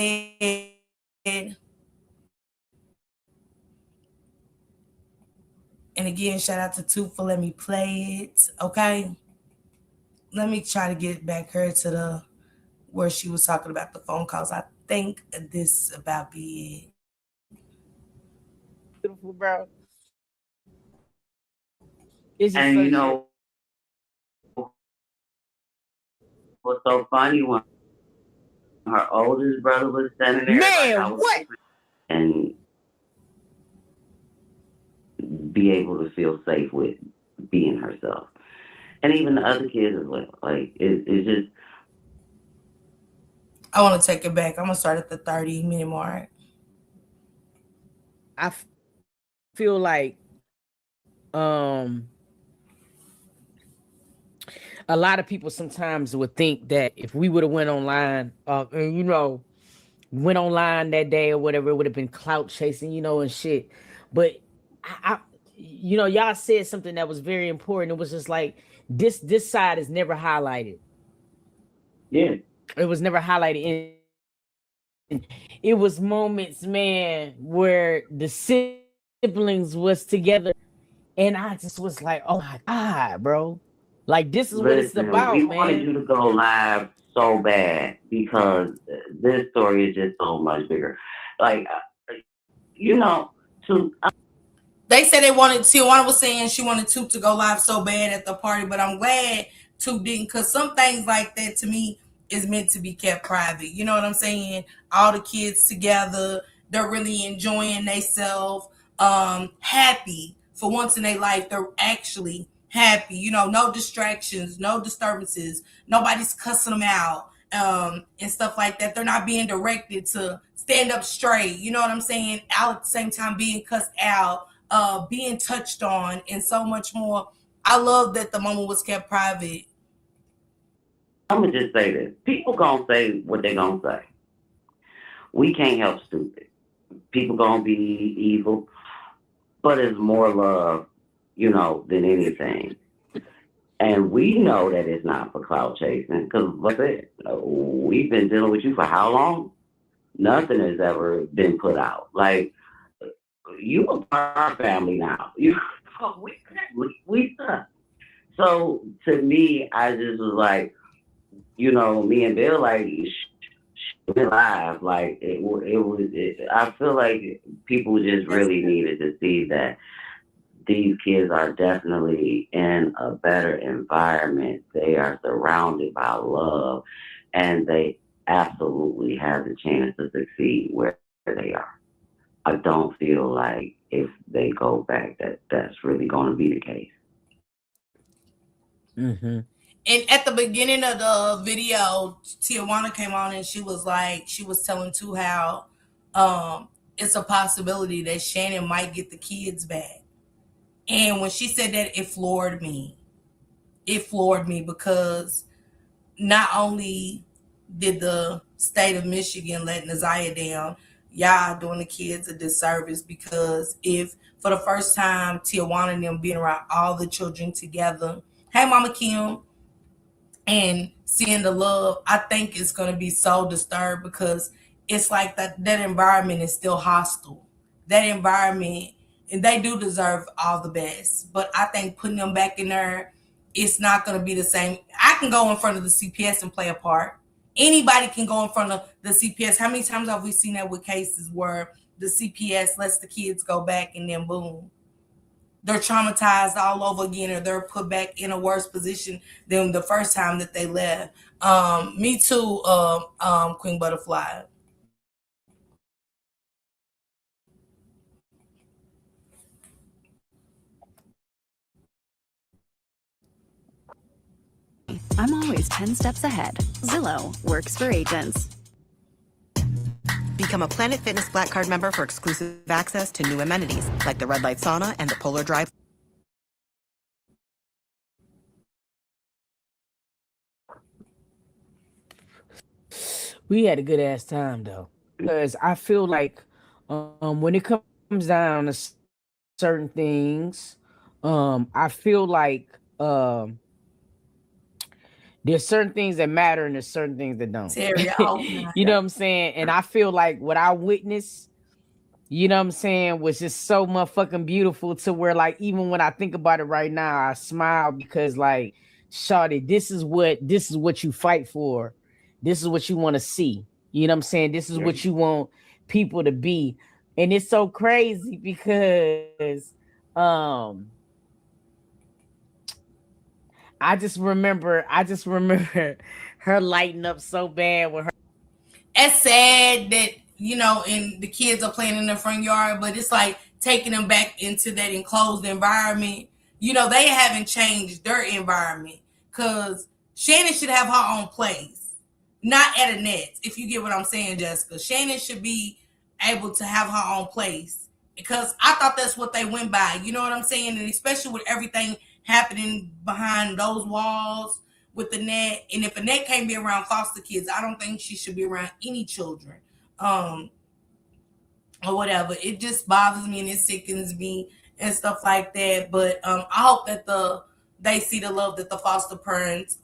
And again, shout out to Toot for letting me play it. Okay. Let me try to get back her to the where she was talking about the phone calls. I think this about be it. Beautiful, bro. And you know what's so funny, when her oldest brother was standing there, Man, like, what? And be able to feel safe with being herself, and even the other kids as well. Like it's just. I want to take it back. I'm gonna start at the 30-minute mark. feel like um a lot of people sometimes would think that if we would have went online, and went online that day or whatever, it would have been clout chasing, and shit. But I y'all said something that was very important. It was just like this side is never highlighted. Yeah. It was never highlighted. It was moments, man, where the siblings was together, and I just was like, oh my god, bro. Like this is what it's Listen, we about, wanted man. you to go live so bad because this story is just so much bigger. Like, you know, to They said they wanted, Tijuana was saying she wanted Toot to go live so bad at the party, but I'm glad Toot didn't, because some things like that to me is meant to be kept private. You know what I'm saying? All the kids together, they're really enjoying themselves, happy for once in their life. They're actually happy. No distractions, no disturbances. Nobody's cussing them out, and stuff like that. They're not being directed to stand up straight. You know what I'm saying? Out at the same time being cussed out, being touched on, and so much more. I love that the moment was kept private. I'm gonna just say this: people gonna say what they gonna say. We can't help stupid. People gonna be evil, but it's more love, than anything. And we know that it's not for clout chasing because, like I said, we've been dealing with you for how long? Nothing has ever been put out. Like, you are part of our family now. We suck. So to me, I just was like, me and Bill, like, live. Like, I feel like people just really needed to see that these kids are definitely in a better environment. They are surrounded by love, and they absolutely have the chance to succeed where they are. I don't feel like if they go back that's really going to be the case. Mm-hmm. And at the beginning of the video, Tijuana came on and she was telling too how it's a possibility that Shannon might get the kids back. And when she said that, it floored me. It floored me because not only did the state of Michigan let Naziah down, y'all doing the kids a disservice, because if for the first time Tijuana and them being around all the children together, hey Mama Kim, and seeing the love, I think it's going to be so disturbed, because it's like that environment is still hostile. That environment, and they do deserve all the best, but I think putting them back in there, it's not going to be the same. I can go in front of the CPS and play a part. Anybody can go in front of the CPS. How many times have we seen that with cases where the CPS lets the kids go back and then boom, they're traumatized all over again, or they're put back in a worse position than the first time that they left. Me too, Queen Butterfly. I'm always 10 steps ahead. Zillow works for agents. Become a Planet Fitness Black Card member for exclusive access to new amenities like the Red Light Sauna and the Polar Drive. We had a good ass time though, because I feel like when it comes down to certain things, I feel like there's certain things that matter and there's certain things that don't. Terry, You know what I'm saying? And I feel like what I witnessed, you know what I'm saying, was just so motherfucking beautiful, to where, like, even when I think about it right now, I smile, because, like, shawty, this is what you fight for. This is what you want to see. You know what I'm saying? This is what you want people to be. And it's so crazy because I just remember her lighting up so bad with her. It's sad that, and the kids are playing in the front yard, but it's like taking them back into that enclosed environment. They haven't changed their environment, because Shannon should have her own place, not at a net. If you get what I'm saying, Jessica, Shannon should be able to have her own place because I thought that's what they went by. You know what I'm saying? And especially with everything happening behind those walls with the net. And if Annette can't be around foster kids, I don't think she should be around any children. Or whatever. It just bothers me and it sickens me and stuff like that. But I hope that they see the love that the foster parents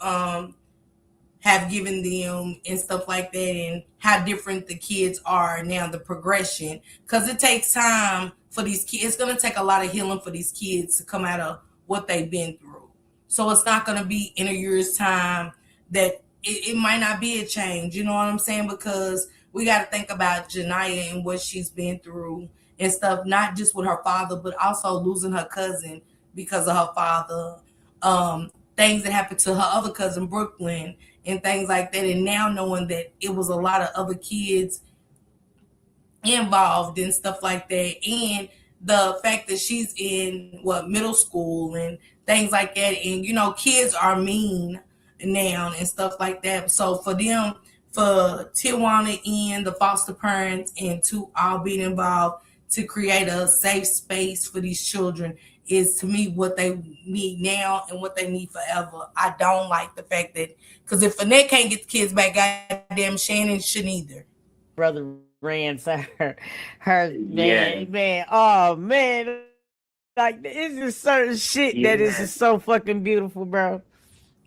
have given them and stuff like that, and how different the kids are now, the progression, because it takes time for these kids. It's going to take a lot of healing for these kids to come out of what they've been through. So it's not going to be in a year's time that it might not be a change. You know what I'm saying? Because we got to think about Janiyah and what she's been through and stuff, not just with her father, but also losing her cousin because of her father. Things that happened to her other cousin Brooklyn and things like that, and now knowing that it was a lot of other kids involved and stuff like that, and the fact that she's in middle school and things like that, and kids are mean now and stuff like that. So for Tijuana and the foster parents and to all being involved to create a safe space for these children is, to me, what they need now and what they need forever. I don't like the fact that, because if Annette can't get the kids back, goddamn Shannon shouldn't either. Brother ran to her man. Oh man, like it's just certain shit that is just so fucking beautiful, bro.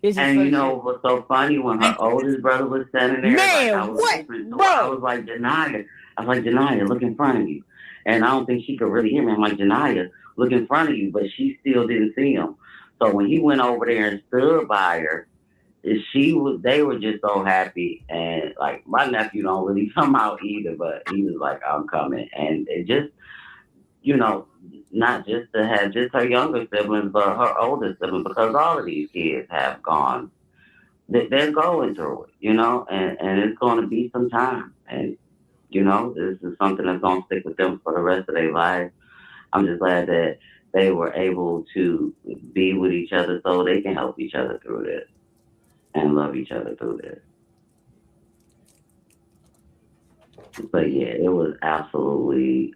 And you know what's so funny, when her oldest brother was standing there, man, what, bro? I was like, Janiyah, look in front of you. And I don't think she could really hear me. I'm like, Janiyah, look in front of you, but she still didn't see him. So when he went over there and stood by her, they were just so happy. And like, my nephew don't really come out either, but he was like, I'm coming. And it just, not just to have just her younger siblings, but her older siblings, because all of these kids have gone. They're going through it, and it's going to be some time. And, this is something that's going to stick with them for the rest of their life. I'm just glad that they were able to be with each other so they can help each other through this and love each other through this. But yeah, it was absolutely,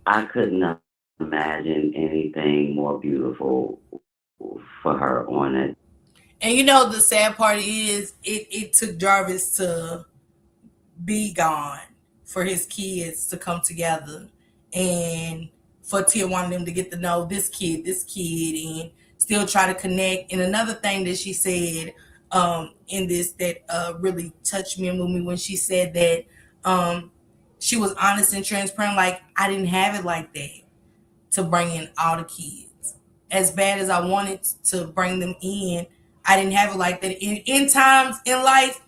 I couldn't imagine anything more beautiful for her on it. And the sad part is it took Jarvis to be gone for his kids to come together and for Tijuana them to get to know this kid and still try to connect. And another thing that she said in this that really touched me and moved me, when she said that she was honest and transparent, like, I didn't have it like that to bring in all the kids. As bad as I wanted to bring them in, I didn't have it like that. In times in life,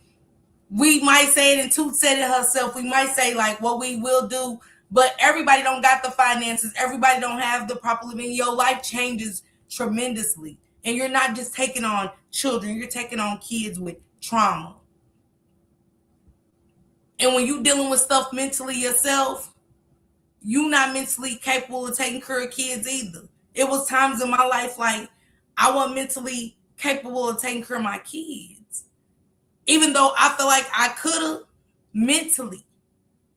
we might say it, and Toot said it herself, we might say like what we will do, but everybody don't got the finances, everybody don't have the proper living. Your life changes tremendously, and you're not just taking on children, you're taking on kids with trauma. And when you're dealing with stuff mentally yourself, you're not mentally capable of taking care of kids either. It was times in my life like I wasn't mentally capable of taking care of my kids. Even though I feel like I could have, mentally,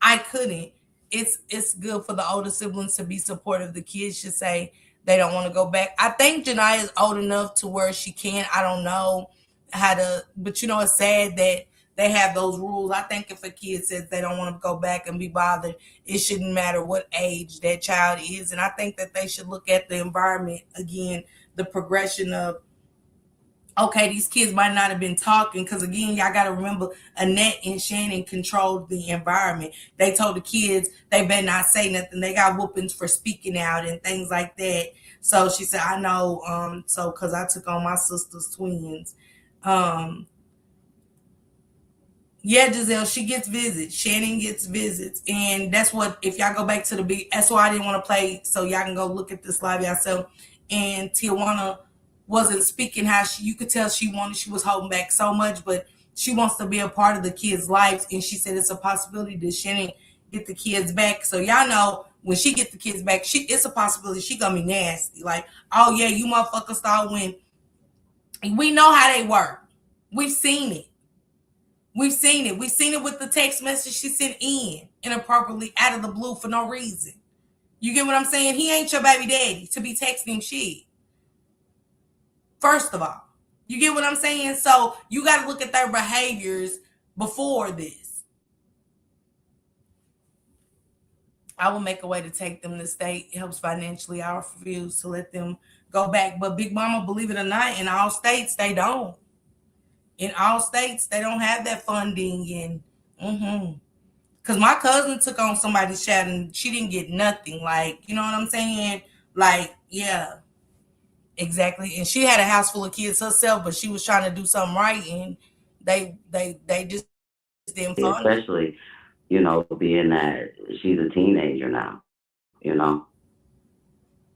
I couldn't. It's good for the older siblings to be supportive. The kids should say they don't want to go back. I think Janiyah is old enough to where she can. I don't know how to, but it's sad that they have those rules. I think if a kid says they don't want to go back and be bothered, it shouldn't matter what age that child is. And I think that they should look at the environment again, the progression of, okay, these kids might not have been talking, because again, y'all got to remember, Annette and Shannon controlled the environment. They told the kids they better not say nothing. They got whoopings for speaking out and things like that. So she said, I know, so because I took on my sister's twins. Yeah, Giselle, she gets visits. Shannon gets visits. And that's what, if y'all go back to that's why I didn't want to play, so y'all can go look at this live yourself. And Tijuana wasn't speaking how you could tell she was holding back so much, but she wants to be a part of the kids' lives. And she said it's a possibility that Shannon get the kids back. So y'all know when she get the kids back, it's a possibility she gonna be nasty. Like, oh yeah, you motherfuckers start when. We know how they work. We've seen it. We've seen it with the text message she sent in. inappropriately out of the blue for no reason. You get what I'm saying? He ain't your baby daddy to be texting shit. First of all, you get what I'm saying? So you got to look at their behaviors before this. I will make a way to take them to state. It helps financially. I refuse to let them go back. But Big Mama, believe it or not, in all states, they don't. In all states, they don't have that funding. And because my cousin took on somebody's child and she didn't get nothing. Like, you know what I'm saying? Like, yeah, exactly. And she had a house full of kids herself, but she was trying to do something right, and they just didn't fund it. Especially, being that she's a teenager now,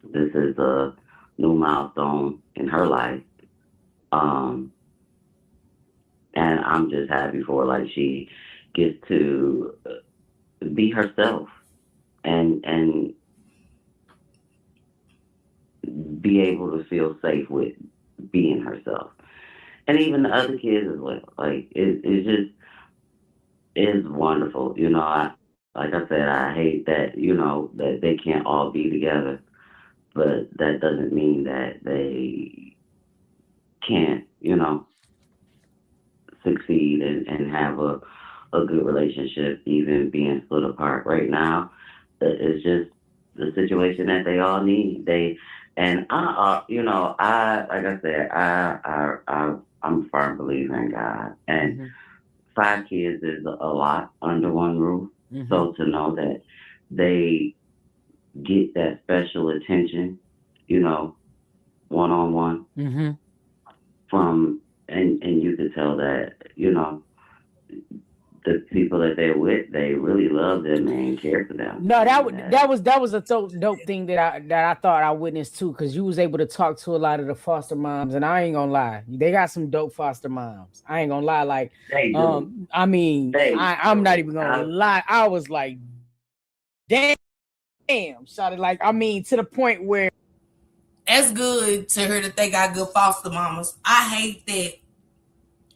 this is a new milestone in her life. And I'm just happy for her. Like, she gets to be herself and be able to feel safe with being herself. And even the other kids as well. Like, it's wonderful. Like I said, I hate that, that they can't all be together. But that doesn't mean that they can't, succeed and have a good relationship, even being split apart. Right now, it's just the situation that they all need. I'm a firm believer in God, and 5 kids is a lot under one roof. So to know that they get that special attention, one-on-one from, and you could tell that, the people that they're with, they really love them and care for them. No, that was a dope thing that I thought I witnessed too, because you was able to talk to a lot of the foster moms, and I ain't gonna lie, they got some dope foster moms. I ain't gonna lie, like I'm not even gonna lie. I was like, damn, shot it, like, to the point where it's good to hear that they got good foster mamas. I hate that.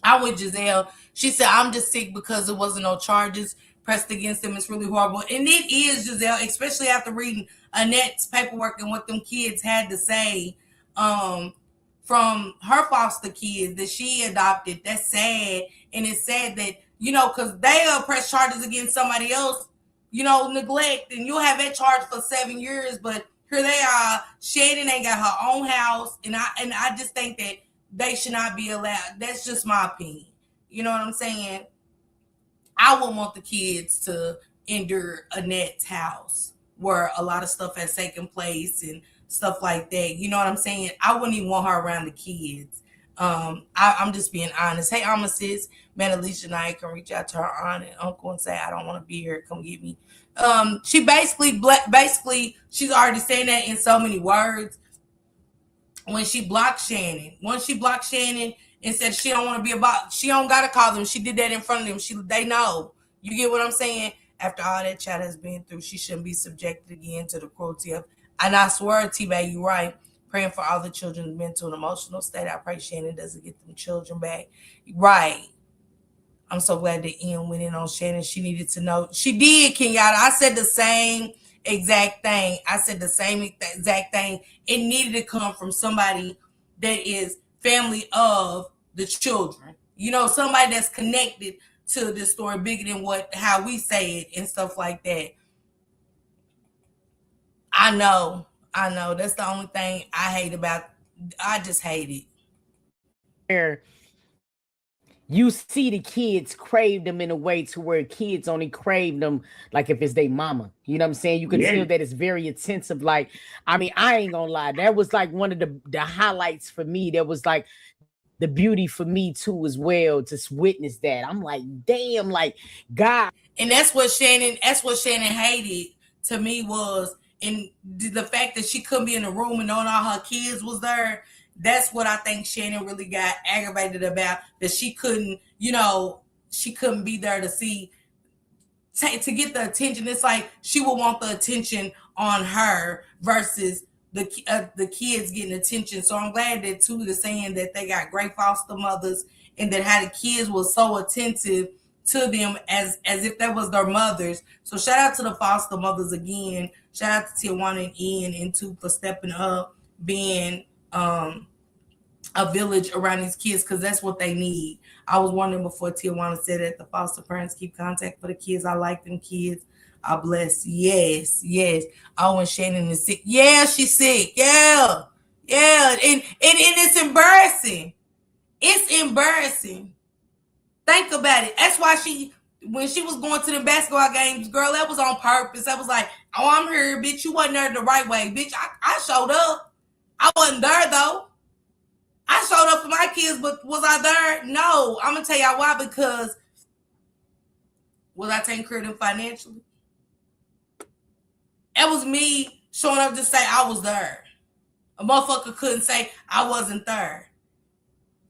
I with Giselle. She said, I'm just sick because there wasn't no charges pressed against them. It's really horrible. And it is, Giselle, especially after reading Annette's paperwork and what them kids had to say from her foster kids that she adopted. That's sad. And it's sad that, because they press charges against somebody else, neglect, and you'll have that charge for 7 years. But here they are. Shannon ain't got her own house. And I just think that they should not be allowed. That's just my opinion. You know what I'm saying? I wouldn't want the kids to endure Annette's house where a lot of stuff has taken place and stuff like that. You know what I'm saying? I wouldn't even want her around the kids. I'm just being honest. Hey, I'm a sis. Man, Alicia and I can reach out to her aunt and uncle and say, I don't want to be here. Come get me. She basically, she's already saying that in so many words. When she blocked Shannon, and said she don't want to be she don't gotta call them. She did that in front of them. They know. You get what I'm saying? After all that child has been through, she shouldn't be subjected again to the cruelty of. And I swear, T-Bay, you're right. Praying for all the children's mental and emotional state. I pray Shannon doesn't get them children back. Right. I'm so glad that Eain went in on Shannon. She needed to know. She did, Kenyatta. I said the same exact thing. It needed to come from somebody that is family of the children. Somebody that's connected to this story bigger than how we say it and stuff like that. I know. That's the only thing I hate about. I just hate it. You see the kids crave them in a way to where kids only crave them like if it's their mama. You know what I'm saying? You can feel that it's very intensive. Like, I ain't gonna lie. That was like one of the highlights for me. That was like the beauty for me too as well, to witness that. I'm like, damn, like, God. And that's what Shannon hated to me was, and the fact that she couldn't be in the room and knowing all her kids was there. That's what I think Shannon really got aggravated about, that she couldn't be there to see, to get the attention. It's like she would want the attention on her versus the kids getting attention. So I'm glad that too is saying that they got great foster mothers and that how the kids were so attentive to them as if that was their mothers. So shout out to the foster mothers again. Shout out to Tijuana and Eain and two for stepping up, being a village around these kids, because that's what they need. I was wondering before Tijuana said that the foster parents keep contact for the kids. I like them kids. I bless. Yes, yes. Oh, and Shannon is sick. Yeah, she's sick. Yeah. Yeah. And it's embarrassing. It's embarrassing. Think about it. That's why when she was going to the basketball games, girl, that was on purpose. That was like, oh, I'm here, bitch. You wasn't there the right way, bitch. I showed up. I wasn't there, though. I showed up for my kids, but was I there? No. I'm going to tell y'all why, because was I taking care of them financially? It was me showing up to say I was there. A motherfucker couldn't say I wasn't there.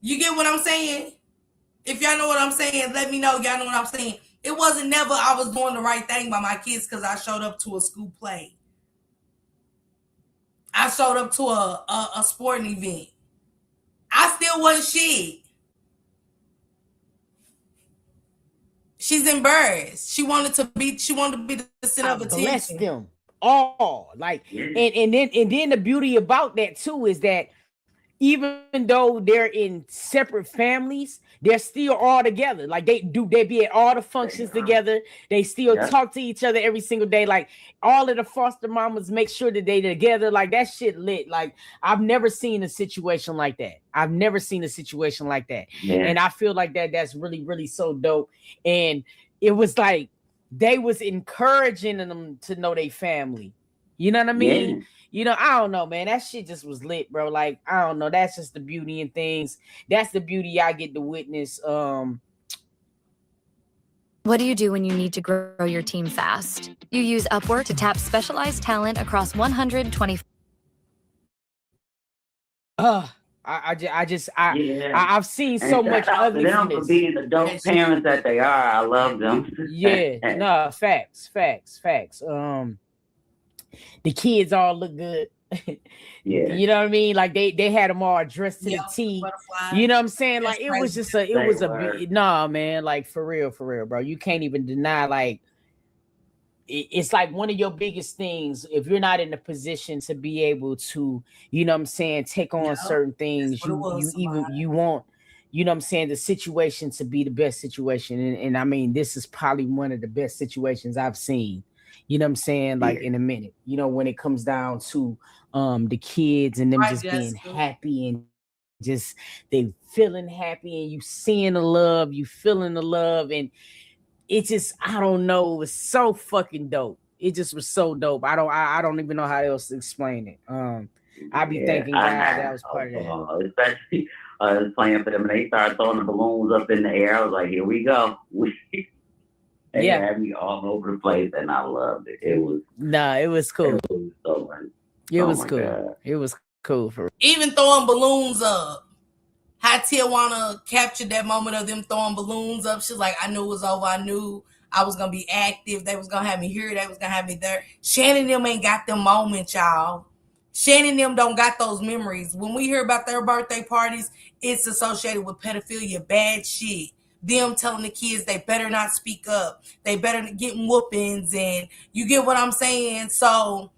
You get what I'm saying? If y'all know what I'm saying, let me know. Y'all know what I'm saying. It wasn't never I was doing the right thing by my kids because I showed up to a school play. I showed up to a sporting event. I still wasn't shit. She's embarrassed. She wanted to be the center of attention. Bless them all. Like, and then the beauty about that too is that even though they're in separate families, they're still all together. Like they be at all the functions together. They still talk to each other every single day. Like all of the foster mamas make sure that they together. Like that shit lit. Like I've never seen a situation like that. Yeah. And I feel like that's really, really so dope. And it was like they was encouraging them to know their family. You know what I mean? Yeah. You know, I don't know, man. That shit just was lit, bro. Like, I don't know. That's just the beauty in things. That's the beauty I get to witness. What do you do when you need to grow your team fast? You use Upwork to tap specialized talent across 120. I've seen so much ugliness. Them for being the dope parents that they are. I love them. Yeah, no, facts. The kids all look good. Yeah. You know what I mean? Like they had them all dressed to the T. You know what I'm saying? Like it was just nah, man, like for real, bro. You can't even deny, like it's like one of your biggest things. If you're not in a position to be able to, you know what I'm saying, take on certain things, you want, you know what I'm saying, the situation to be the best situation. And I mean, this is probably one of the best situations I've seen. You know what I'm saying? Like in a minute, you know, when it comes down to the kids and them just being happy and just they feeling happy and you seeing the love, you feeling the love, and it just, I don't know, it was so fucking dope. It just was so dope. I don't even know how else to explain it. I be thanking God that was part of that. Especially playing for them and they started throwing the balloons up in the air. I was like, here we go. They had me all over the place, and I loved it. It was cool. It was so much. It was cool. God. It was cool for even throwing balloons up. How Tijuana captured that moment of them throwing balloons up. She's like, I knew it was over. I knew I was gonna be active. They was gonna have me here. They was gonna have me there. Shannon them ain't got them moments, y'all. Shannon them don't got those memories. When we hear about their birthday parties, it's associated with pedophilia, bad shit. Them telling the kids they better not speak up. They better get whoopings, and you get what I'm saying? So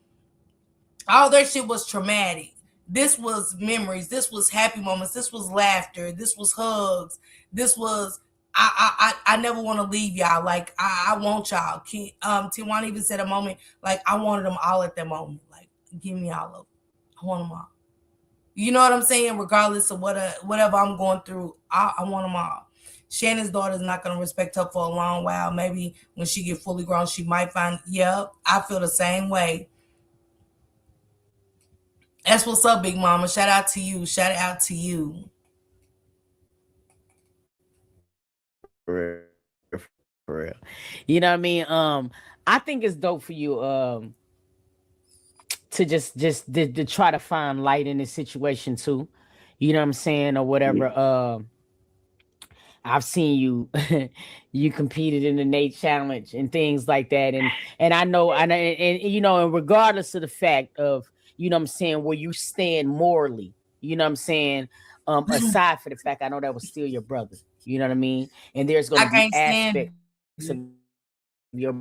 all their shit was traumatic. This was memories. This was happy moments. This was laughter. This was hugs. This was, I never want to leave y'all. Like, I want y'all. Tijuana even said a moment, like, I wanted them all at that moment. Like, give me all of them. I want them all. You know what I'm saying? Regardless of whatever I'm going through, I want them all. Shannon's daughter's not going to respect her for a long while. Maybe when she get fully grown, she might find, I feel the same way. That's what's up, Big Mama. Shout out to you. For real. You know what I mean? I think it's dope for you to just to try to find light in this situation too. You know what I'm saying? Or whatever. I've seen you competed in the Nate Challenge and things like that. And I know, and you know, and regardless of the fact of, you know what I'm saying, where you stand morally, you know what I'm saying, Aside for the fact I know that was still your brother. You know what I mean? And there's I gonna be can't stand aspects of your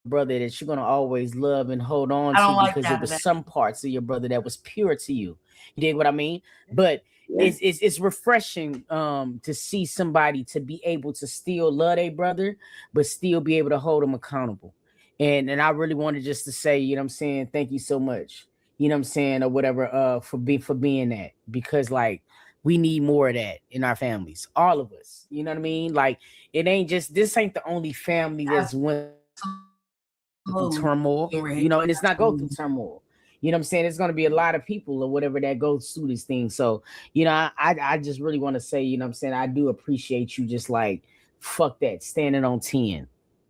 brother that you're gonna always love and hold on I to don't like because it was that. some parts of your brother that was pure to you. You dig what I mean? But it's refreshing to see somebody to be able to still love their brother, but still be able to hold them accountable. And I really wanted just to say, you know what I'm saying, thank you so much. You know what I'm saying, or whatever, for being that. Because like we need more of that in our families. All of us. You know what I mean? Like it ain't just this ain't the only family that's went through turmoil, you know, and it's not go through turmoil. You know what I'm saying? It's gonna be a lot of people or whatever that goes through this thing. So, you know, I just really want to say, you know what I'm saying, I do appreciate you just like fuck that, standing on 10,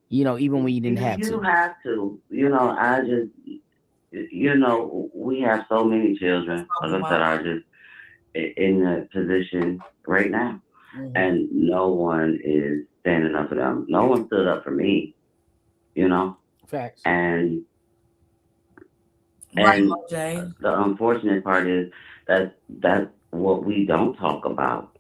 you know, even when you didn't have to. You have to. You know, I just we have so many children, like I said, are just in the position right now. And no one is standing up for them. No one stood up for me, you know? Facts. And right, the unfortunate part is that's what we don't talk about.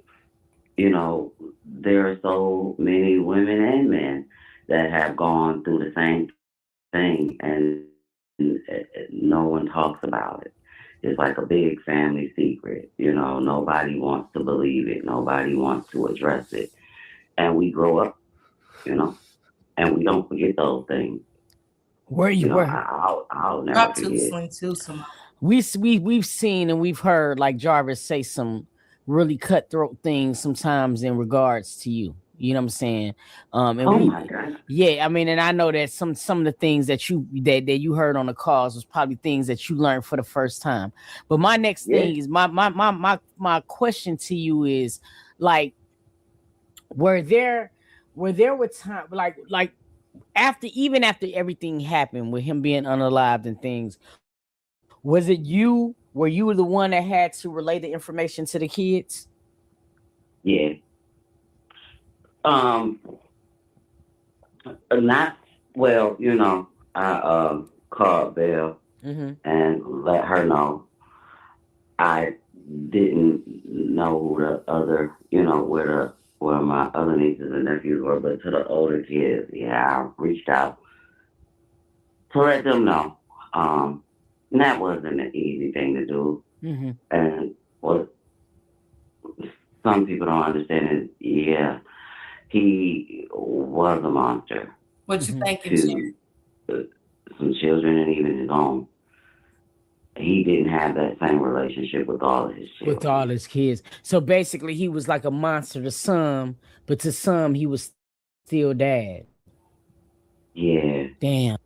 You know, there are so many women and men that have gone through the same thing, and no one talks about it. It's like a big family secret. You know, nobody wants to believe it. Nobody wants to address it. And we grow up, you know, and we don't forget those things. Where you know, were? I'll never forget. We've seen and we've heard like Jarvis say some really cutthroat things sometimes in regards to you. You know what I'm saying? And my God. Yeah, I mean, and I know that some of the things that you heard on the calls was probably things that you learned for the first time. But my next thing is my question to you is like, were there time like after everything happened with him being unalived and things, was it you? Were you the one that had to relay the information to the kids? Yeah. Not well, you know, I called Belle and let her know. I didn't know who the other, you know, where my other nieces and nephews were, but to the older kids, I reached out to let them know. And that wasn't an easy thing to do. And what some people don't understand is, he was a monster. What you thinking, to some children and even his own. He didn't have that same relationship with all of his children. With all his kids. So basically he was like a monster to some, but to some he was still dad. Yeah. Damn.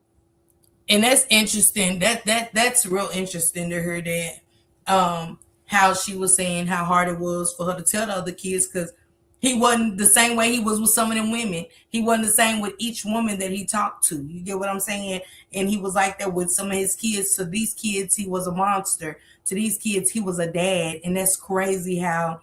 And that's interesting. That's real interesting to hear that. How she was saying how hard it was for her to tell the other kids, because he wasn't the same way he was with some of them women. He wasn't the same with each woman that he talked to. You get what I'm saying? And he was like that with some of his kids. To these kids, he was a monster. To these kids, he was a dad. And that's crazy how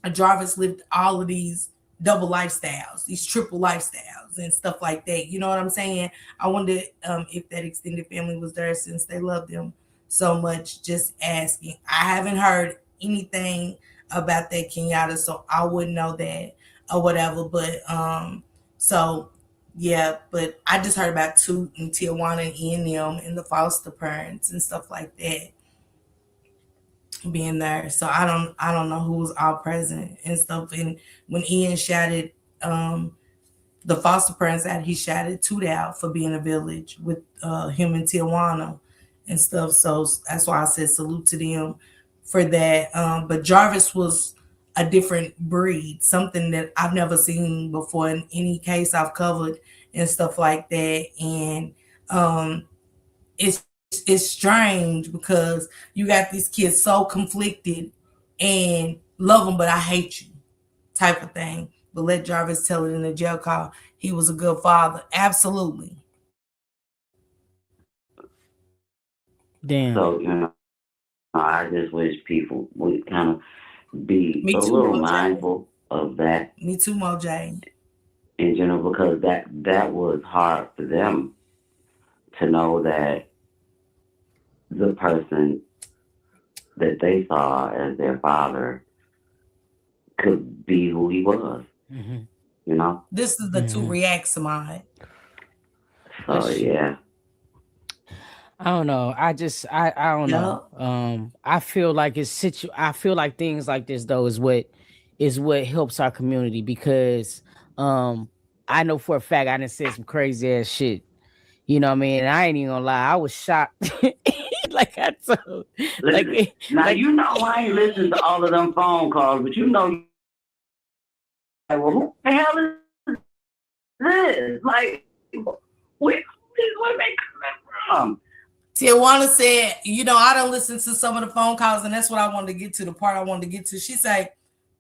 Jarvis lived all of these double lifestyles, these triple lifestyles and stuff like that. You know what I'm saying? I wonder if that extended family was there since they loved them so much. Just asking. I haven't heard anything about that, Kenyatta, so I wouldn't know that or whatever. But so yeah, but I just heard about Toot and Tijuana and Eain them and the foster parents and stuff like that being there. So I don't know who was all present and stuff. And when Eain shouted the foster parents out, he shouted Toot out for being a village with him and Tijuana and stuff. So that's why I said salute to them for that. But Jarvis was a different breed, something that I've never seen before in any case I've covered and stuff like that. And it's strange because you got these kids so conflicted and love them, but I hate you type of thing. But let Jarvis tell it in the jail call. He was a good father. Absolutely. Damn. So, you know, I just wish people would kind of be Me a too, little Moj. mindful of that. Me too, Moj. In general, because that was hard for them to know that the person that they saw as their father could be who he was. Mm-hmm. You know? This is the two reacts of mine. So yeah. I don't know. I don't know. I feel like I feel like things like this though is what helps our community, because I know for a fact I done said some crazy ass shit. You know what I mean? And I ain't even gonna lie, I was shocked. Like I told, Now you know I ain't listened to all of them phone calls, but you know, like, well, who the hell is this? Like, where these women coming from? Tijuana said, I don't listen to some of the phone calls, and that's what I wanted to get to, the part I wanted to get to. She said,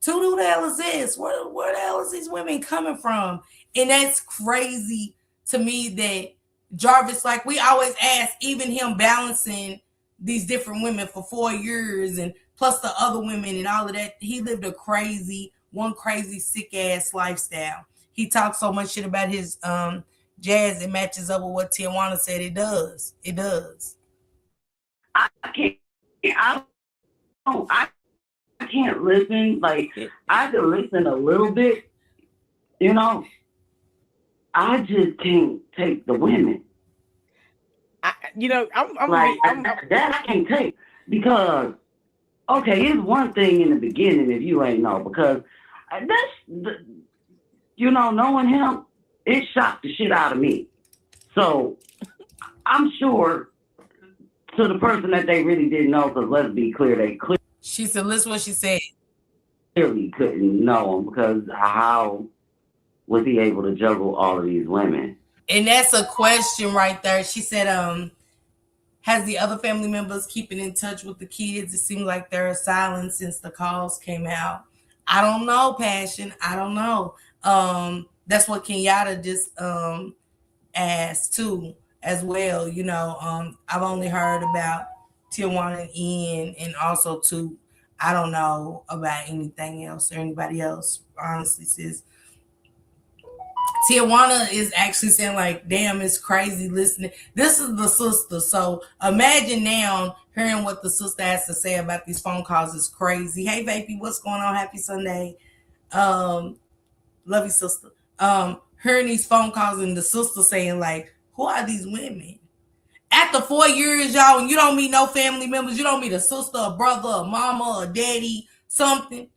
who the hell is this? Where the hell is these women coming from? And that's crazy to me that Jarvis, like we always ask, even him balancing these different women for 4 years and plus the other women and all of that, he lived a crazy sick ass lifestyle. He talked so much shit about his jazz, it matches up with what Tijuana said it does. It does. I can't listen. Like, I can listen a little bit, you know. I just can't take the women. I'm that I can't take, because okay, it's one thing in the beginning if you ain't know, because that's knowing him, it shocked the shit out of me. So I'm sure to the person that they really didn't know, because let's be clear, she said, listen what she said. Clearly couldn't know him, because how was he able to juggle all of these women? And that's a question right there. She said, has the other family members keeping in touch with the kids? It seems like they're silent since the calls came out. I don't know, Passion. I don't know. That's what Kenyatta just asked too, as well. I've only heard about Tijuana and Eain, and also too, I don't know about anything else or anybody else, honestly, sis. Tijuana is actually saying, like, damn, it's crazy listening. This is the sister. So imagine now hearing what the sister has to say about these phone calls is crazy. Hey, baby, what's going on? Happy Sunday. Love you, sister. Hearing these phone calls and the sister saying, like, who are these women? After 4 years, y'all, and you don't meet no family members, you don't meet a sister, a brother, a mama, a daddy, something.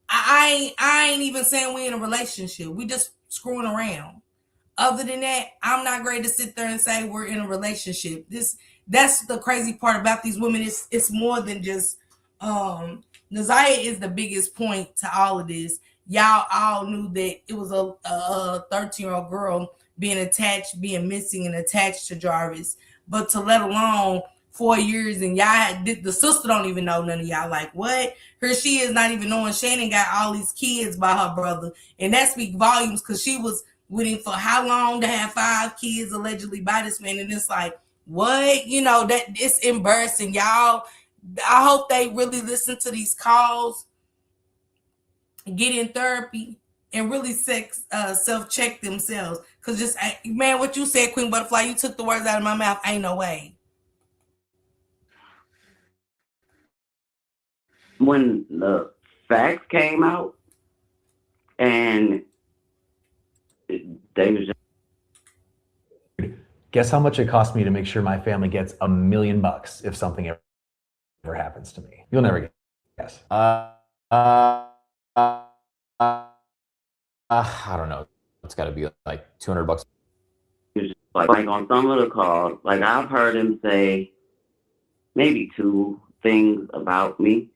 I ain't even saying we in a relationship. We just screwing around. Other than that, I'm not ready to sit there and say we're in a relationship. That's the crazy part about these women. It's more than just Naziah is the biggest point to all of this. Y'all all knew that it was a 13-year-old girl being missing and attached to Jarvis. But to let alone 4 years, and y'all, the sister don't even know none of y'all. Like, what? Here she is not even knowing Shannon got all these kids by her brother. And that speaks volumes, because she was with him for how long to have 5 kids allegedly by this man. And it's like, what? That it's embarrassing, y'all. I hope they really listen to these calls, get in therapy, and really self-check themselves. Because just, man, what you said, Queen Butterfly, you took the words out of my mouth. Ain't no way. When the facts came out, and they was just... Guess how much it cost me to make sure my family gets $1 million if something ever happens to me? You'll never guess. I don't know. It's got to be like $200. Like on some of the calls, like I've heard him say maybe 2 things about me,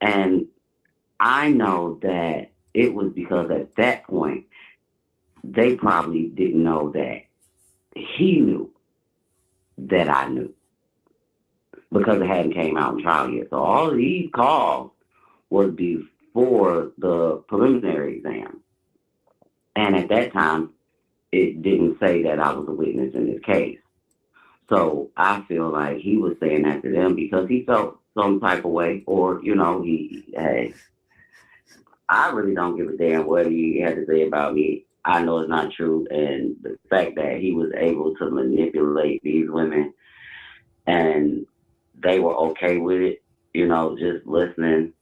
and I know that it was because at that point they probably didn't know that he knew that I knew, because it hadn't came out in trial yet. So all of these calls was before the preliminary exam, and at that time it didn't say that I was a witness in this case. So I feel like he was saying that to them because he felt some type of way, or hey, I really don't give a damn what he had to say about me. I know it's not true. And the fact that he was able to manipulate these women and they were okay with it, just listening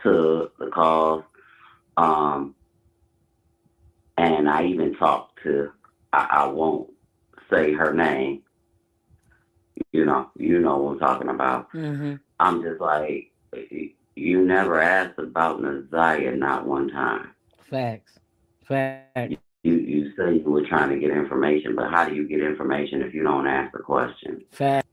to the calls. And I even talked to, I won't say her name. You know what I'm talking about. Mm-hmm. I'm just like, you never asked about Naziah, not one time. Facts. You say you were trying to get information, but how do you get information if you don't ask the question? Facts.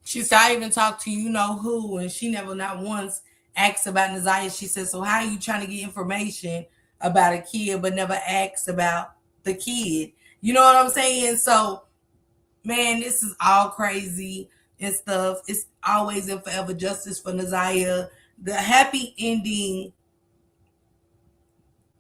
She said, I even talked to you know who, and she never not once asked about Naziah. She said, so how are you trying to get information about a kid, but never asked about the kid? You know what I'm saying? So, man, this is all crazy and stuff. It's always and forever justice for Naziah. The happy ending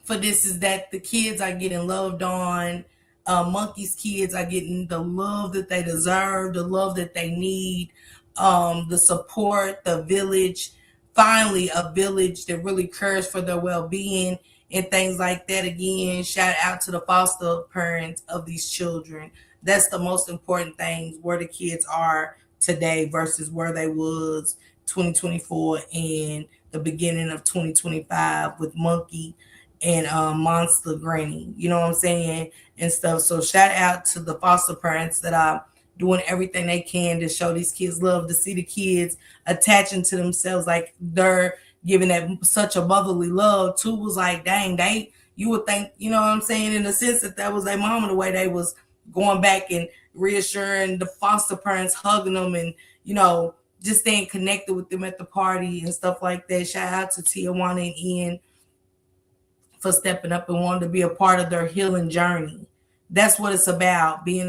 for this is that the kids are getting loved on. Monkey's kids are getting the love that they deserve, the love that they need, the support, the village. Finally, a village that really cares for their well-being and things like that. Again, shout out to the foster parents of these children. That's the most important thing, where the kids are today versus where they was 2024 and the beginning of 2025 with Monkey and Monster Granny, you know what I'm saying, and stuff. So shout out to the foster parents that are doing everything they can to show these kids love, to see the kids attaching to themselves like they're giving that such a motherly love too. Was like, dang, you would think, you know what I'm saying, in the sense that was their mama, the way they was going back and reassuring the foster parents, hugging them, and just staying connected with them at the party and stuff like that. Shout out to Tijuana and Eain for stepping up and wanting to be a part of their healing journey. That's what it's about, being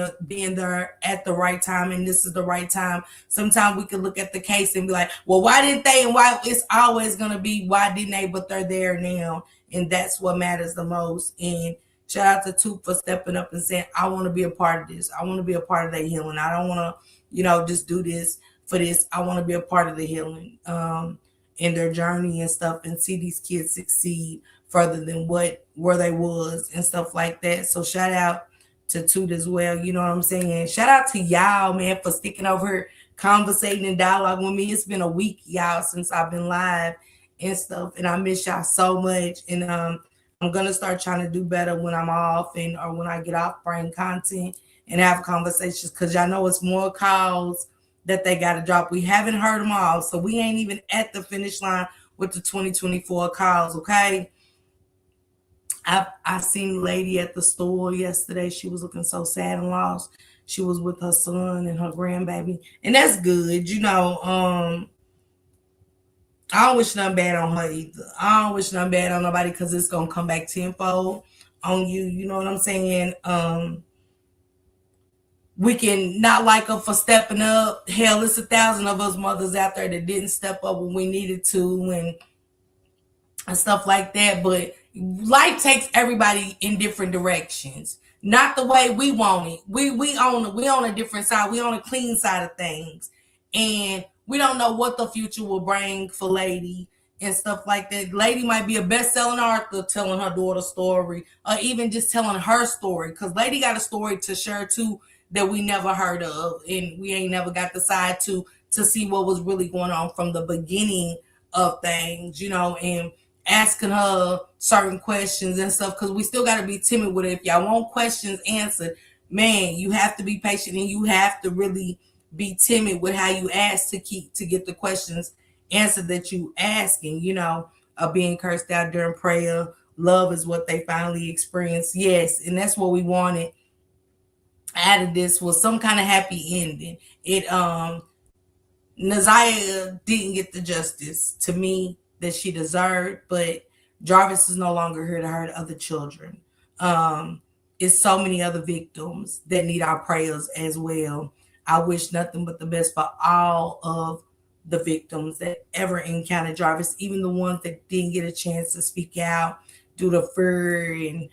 there at the right time, and this is the right time. Sometimes we can look at the case and be like, well, why didn't they? And why? It's always going to be, why didn't they? But they're there now, and that's what matters the most. And shout out to Toop for stepping up and saying, I want to be a part of this. I want to be a part of their healing. I don't want to, just do this for this. I want to be a part of the healing in their journey and stuff, and see these kids succeed further than where they was and stuff like that. So shout out to Toot as well. You know what I'm saying? Shout out to y'all, man, for sticking over here, conversating and dialogue with me. It's been a week, y'all, since I've been live and stuff, and I miss y'all so much. And I'm gonna start trying to do better when I'm off or when I get off, bring content and have conversations, because y'all know it's more calls that they got to drop. We haven't heard them all, so we ain't even at the finish line with the 2024 calls, okay? I seen a lady at the store yesterday. She was looking so sad and lost. She was with her son and her grandbaby, and that's good. I don't wish nothing bad on her either. I don't wish nothing bad on nobody, because it's gonna come back tenfold on you. You know what I'm saying? We can not like her for stepping up. Hell, it's 1,000 of us mothers out there that didn't step up when we needed to, and stuff like that. But life takes everybody in different directions, not the way we want it. We on a different side. We on a clean side of things, and we don't know what the future will bring for Lady and stuff like that. Lady might be a best-selling author telling her daughter's story, or even just telling her story, because Lady got a story to share too that we never heard of, and we ain't never got the side to see what was really going on from the beginning of things, and asking her certain questions and stuff, because we still got to be timid with it. If y'all want questions answered, man, you have to be patient, and you have to really be timid with how you ask to get the questions answered that you asking, being cursed out during prayer. Love is what they finally experienced. Yes, and that's what we wanted out of this, was some kind of happy ending. Naziah didn't get the justice to me that she deserved, but Jarvis is no longer here to hurt other children. It's so many other victims that need our prayers as well. I wish nothing but the best for all of the victims that ever encountered Jarvis, even the ones that didn't get a chance to speak out due to fear and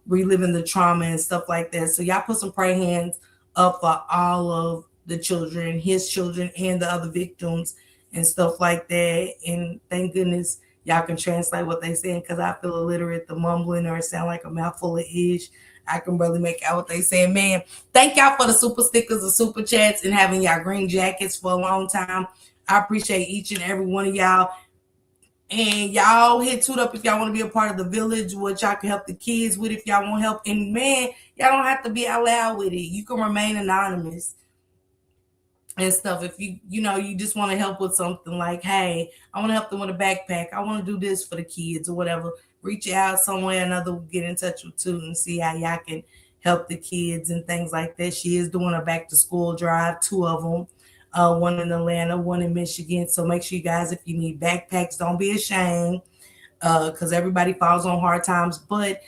reliving the trauma and stuff like that. So y'all put some prayer hands up for all of the children, his children, and the other victims and stuff like that. And thank goodness y'all can translate what they saying, because I feel illiterate, the mumbling, or it sound like a mouthful of ish. I can barely make out what they saying. Man, thank y'all for the super stickers, the super chats, and having y'all green jackets for a long time. I appreciate each and every one of y'all. And y'all hit Toot Up if y'all want to be a part of the village, what y'all can help the kids with if y'all want help. And man, y'all don't have to be out loud with it. You can remain anonymous and stuff. If you just want to help with something like, hey, I want to help them with a backpack. I want to do this for the kids or whatever. Reach out some way or another, get in touch with Toot and see how y'all can help the kids and things like that. She is doing a back to school drive, 2 of them. One in Atlanta, one in Michigan. So make sure you guys, if you need backpacks, don't be ashamed, because everybody falls on hard times. But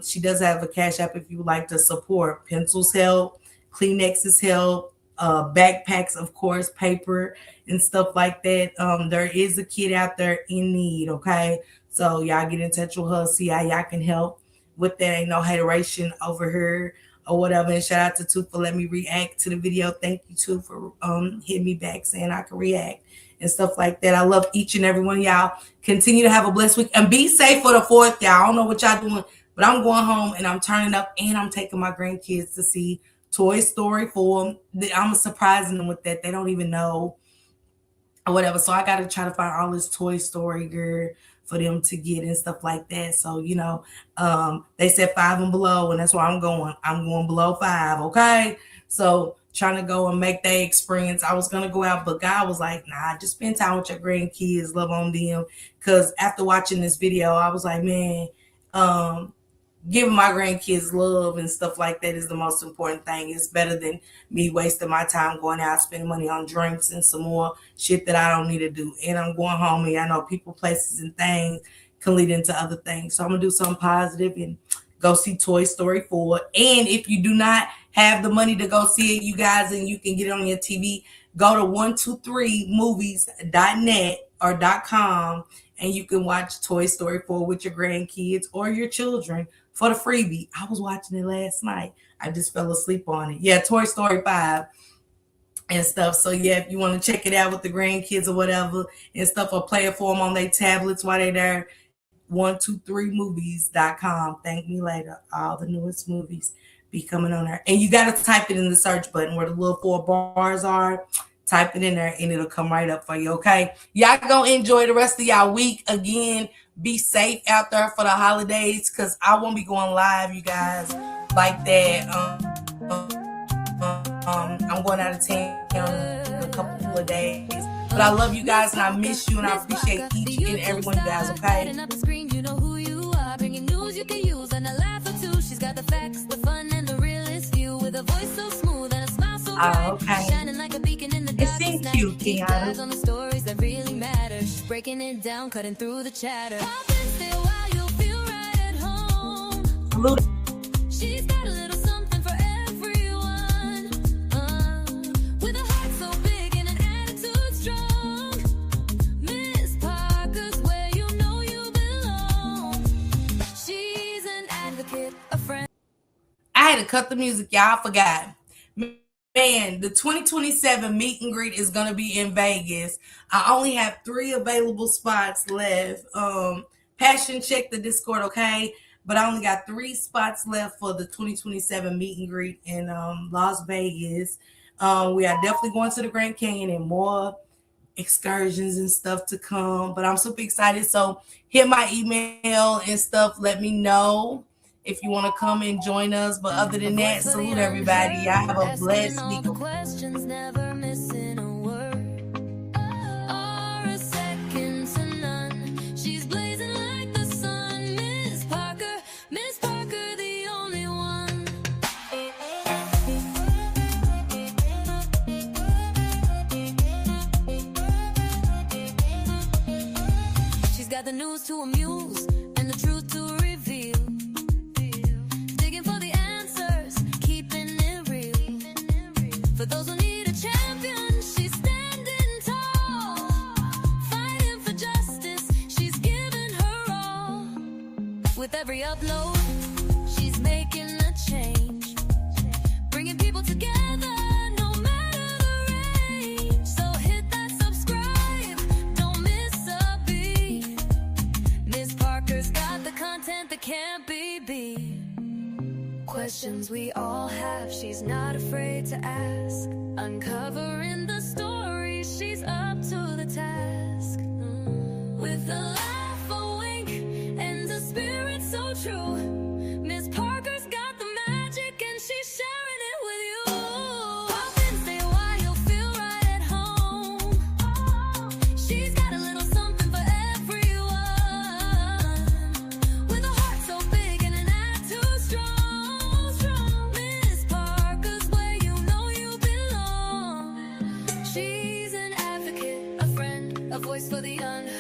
she does have a Cash App if you would like to support. Pencils help, Kleenexes help, backpacks, of course, paper and stuff like that. There is a kid out there in need, okay? So y'all get in touch with her, see how y'all can help with that. Ain't no hateration over here or whatever. And shout out to Toot for letting me react to the video. Thank you, Toot, for hitting me back saying I can react and stuff like that. I love each and every one of y'all. Continue to have a blessed week and be safe for the 4th, y'all. I don't know what y'all doing, but I'm going home and I'm turning up and I'm taking my grandkids to see Toy Story 4. I'm surprising them with that. They don't even know or whatever. So I got to try to find all this Toy Story gear for them to get and stuff like that. So, they said 5 and below, and that's where I'm going. I'm going below 5, okay? So trying to go and make that experience. I was going to go out, but God was like, nah, just spend time with your grandkids, love on them. Because after watching this video, I was like, man, giving my grandkids love and stuff like that is the most important thing. It's better than me wasting my time going out, spending money on drinks and some more shit that I don't need to do. And I'm going home, and I know people, places, and things can lead into other things. So I'm going to do something positive and go see Toy Story 4. And if you do not have the money to go see it, you guys, and you can get it on your TV, go to 123movies.net or .com, and you can watch Toy Story 4 with your grandkids or your children for the freebie. I was watching it last night. I just fell asleep on it. Yeah, Toy Story 5 and stuff. So yeah, if you want to check it out with the grandkids or whatever and stuff, or play it for them on their tablets while they're there, 123movies.com. Thank me later. All the newest movies be coming on there. And you got to type it in the search button where the little 4 bars are. Type it in there and it'll come right up for you, okay? Y'all gonna enjoy the rest of y'all week. Again, be safe out there for the holidays, because I won't be going live, you guys, like that. I'm going out of town in a couple of days. But I love you guys and I miss you and I appreciate each and every one of you guys, okay? You know who you are, bringing news you can use and a laugh or two. She's got the facts, the fun, and the realest view, with a voice so smooth and a smile so bright. Okay. Shining like a beacon in the dark. It seems cute, Tijuana. On the stories that really matter. She's breaking it down, cutting through the chatter. Pop and stay while you feel right at home. Salute. She's got a little something for everyone. With a heart so big and an attitude strong. Miss Parker's where you know you belong. She's an advocate, a friend. I had to cut the music, y'all. I forgot. Man, the 2027 meet and greet is going to be in Vegas. I only have 3 available spots left. Passion, check the Discord, okay? But I only got 3 spots left for the 2027 meet and greet in Las Vegas. We are definitely going to the Grand Canyon and more excursions and stuff to come. But I'm super excited. So hit my email and stuff. Let me know if you want to come and join us. But other than that, salute everybody. Y'all have a blessed week. Questions, never missing a word or a second to none. She's blazing like the sun. Miss Parker, the only one. She's got the news to amuse and the truth to reveal. For those who need a champion, she's standing tall. Fighting for justice, she's giving her all. With every upload, she's making a change. Bringing people together, no matter the range. So hit that subscribe, don't miss a beat. Miss Parker's got the content that can't be beat. Questions we all have, she's not afraid to ask. Uncovering the story. she's up to the task. With a laugh, a wink, and a spirit so true. Miss Parker's got the magic and she's sharing it with you. Pop in, stay a while, you'll feel right at home. She's got a little something for everyone. With a heart so big and an attitude strong. Miss Parker's where you know you belong. She's an advocate, a friend, a voice for the unheard.